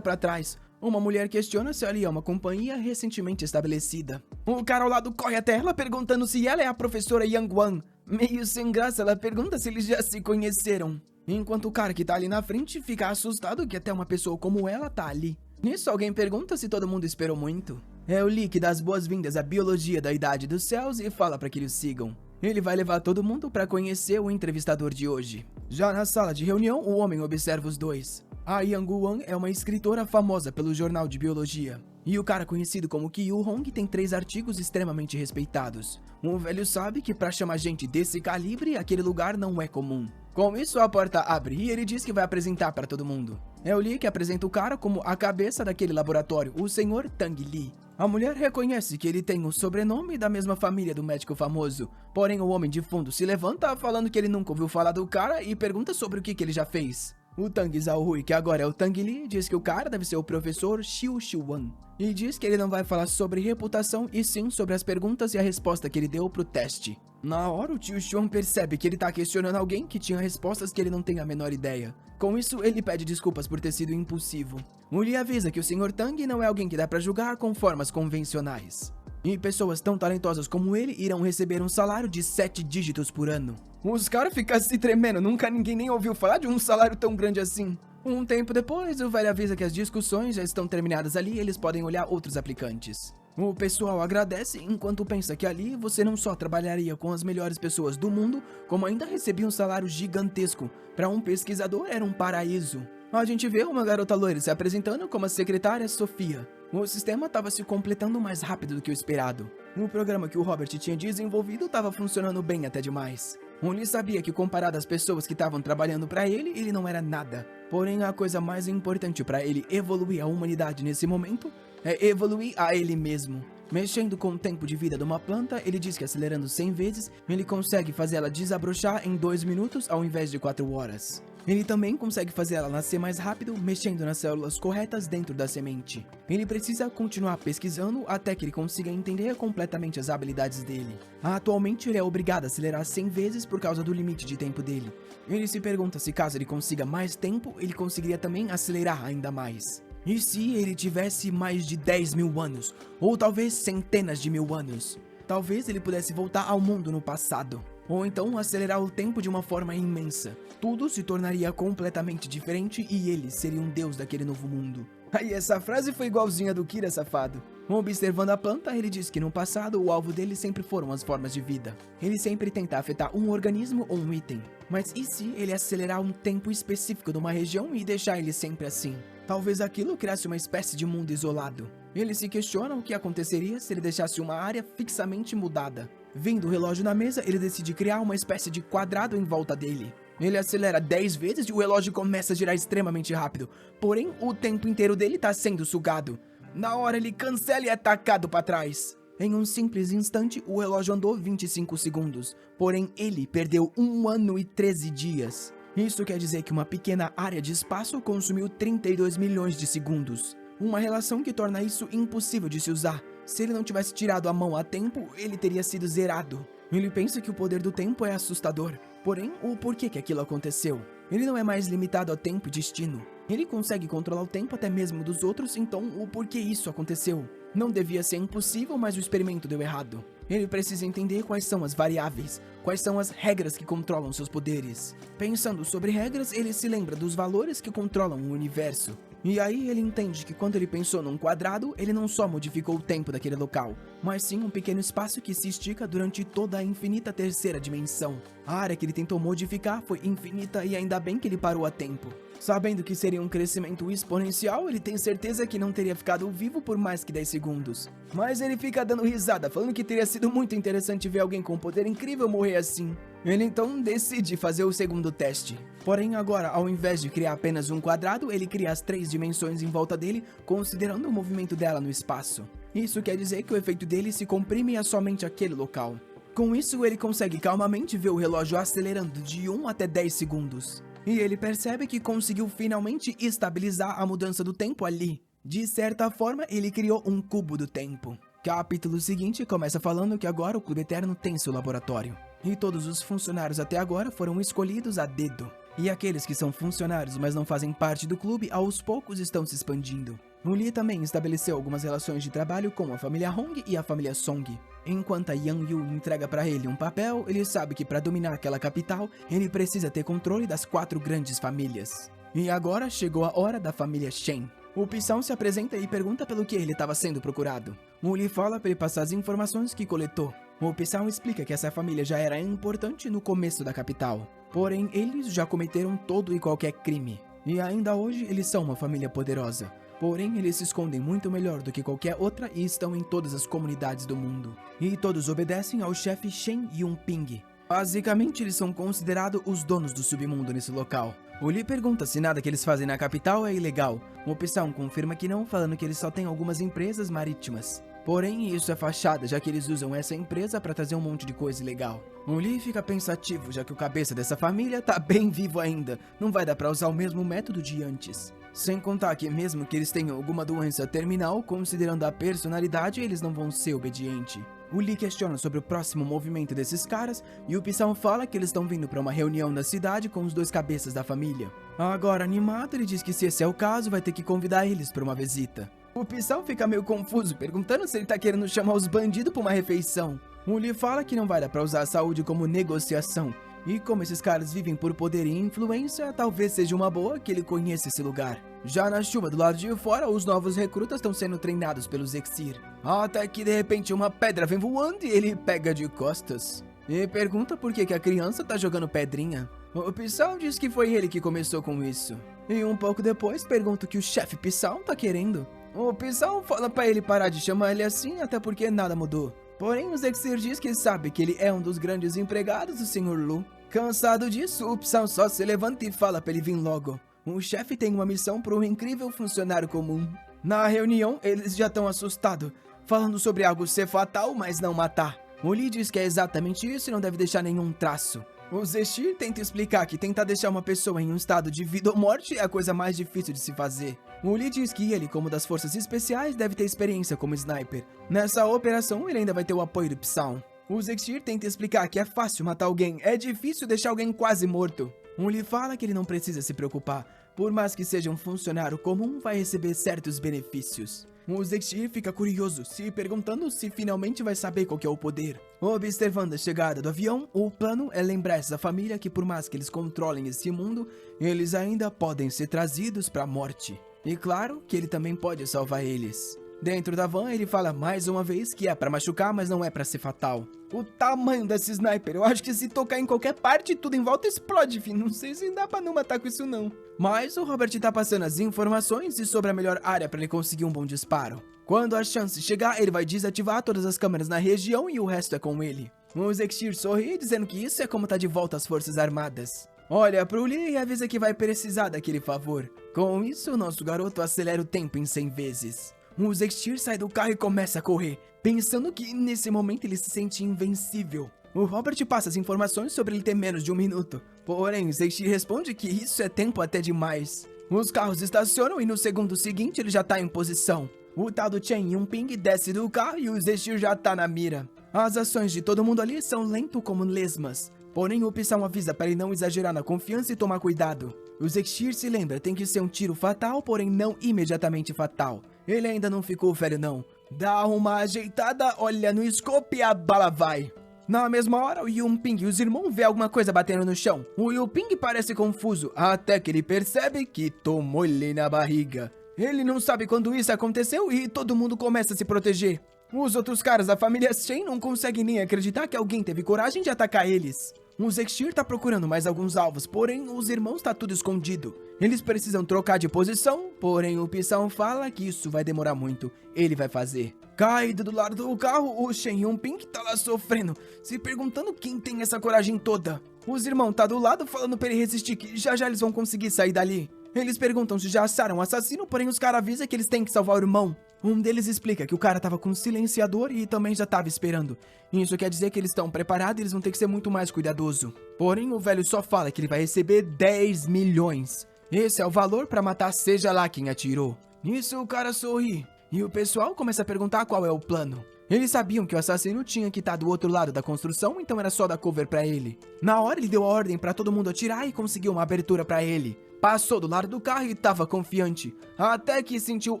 pra trás. Uma mulher questiona se ali é uma companhia recentemente estabelecida. O cara ao lado corre até ela perguntando se ela é a professora Yang Wan. Meio sem graça, ela pergunta se eles já se conheceram. Enquanto o cara que tá ali na frente fica assustado que até uma pessoa como ela tá ali. Nisso alguém pergunta se todo mundo esperou muito. É o Lee que dá as boas-vindas à Biologia da Idade dos Céus e fala pra que eles sigam. Ele vai levar todo mundo pra conhecer o entrevistador de hoje. Já na sala de reunião, o homem observa os dois. A Yang Wan é uma escritora famosa pelo jornal de biologia. E o cara conhecido como Kyu Hong tem 3 artigos extremamente respeitados. O velho sabe que pra chamar gente desse calibre, aquele lugar não é comum. Com isso, a porta abre e ele diz que vai apresentar para todo mundo. É o Lee que apresenta o cara como a cabeça daquele laboratório, o Sr. Tang Li. A mulher reconhece que ele tem o sobrenome da mesma família do médico famoso. Porém, o homem de fundo se levanta falando que ele nunca ouviu falar do cara e pergunta sobre o que ele já fez. O Tang Zhaohui, que agora é o Tang Li, diz que o cara deve ser o professor Xiu Xiuan. E diz que ele não vai falar sobre reputação e sim sobre as perguntas e a resposta que ele deu pro teste. Na hora, o Xiu Xiuan percebe que ele tá questionando alguém que tinha respostas que ele não tem a menor ideia. Com isso, ele pede desculpas por ter sido impulsivo. O Li avisa que o Sr. Tang não é alguém que dá pra julgar com formas convencionais. E pessoas tão talentosas como ele irão receber um salário de 7 dígitos por ano. Os caras ficam se tremendo, nunca ninguém nem ouviu falar de um salário tão grande assim. Um tempo depois, o velho avisa que as discussões já estão terminadas ali e eles podem olhar outros aplicantes. O pessoal agradece enquanto pensa que ali você não só trabalharia com as melhores pessoas do mundo, como ainda recebia um salário gigantesco. Para um pesquisador era um paraíso. A gente vê uma garota loira se apresentando como a secretária Sofia. O sistema estava se completando mais rápido do que o esperado. O programa que o Robert tinha desenvolvido estava funcionando bem até demais. Ele sabia que comparado às pessoas que estavam trabalhando para ele não era nada. Porém, a coisa mais importante para ele evoluir a humanidade nesse momento é evoluir a ele mesmo. Mexendo com o tempo de vida de uma planta, ele diz que acelerando 100 vezes, ele consegue fazer ela desabrochar em 2 minutos ao invés de 4 horas. Ele também consegue fazer ela nascer mais rápido, mexendo nas células corretas dentro da semente. Ele precisa continuar pesquisando até que ele consiga entender completamente as habilidades dele. Atualmente, ele é obrigado a acelerar 100 vezes por causa do limite de tempo dele. Ele se pergunta se caso ele consiga mais tempo, ele conseguiria também acelerar ainda mais. E se ele tivesse mais de 10 mil anos, ou talvez centenas de mil anos? Talvez ele pudesse voltar ao mundo no passado, ou então acelerar o tempo de uma forma imensa. Tudo se tornaria completamente diferente e ele seria um deus daquele novo mundo. Aí essa frase foi igualzinha do Kira, safado. Observando a planta, ele diz que no passado o alvo dele sempre foram as formas de vida. Ele sempre tenta afetar um organismo ou um item. Mas e se ele acelerar um tempo específico de uma região e deixar ele sempre assim? Talvez aquilo criasse uma espécie de mundo isolado. Ele se questiona o que aconteceria se ele deixasse uma área fixamente mudada. Vendo o relógio na mesa, ele decide criar uma espécie de quadrado em volta dele. Ele acelera 10 vezes e o relógio começa a girar extremamente rápido. Porém, o tempo inteiro dele está sendo sugado. Na hora, ele cancela e é atacado para trás. Em um simples instante, o relógio andou 25 segundos. Porém, ele perdeu 1 ano e 13 dias. Isso quer dizer que uma pequena área de espaço consumiu 32 milhões de segundos. Uma relação que torna isso impossível de se usar. Se ele não tivesse tirado a mão a tempo, ele teria sido zerado. Ele pensa que o poder do tempo é assustador. Porém, o porquê que aquilo aconteceu? Ele não é mais limitado ao tempo e destino. Ele consegue controlar o tempo até mesmo dos outros, então o porquê isso aconteceu? Não devia ser impossível, mas o experimento deu errado. Ele precisa entender quais são as variáveis, quais são as regras que controlam seus poderes. Pensando sobre regras, ele se lembra dos valores que controlam o universo. E aí ele entende que quando ele pensou num quadrado, ele não só modificou o tempo daquele local, mas sim um pequeno espaço que se estica durante toda a infinita terceira dimensão. A área que ele tentou modificar foi infinita e ainda bem que ele parou a tempo. Sabendo que seria um crescimento exponencial, ele tem certeza que não teria ficado vivo por mais que 10 segundos. Mas ele fica dando risada, falando que teria sido muito interessante ver alguém com um poder incrível morrer assim. Ele então decide fazer o segundo teste. Porém agora, ao invés de criar apenas um quadrado, ele cria as 3 dimensões em volta dele, considerando o movimento dela no espaço. Isso quer dizer que o efeito dele se comprime a somente aquele local. Com isso, ele consegue calmamente ver o relógio acelerando de 1 até 10 segundos. E ele percebe que conseguiu finalmente estabilizar a mudança do tempo ali. De certa forma, ele criou um cubo do tempo. Capítulo seguinte começa falando que agora o Clube Eterno tem seu laboratório. E todos os funcionários até agora foram escolhidos a dedo. E aqueles que são funcionários, mas não fazem parte do clube, aos poucos estão se expandindo. O Lee também estabeleceu algumas relações de trabalho com a família Hong e a família Song. Enquanto a Yang Yu entrega para ele um papel, ele sabe que para dominar aquela capital, ele precisa ter controle das 4 grandes famílias. E agora chegou a hora da família Shen. O Pisão se apresenta e pergunta pelo que ele estava sendo procurado. O Lee fala para ele passar as informações que coletou. O Pisão explica que essa família já era importante no começo da capital. Porém, eles já cometeram todo e qualquer crime. E ainda hoje eles são uma família poderosa. Porém, eles se escondem muito melhor do que qualquer outra e estão em todas as comunidades do mundo. E todos obedecem ao chefe Shen Yunping. Basicamente, eles são considerados os donos do submundo nesse local. O Lee pergunta se nada que eles fazem na capital é ilegal. O Pisão confirma que não, falando que eles só têm algumas empresas marítimas. Porém, isso é fachada, já que eles usam essa empresa para trazer um monte de coisa ilegal. O Lee fica pensativo, já que o cabeça dessa família tá bem vivo ainda. Não vai dar pra usar o mesmo método de antes. Sem contar que mesmo que eles tenham alguma doença terminal, considerando a personalidade, eles não vão ser obedientes. O Lee questiona sobre o próximo movimento desses caras, e o Pisão fala que eles estão vindo para uma reunião na cidade com os 2 cabeças da família. Agora animado, ele diz que se esse é o caso, vai ter que convidar eles para uma visita. O Pisão fica meio confuso, perguntando se ele tá querendo chamar os bandidos para uma refeição. O Lee fala que não vai dar pra usar a saúde como negociação. E como esses caras vivem por poder e influência, talvez seja uma boa que ele conheça esse lugar. Já na chuva do lado de fora, os novos recrutas estão sendo treinados pelos Exir. Até que de repente uma pedra vem voando e ele pega de costas. E pergunta por que a criança tá jogando pedrinha. O Pisão diz que foi ele que começou com isso. E um pouco depois pergunta o que o chefe Pisão tá querendo. O Pisão fala pra ele parar de chamar ele assim, até porque nada mudou. Porém, o Exir diz que sabe que ele é um dos grandes empregados do Sr. Lu. Cansado disso, o Pisão só se levanta e fala pra ele vir logo. O chefe tem uma missão para um incrível funcionário comum. Na reunião, eles já estão assustados, falando sobre algo ser fatal, mas não matar. O Lee diz que é exatamente isso e não deve deixar nenhum traço. O Zeshir tenta explicar que tentar deixar uma pessoa em um estado de vida ou morte é a coisa mais difícil de se fazer. O Lee diz que ele, como das forças especiais, deve ter experiência como sniper. Nessa operação, ele ainda vai ter o apoio do Pisão. O Zeshir tenta explicar que é fácil matar alguém, é difícil deixar alguém quase morto. O Lee fala que ele não precisa se preocupar, por mais que seja um funcionário comum, vai receber certos benefícios. O Zeshir fica curioso, se perguntando se finalmente vai saber qual que é o poder. Observando a chegada do avião, o plano é lembrar essa família que por mais que eles controlem esse mundo, eles ainda podem ser trazidos para a morte. E claro que ele também pode salvar eles. Dentro da van, ele fala mais uma vez que é pra machucar, mas não é pra ser fatal. O tamanho desse sniper, eu acho que se tocar em qualquer parte, tudo em volta explode, filho. Não sei se dá pra não matar com isso não. Mas o Robert tá passando as informações e sobre a melhor área pra ele conseguir um bom disparo. Quando a chance chegar, ele vai desativar todas as câmeras na região e o resto é com ele. O Zeshir sorri, dizendo que isso é como tá de volta às Forças Armadas. Olha pro Lee e avisa que vai precisar daquele favor. Com isso, o nosso garoto acelera o tempo em 100 vezes. O Zeshir sai do carro e começa a correr, pensando que nesse momento ele se sente invencível. O Robert passa as informações sobre ele ter menos de 1 minuto. Porém, Zeshir responde que isso é tempo até demais. Os carros estacionam e no segundo seguinte ele já tá em posição. O tal do Chen Yunping desce do carro e o Zeshir já tá na mira. As ações de todo mundo ali são lento como lesmas. Porém, o Pisão avisa para ele não exagerar na confiança e tomar cuidado. O Zeshir se lembra, tem que ser um tiro fatal, porém não imediatamente fatal. Ele ainda não ficou velho não. Dá uma ajeitada, olha no scope e a bala vai. Na mesma hora, o Yunping e os irmãos vê alguma coisa batendo no chão. O Yunping parece confuso, até que ele percebe que tomou-lhe na barriga. Ele não sabe quando isso aconteceu e todo mundo começa a se proteger. Os outros caras da família Shen não conseguem nem acreditar que alguém teve coragem de atacar eles. O Zextir tá procurando mais alguns alvos, porém os irmãos tá tudo escondido. Eles precisam trocar de posição, porém o Pisão fala que isso vai demorar muito. Ele vai fazer. Caído do lado do carro, o Shen Yongping tá lá sofrendo, se perguntando quem tem essa coragem toda. Os irmãos tá do lado falando pra ele resistir, que já já eles vão conseguir sair dali. Eles perguntam se já acharam o assassino, porém os caras avisam que eles têm que salvar o irmão. Um deles explica que o cara tava com um silenciador e também já tava esperando. Isso quer dizer que eles estão preparados e eles vão ter que ser muito mais cuidadosos. Porém, o velho só fala que ele vai receber 10 milhões. Esse é o valor pra matar seja lá quem atirou. Nisso o cara sorri. E o pessoal começa a perguntar qual é o plano. Eles sabiam que o assassino tinha que estar do outro lado da construção, então era só dar cover pra ele. Na hora ele deu a ordem pra todo mundo atirar e conseguiu uma abertura pra ele. Passou do lado do carro e tava confiante, até que sentiu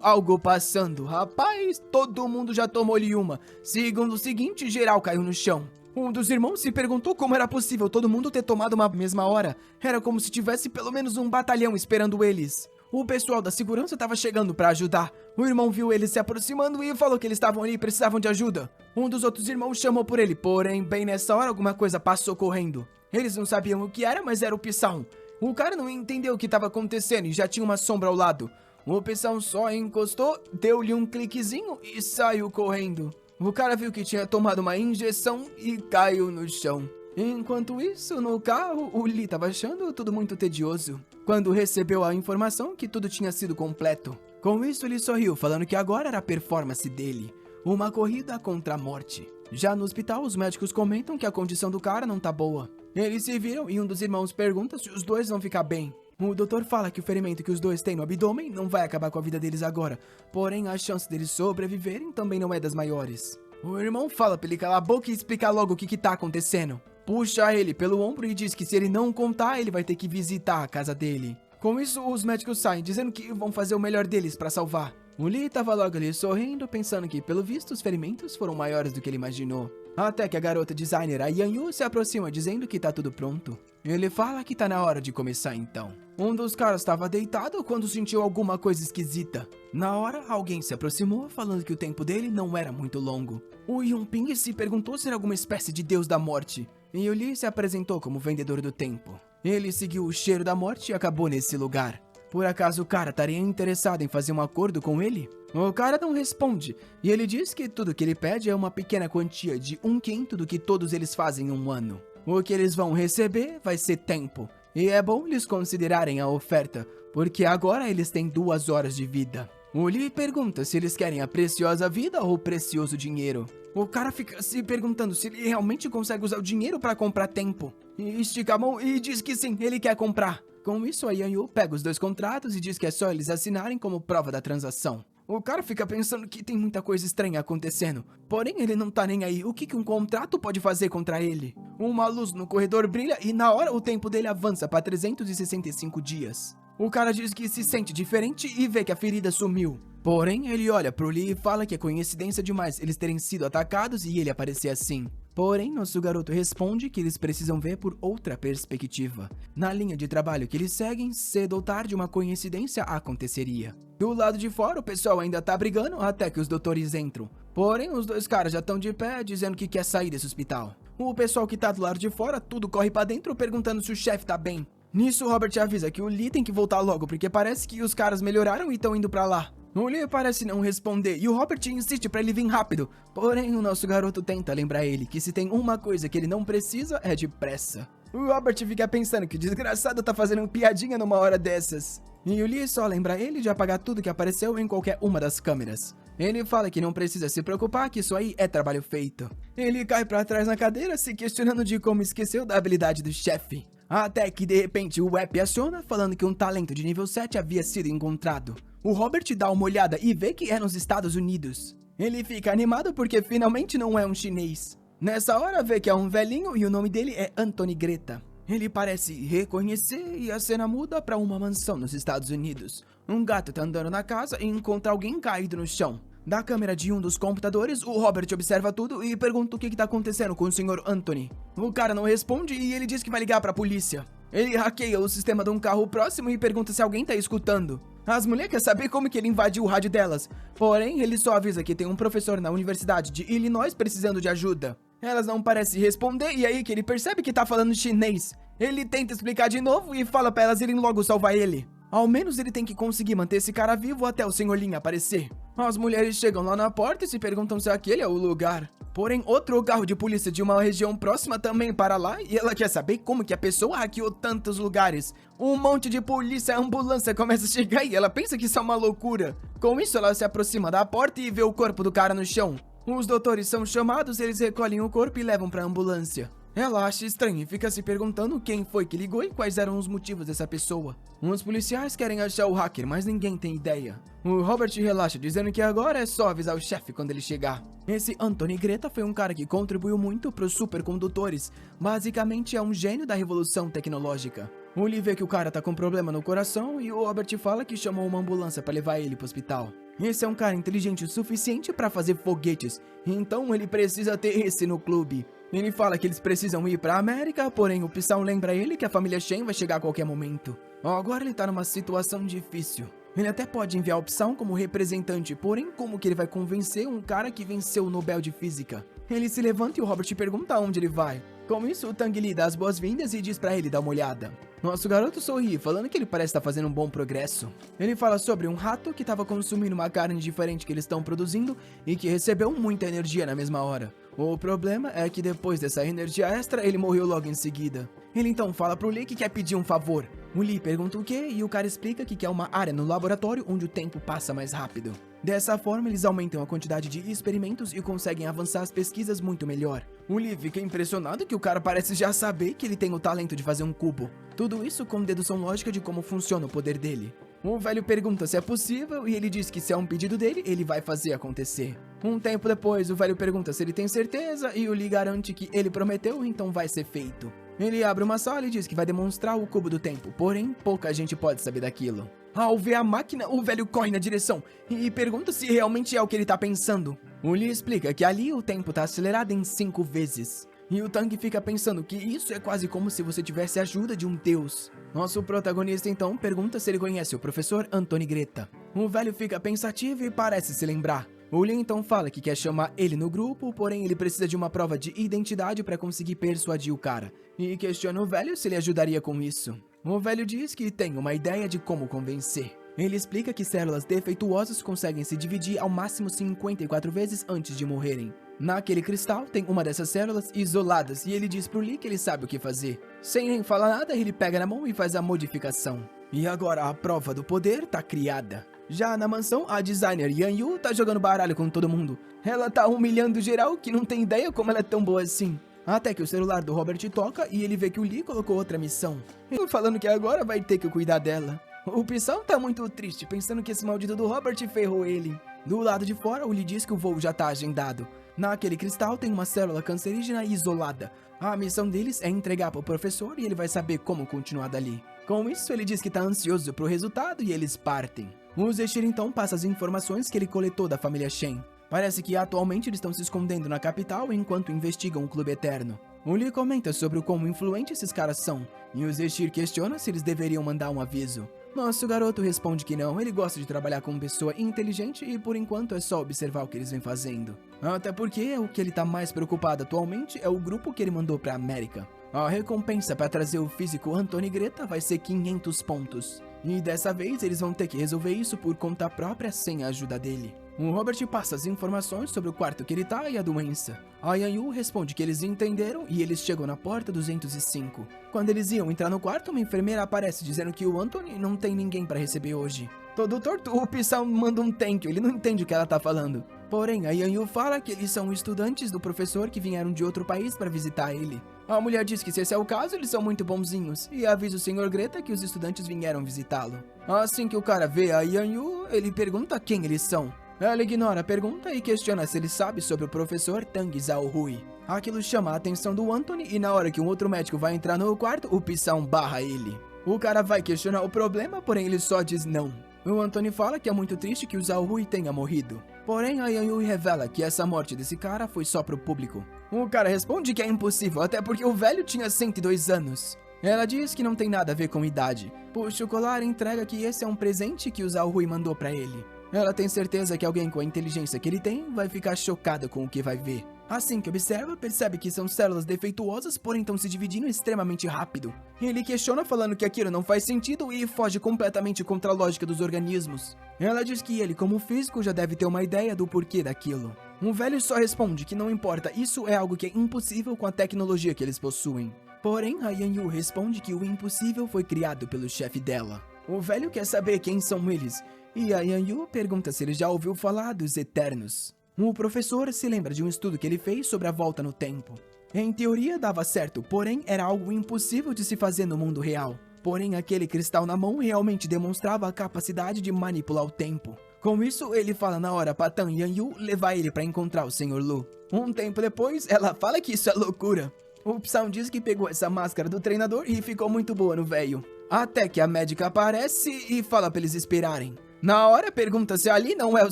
algo passando. Rapaz, todo mundo já tomou-lhe uma. Segundo seguinte, geral caiu no chão. Um dos irmãos se perguntou como era possível todo mundo ter tomado uma mesma hora. Era como se tivesse pelo menos um batalhão esperando eles. O pessoal da segurança estava chegando para ajudar. O irmão viu eles se aproximando e falou que eles estavam ali e precisavam de ajuda. Um dos outros irmãos chamou por ele, porém, bem nessa hora, alguma coisa passou correndo. Eles não sabiam o que era, mas era o Pisão. O cara não entendeu o que estava acontecendo e já tinha uma sombra ao lado. O Pisão só encostou, deu-lhe um cliquezinho e saiu correndo. O cara viu que tinha tomado uma injeção e caiu no chão. Enquanto isso, no carro, o Lee estava achando tudo muito tedioso, quando recebeu a informação que tudo tinha sido completo. Com isso, ele sorriu, falando que agora era a performance dele, uma corrida contra a morte. Já no hospital, os médicos comentam que a condição do cara não tá boa. Eles se viram e um dos irmãos pergunta se os dois vão ficar bem. O doutor fala que o ferimento que os dois têm no abdômen não vai acabar com a vida deles agora, porém a chance deles sobreviverem também não é das maiores. O irmão fala pra ele calar a boca e explicar logo o que tá acontecendo. Puxa ele pelo ombro e diz que se ele não contar, ele vai ter que visitar a casa dele. Com isso, os médicos saem, dizendo que vão fazer o melhor deles pra salvar. O Lee tava logo ali sorrindo, pensando que, pelo visto, os ferimentos foram maiores do que ele imaginou. Até que a garota designer, a Yanyu, se aproxima dizendo que tá tudo pronto. Ele fala que tá na hora de começar então. Um dos caras estava deitado quando sentiu alguma coisa esquisita. Na hora, alguém se aproximou, falando que o tempo dele não era muito longo. O Yongping se perguntou se era alguma espécie de deus da morte. E o Lee se apresentou como vendedor do tempo. Ele seguiu o cheiro da morte e acabou nesse lugar. Por acaso o cara estaria interessado em fazer um acordo com ele? O cara não responde, e ele diz que tudo que ele pede é uma pequena quantia de 1/5 do que todos eles fazem em um ano. O que eles vão receber vai ser tempo, e é bom eles considerarem a oferta, porque agora eles têm 2 horas de vida. O Lee pergunta se eles querem a preciosa vida ou o precioso dinheiro. O cara fica se perguntando se ele realmente consegue usar o dinheiro para comprar tempo. E estica a mão e diz que sim, ele quer comprar. Com isso, a Yanyu pega os 2 contratos e diz que é só eles assinarem como prova da transação. O cara fica pensando que tem muita coisa estranha acontecendo, porém ele não tá nem aí. O que um contrato pode fazer contra ele? Uma luz no corredor brilha e na hora o tempo dele avança para 365 dias. O cara diz que se sente diferente e vê que a ferida sumiu. Porém, ele olha pro Lee e fala que é coincidência demais eles terem sido atacados e ele aparecer assim. Porém, nosso garoto responde que eles precisam ver por outra perspectiva. Na linha de trabalho que eles seguem, cedo ou tarde uma coincidência aconteceria. Do lado de fora, o pessoal ainda tá brigando até que os doutores entram. Porém, os 2 caras já estão de pé, dizendo que quer sair desse hospital. O pessoal que tá do lado de fora, tudo corre pra dentro, perguntando se o chefe tá bem. Nisso, Robert avisa que o Lee tem que voltar logo, porque parece que os caras melhoraram e estão indo pra lá. O Lee parece não responder, e o Robert insiste pra ele vir rápido. Porém, o nosso garoto tenta lembrar ele que se tem uma coisa que ele não precisa, é de pressa. O Robert fica pensando que o desgraçado tá fazendo piadinha numa hora dessas. E o Lee só lembra ele de apagar tudo que apareceu em qualquer uma das câmeras. Ele fala que não precisa se preocupar, que isso aí é trabalho feito. Ele cai pra trás na cadeira, se questionando de como esqueceu da habilidade do chefe. Até que de repente o app aciona, falando que um talento de nível 7 havia sido encontrado. O Robert dá uma olhada e vê que é nos Estados Unidos. Ele fica animado porque finalmente não é um chinês. Nessa hora vê que é um velhinho e o nome dele é Anthony Greta. Ele parece reconhecer e a cena muda para uma mansão nos Estados Unidos. Um gato tá andando na casa e encontra alguém caído no chão. Da câmera de um dos computadores, o Robert observa tudo e pergunta o que tá acontecendo com o Sr. Anthony. O cara não responde e ele diz que vai ligar pra polícia. Ele hackeia o sistema de um carro próximo e pergunta se alguém tá escutando. As mulheres querem saber como que ele invadiu o rádio delas. Porém, ele só avisa que tem um professor na Universidade de Illinois precisando de ajuda. Elas não parecem responder e aí que ele percebe que tá falando chinês. Ele tenta explicar de novo e fala pra elas irem logo salvar ele. Ao menos ele tem que conseguir manter esse cara vivo até o Senhor Lin aparecer. As mulheres chegam lá na porta e se perguntam se aquele é o lugar. Porém, outro carro de polícia de uma região próxima também para lá e ela quer saber como que a pessoa hackeou tantos lugares. Um monte de polícia e ambulância começa a chegar e ela pensa que isso é uma loucura. Com isso, ela se aproxima da porta e vê o corpo do cara no chão. Os doutores são chamados, eles recolhem o corpo e levam para a ambulância. Ela acha estranho e fica se perguntando quem foi que ligou e quais eram os motivos dessa pessoa. Os policiais querem achar o hacker, mas ninguém tem ideia. O Robert relaxa, dizendo que agora é só avisar o chefe quando ele chegar. Esse Anthony Greta foi um cara que contribuiu muito para os supercondutores. Basicamente é um gênio da revolução tecnológica. O Lee vê que o cara tá com problema no coração e o Robert fala que chamou uma ambulância para levar ele pro hospital. Esse é um cara inteligente o suficiente para fazer foguetes, então ele precisa ter esse no clube. Ele fala que eles precisam ir pra América, porém o Psy lembra ele que a família Shen vai chegar a qualquer momento. Agora ele tá numa situação difícil. Ele até pode enviar o Psy como representante, porém como que ele vai convencer um cara que venceu o Nobel de Física? Ele se levanta e o Robert pergunta aonde ele vai. Com isso, o Tang lhe dá as boas-vindas e diz pra ele dar uma olhada. Nosso garoto sorri, falando que ele parece estar fazendo um bom progresso. Ele fala sobre um rato que estava consumindo uma carne diferente que eles estão produzindo e que recebeu muita energia na mesma hora. O problema é que depois dessa energia extra, ele morreu logo em seguida. Ele então fala pro Lee que quer pedir um favor. O Lee pergunta o quê e o cara explica que quer uma área no laboratório onde o tempo passa mais rápido. Dessa forma, eles aumentam a quantidade de experimentos e conseguem avançar as pesquisas muito melhor. O Lee fica impressionado que o cara parece já saber que ele tem o talento de fazer um cubo. Tudo isso com dedução lógica de como funciona o poder dele. O velho pergunta se é possível e ele diz que se é um pedido dele, ele vai fazer acontecer. Um tempo depois, o velho pergunta se ele tem certeza e o Lee garante que ele prometeu, então vai ser feito. Ele abre uma sala e diz que vai demonstrar o cubo do tempo, porém pouca gente pode saber daquilo. Ao ver a máquina, o velho corre na direção e pergunta se realmente é o que ele tá pensando. O Lee explica que ali o tempo tá acelerado em 5 vezes. E o Tang fica pensando que isso é quase como se você tivesse a ajuda de um deus. Nosso protagonista então pergunta se ele conhece o professor Anthony Greta. O velho fica pensativo e parece se lembrar. O Lee então fala que quer chamar ele no grupo, porém ele precisa de uma prova de identidade para conseguir persuadir o cara. E questiona o velho se ele ajudaria com isso. O velho diz que tem uma ideia de como convencer. Ele explica que células defeituosas conseguem se dividir ao máximo 54 vezes antes de morrerem. Naquele cristal tem uma dessas células isoladas e ele diz pro Lee que ele sabe o que fazer. Sem nem falar nada, ele pega na mão e faz a modificação. E agora a prova do poder tá criada. Já na mansão, a designer Yan Yu tá jogando baralho com todo mundo. Ela tá humilhando geral que não tem ideia como ela é tão boa assim. Até que o celular do Robert toca e ele vê que o Lee colocou outra missão. Ele falando que agora vai ter que cuidar dela. O Psy tá muito triste, pensando que esse maldito do Robert ferrou ele. Do lado de fora, o Lee diz que o voo já tá agendado. Naquele cristal tem uma célula cancerígena isolada. A missão deles é entregar pro professor e ele vai saber como continuar dali. Com isso, ele diz que tá ansioso pro resultado e eles partem. O Zeshir então passa as informações que ele coletou da família Shen. Parece que atualmente eles estão se escondendo na capital enquanto investigam o Clube Eterno. O Lee comenta sobre o quão influentes esses caras são, e o Zeshir questiona se eles deveriam mandar um aviso. Nosso garoto responde que não, ele gosta de trabalhar com uma pessoa inteligente e por enquanto é só observar o que eles vêm fazendo. Até porque o que ele tá mais preocupado atualmente é o grupo que ele mandou pra América. A recompensa para trazer o físico Anthony Greta vai ser 500 pontos. E dessa vez eles vão ter que resolver isso por conta própria sem a ajuda dele. O Robert passa as informações sobre o quarto que ele tá e a doença. A Yan Yu responde que eles entenderam e eles chegam na porta 205. Quando eles iam entrar no quarto, uma enfermeira aparece dizendo que o Anthony não tem ninguém para receber hoje. Todo torto, o Psy manda um thank you, ele não entende o que ela tá falando. Porém, a Yan Yu fala que eles são estudantes do professor que vieram de outro país para visitar ele. A mulher diz que se esse é o caso, eles são muito bonzinhos, e avisa o Sr. Greta que os estudantes vieram visitá-lo. Assim que o cara vê a Yan Yu, ele pergunta quem eles são. Ela ignora a pergunta e questiona se ele sabe sobre o professor Tang Xiaohui. Aquilo chama a atenção do Anthony e na hora que um outro médico vai entrar no quarto, o Psy barra ele. O cara vai questionar o problema, porém ele só diz não. O Anthony fala que é muito triste que o Xiaohui tenha morrido. Porém, a Yan Yu revela que essa morte desse cara foi só pro público. O cara responde que é impossível, até porque o velho tinha 102 anos. Ela diz que não tem nada a ver com idade. Puxa o colar e entrega que esse é um presente que o Xiaohui mandou pra ele. Ela tem certeza que alguém com a inteligência que ele tem vai ficar chocada com o que vai ver. Assim que observa, percebe que são células defeituosas, porém estão se dividindo extremamente rápido. Ele questiona falando que aquilo não faz sentido e foge completamente contra a lógica dos organismos. Ela diz que ele, como físico, já deve ter uma ideia do porquê daquilo. Um velho só responde que não importa, isso é algo que é impossível com a tecnologia que eles possuem. Porém, a Yan Yu responde que o impossível foi criado pelo chefe dela. O velho quer saber quem são eles, e a Yan Yu pergunta se ele já ouviu falar dos Eternos. O professor se lembra de um estudo que ele fez sobre a volta no tempo. Em teoria dava certo, porém era algo impossível de se fazer no mundo real. Porém aquele cristal na mão realmente demonstrava a capacidade de manipular o tempo. Com isso, ele fala na hora pra Tan Yan Yu levar ele pra encontrar o Sr. Lu. Um tempo depois, ela fala que isso é loucura. O Psyon diz que pegou essa máscara do treinador e ficou muito boa no velho. Até que a médica aparece e fala pra eles esperarem. Na hora, pergunta se ali não é o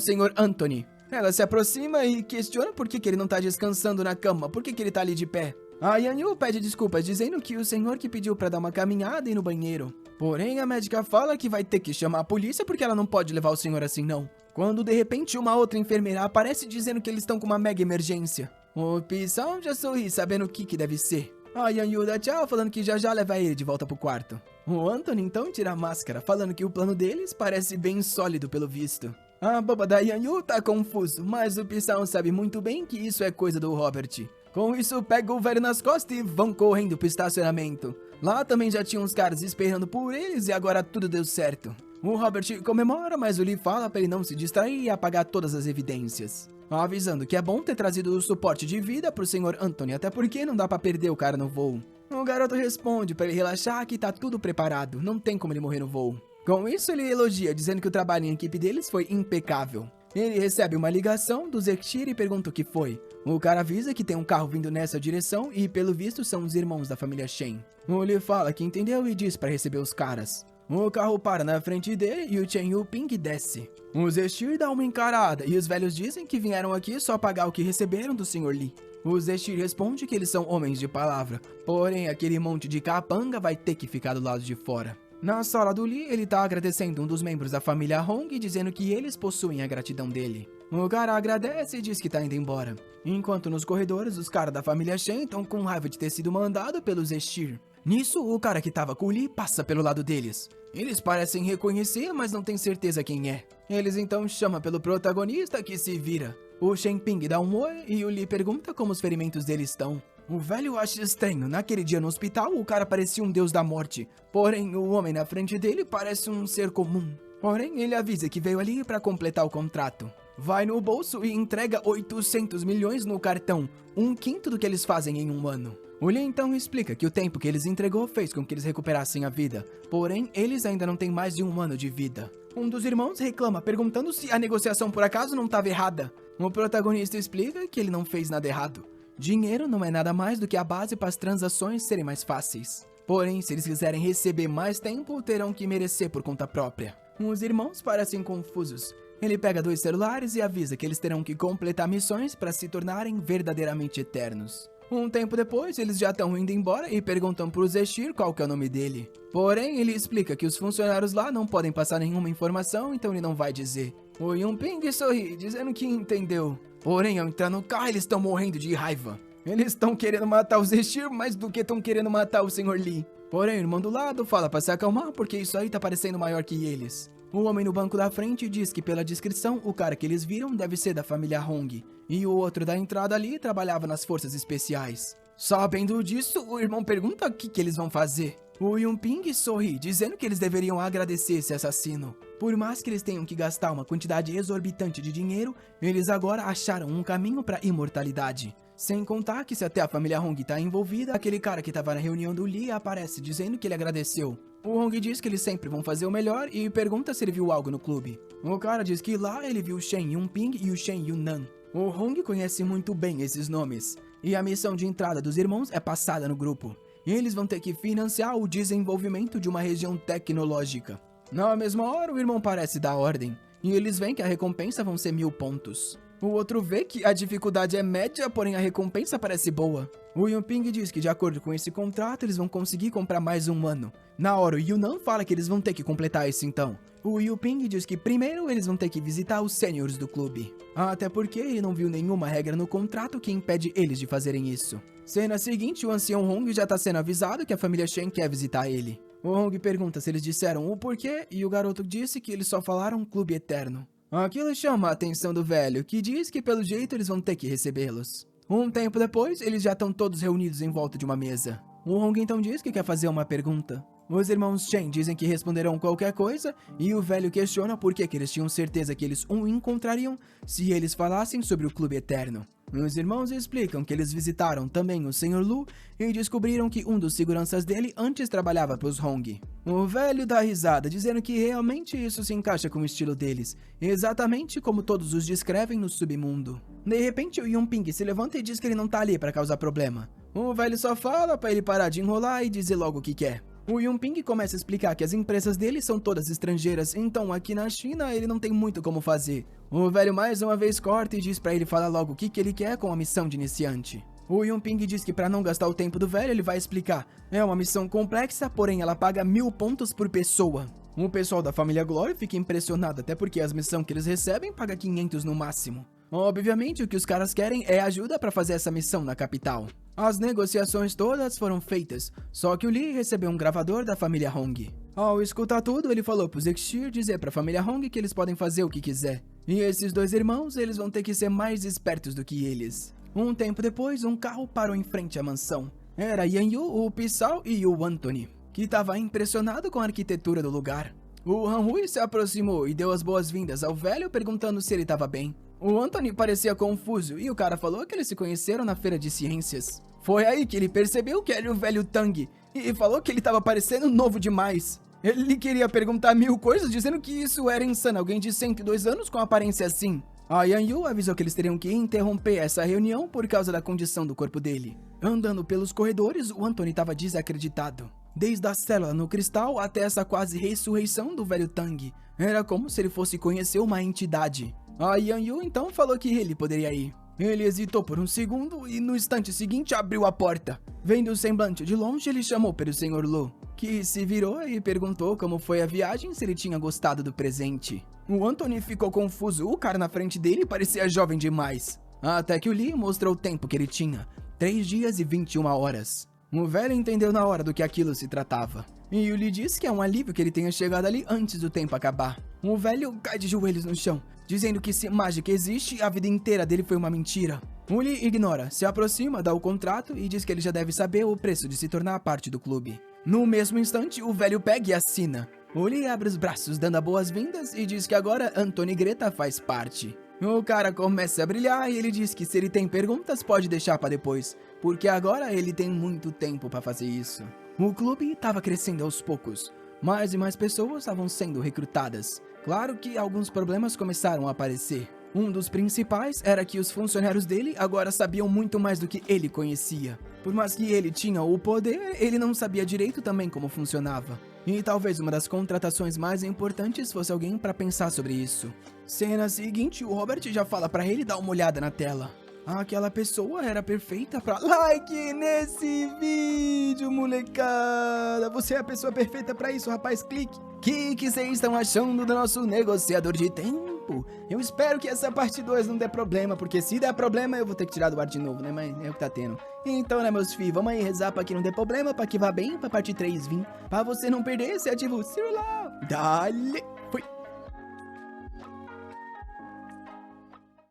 Sr. Anthony. Ela se aproxima e questiona por que ele não tá descansando na cama, por que ele tá ali de pé. A Yan Yu pede desculpas, dizendo que o senhor que pediu pra dar uma caminhada e ir no banheiro. Porém, a médica fala que vai ter que chamar a polícia porque ela não pode levar o senhor assim não. Quando de repente uma outra enfermeira aparece dizendo que eles estão com uma mega emergência. O Psyon já sorri, sabendo o que deve ser. A Yan Yu dá tchau, falando que já leva ele de volta pro quarto. O Anthony então tira a máscara, falando que o plano deles parece bem sólido pelo visto. A boba da Yan Yu tá confuso, mas o Psyon sabe muito bem que isso é coisa do Robert. Com isso, pega o velho nas costas e vão correndo pro estacionamento. Lá também já tinha uns caras esperando por eles e agora tudo deu certo. O Robert comemora, mas o Lee fala pra ele não se distrair e apagar todas as evidências. Avisando que é bom ter trazido o suporte de vida pro Sr. Anthony, até porque não dá pra perder o cara no voo. O garoto responde pra ele relaxar que tá tudo preparado, não tem como ele morrer no voo. Com isso, ele elogia, dizendo que o trabalho em equipe deles foi impecável. Ele recebe uma ligação do Zektir e pergunta o que foi. O cara avisa que tem um carro vindo nessa direção e, pelo visto, são os irmãos da família Shen. O Lee fala que entendeu e diz para receber os caras. O carro para na frente dele e o Chen Yuping desce. O Zektir dá uma encarada e os velhos dizem que vieram aqui só pagar o que receberam do Sr. Lee. O Zektir responde que eles são homens de palavra, porém aquele monte de capanga vai ter que ficar do lado de fora. Na sala do Lee, ele tá agradecendo um dos membros da família Hong, dizendo que eles possuem a gratidão dele. O cara agradece e diz que tá indo embora. Enquanto nos corredores, os caras da família Shen estão com raiva de ter sido mandado pelo Zektir. Nisso, o cara que tava com o Lee passa pelo lado deles. Eles parecem reconhecer, mas não tem certeza quem é. Eles então chamam pelo protagonista que se vira. O Shen Ping dá um oi e o Lee pergunta como os ferimentos dele estão. O velho acha estranho, naquele dia no hospital o cara parecia um deus da morte, porém o homem na frente dele parece um ser comum. Porém ele avisa que veio ali para completar o contrato. Vai no bolso e entrega 800 milhões no cartão, um quinto do que eles fazem em um ano. O Lee então explica que o tempo que eles entregou fez com que eles recuperassem a vida, porém eles ainda não têm mais de um ano de vida. Um dos irmãos reclama, perguntando se a negociação por acaso não estava errada. O protagonista explica que ele não fez nada errado. Dinheiro não é nada mais do que a base para as transações serem mais fáceis. Porém, se eles quiserem receber mais tempo, terão que merecer por conta própria. Os irmãos parecem confusos. Ele pega 2 celulares e avisa que eles terão que completar missões para se tornarem verdadeiramente eternos. Um tempo depois, eles já estão indo embora e perguntam pro Zektir qual que é o nome dele. Porém, ele explica que os funcionários lá não podem passar nenhuma informação, então ele não vai dizer. O Yunping sorri, dizendo que entendeu. Porém, ao entrar no carro, eles estão morrendo de raiva. Eles estão querendo matar o Zektir mais do que estão querendo matar o Sr. Lee. Porém, o irmão do lado fala pra se acalmar porque isso aí tá parecendo maior que eles. O homem no banco da frente diz que pela descrição, o cara que eles viram deve ser da família Hong. E o outro da entrada ali trabalhava nas forças especiais. Sabendo disso, o irmão pergunta o que eles vão fazer. O Yunping sorri, dizendo que eles deveriam agradecer esse assassino. Por mais que eles tenham que gastar uma quantidade exorbitante de dinheiro, eles agora acharam um caminho para imortalidade. Sem contar que se até a família Hong tá envolvida, aquele cara que tava na reunião do Lee aparece dizendo que ele agradeceu. O Hong diz que eles sempre vão fazer o melhor e pergunta se ele viu algo no clube. O cara diz que lá ele viu o Shen Yunping e o Shen Yunnan. O Hong conhece muito bem esses nomes, e a missão de entrada dos irmãos é passada no grupo. E eles vão ter que financiar o desenvolvimento de uma região tecnológica. Na mesma hora, o irmão parece dar ordem, e eles veem que a recompensa vão ser 1000 pontos. O outro vê que a dificuldade é média, porém a recompensa parece boa. O Yunping diz que de acordo com esse contrato, eles vão conseguir comprar mais um ano. Na hora, o Yunan fala que eles vão ter que completar isso então. O Yuping diz que primeiro eles vão ter que visitar os sêniores do clube. Até porque ele não viu nenhuma regra no contrato que impede eles de fazerem isso. Cena seguinte, o ancião Hong já tá sendo avisado que a família Shen quer visitar ele. O Hong pergunta se eles disseram o porquê e o garoto disse que eles só falaram clube eterno. Aquilo chama a atenção do velho, que diz que pelo jeito eles vão ter que recebê-los. Um tempo depois, eles já estão todos reunidos em volta de uma mesa. O Hong então diz que quer fazer uma pergunta. Os irmãos Shen dizem que responderão qualquer coisa e o velho questiona por que eles tinham certeza que eles o encontrariam se eles falassem sobre o clube eterno. Os irmãos explicam que eles visitaram também o Sr. Lu e descobriram que um dos seguranças dele antes trabalhava para os Hong. O velho dá risada, dizendo que realmente isso se encaixa com o estilo deles, exatamente como todos os descrevem no submundo. De repente, o Yunping se levanta e diz que ele não tá ali para causar problema. O velho só fala para ele parar de enrolar e dizer logo o que quer. O Yunping começa a explicar que as empresas dele são todas estrangeiras, então aqui na China ele não tem muito como fazer. O velho mais uma vez corta e diz pra ele falar logo o que ele quer com a missão de iniciante. O Yunping diz que pra não gastar o tempo do velho ele vai explicar. É uma missão complexa, porém ela paga 1000 pontos por pessoa. O pessoal da família Glory fica impressionado, até porque as missões que eles recebem paga 500 no máximo. Obviamente o que os caras querem é ajuda pra fazer essa missão na capital. As negociações todas foram feitas, só que o Lee recebeu um gravador da família Hong. Ao escutar tudo, ele falou pro Zexir dizer pra família Hong que eles podem fazer o que quiser. E esses dois irmãos, eles vão ter que ser mais espertos do que eles. Um tempo depois, um carro parou em frente à mansão. Era Yan Yu, o Pisao e o Anthony, que estava impressionado com a arquitetura do lugar. O Han Hui se aproximou e deu as boas-vindas ao velho, perguntando se ele estava bem. O Anthony parecia confuso e o cara falou que eles se conheceram na feira de ciências. Foi aí que ele percebeu que era o velho Tang e falou que ele estava parecendo novo demais. Ele queria perguntar 1000 coisas, dizendo que isso era insano, alguém de 102 anos com aparência assim. A Yan Yu avisou que eles teriam que interromper essa reunião por causa da condição do corpo dele. Andando pelos corredores, o Anthony estava desacreditado. Desde a célula no cristal até essa quase ressurreição do velho Tang. Era como se ele fosse conhecer uma entidade. A Yan Yu então falou que ele poderia ir. Ele hesitou por um segundo e no instante seguinte abriu a porta. Vendo o semblante de longe, ele chamou pelo Sr. Lu, que se virou e perguntou como foi a viagem, se ele tinha gostado do presente. O Anthony ficou confuso, o cara na frente dele parecia jovem demais. Até que o Lee mostrou o tempo que ele tinha, 3 dias e 21 horas. O velho entendeu na hora do que aquilo se tratava. E o Lee disse que é um alívio que ele tenha chegado ali antes do tempo acabar. O velho cai de joelhos no chão, dizendo que se mágica existe, a vida inteira dele foi uma mentira. O Lee ignora, se aproxima, dá o contrato e diz que ele já deve saber o preço de se tornar parte do clube. No mesmo instante, o velho pega e assina. O Lee abre os braços dando as boas-vindas e diz que agora Anthony Greta faz parte. O cara começa a brilhar e ele diz que se ele tem perguntas pode deixar para depois, porque agora ele tem muito tempo para fazer isso. O clube estava crescendo aos poucos, mais e mais pessoas estavam sendo recrutadas. Claro que alguns problemas começaram a aparecer. Um dos principais era que os funcionários dele agora sabiam muito mais do que ele conhecia. Por mais que ele tinha o poder, ele não sabia direito também como funcionava. E talvez uma das contratações mais importantes fosse alguém para pensar sobre isso. Cena seguinte, o Robert já fala para ele dar uma olhada na tela. Aquela pessoa era perfeita pra... Like nesse vídeo, molecada! Você é a pessoa perfeita pra isso, rapaz, clique! O que vocês estão achando do nosso negociador de tempo? Eu espero que essa parte 2 não dê problema, porque se der problema eu vou ter que tirar do ar de novo, né? Mas é o que tá tendo. Então, né, meus filhos, vamos aí rezar pra que não dê problema, pra que vá bem, pra parte 3 vir. Pra você não perder, você ativa o celular. Dale!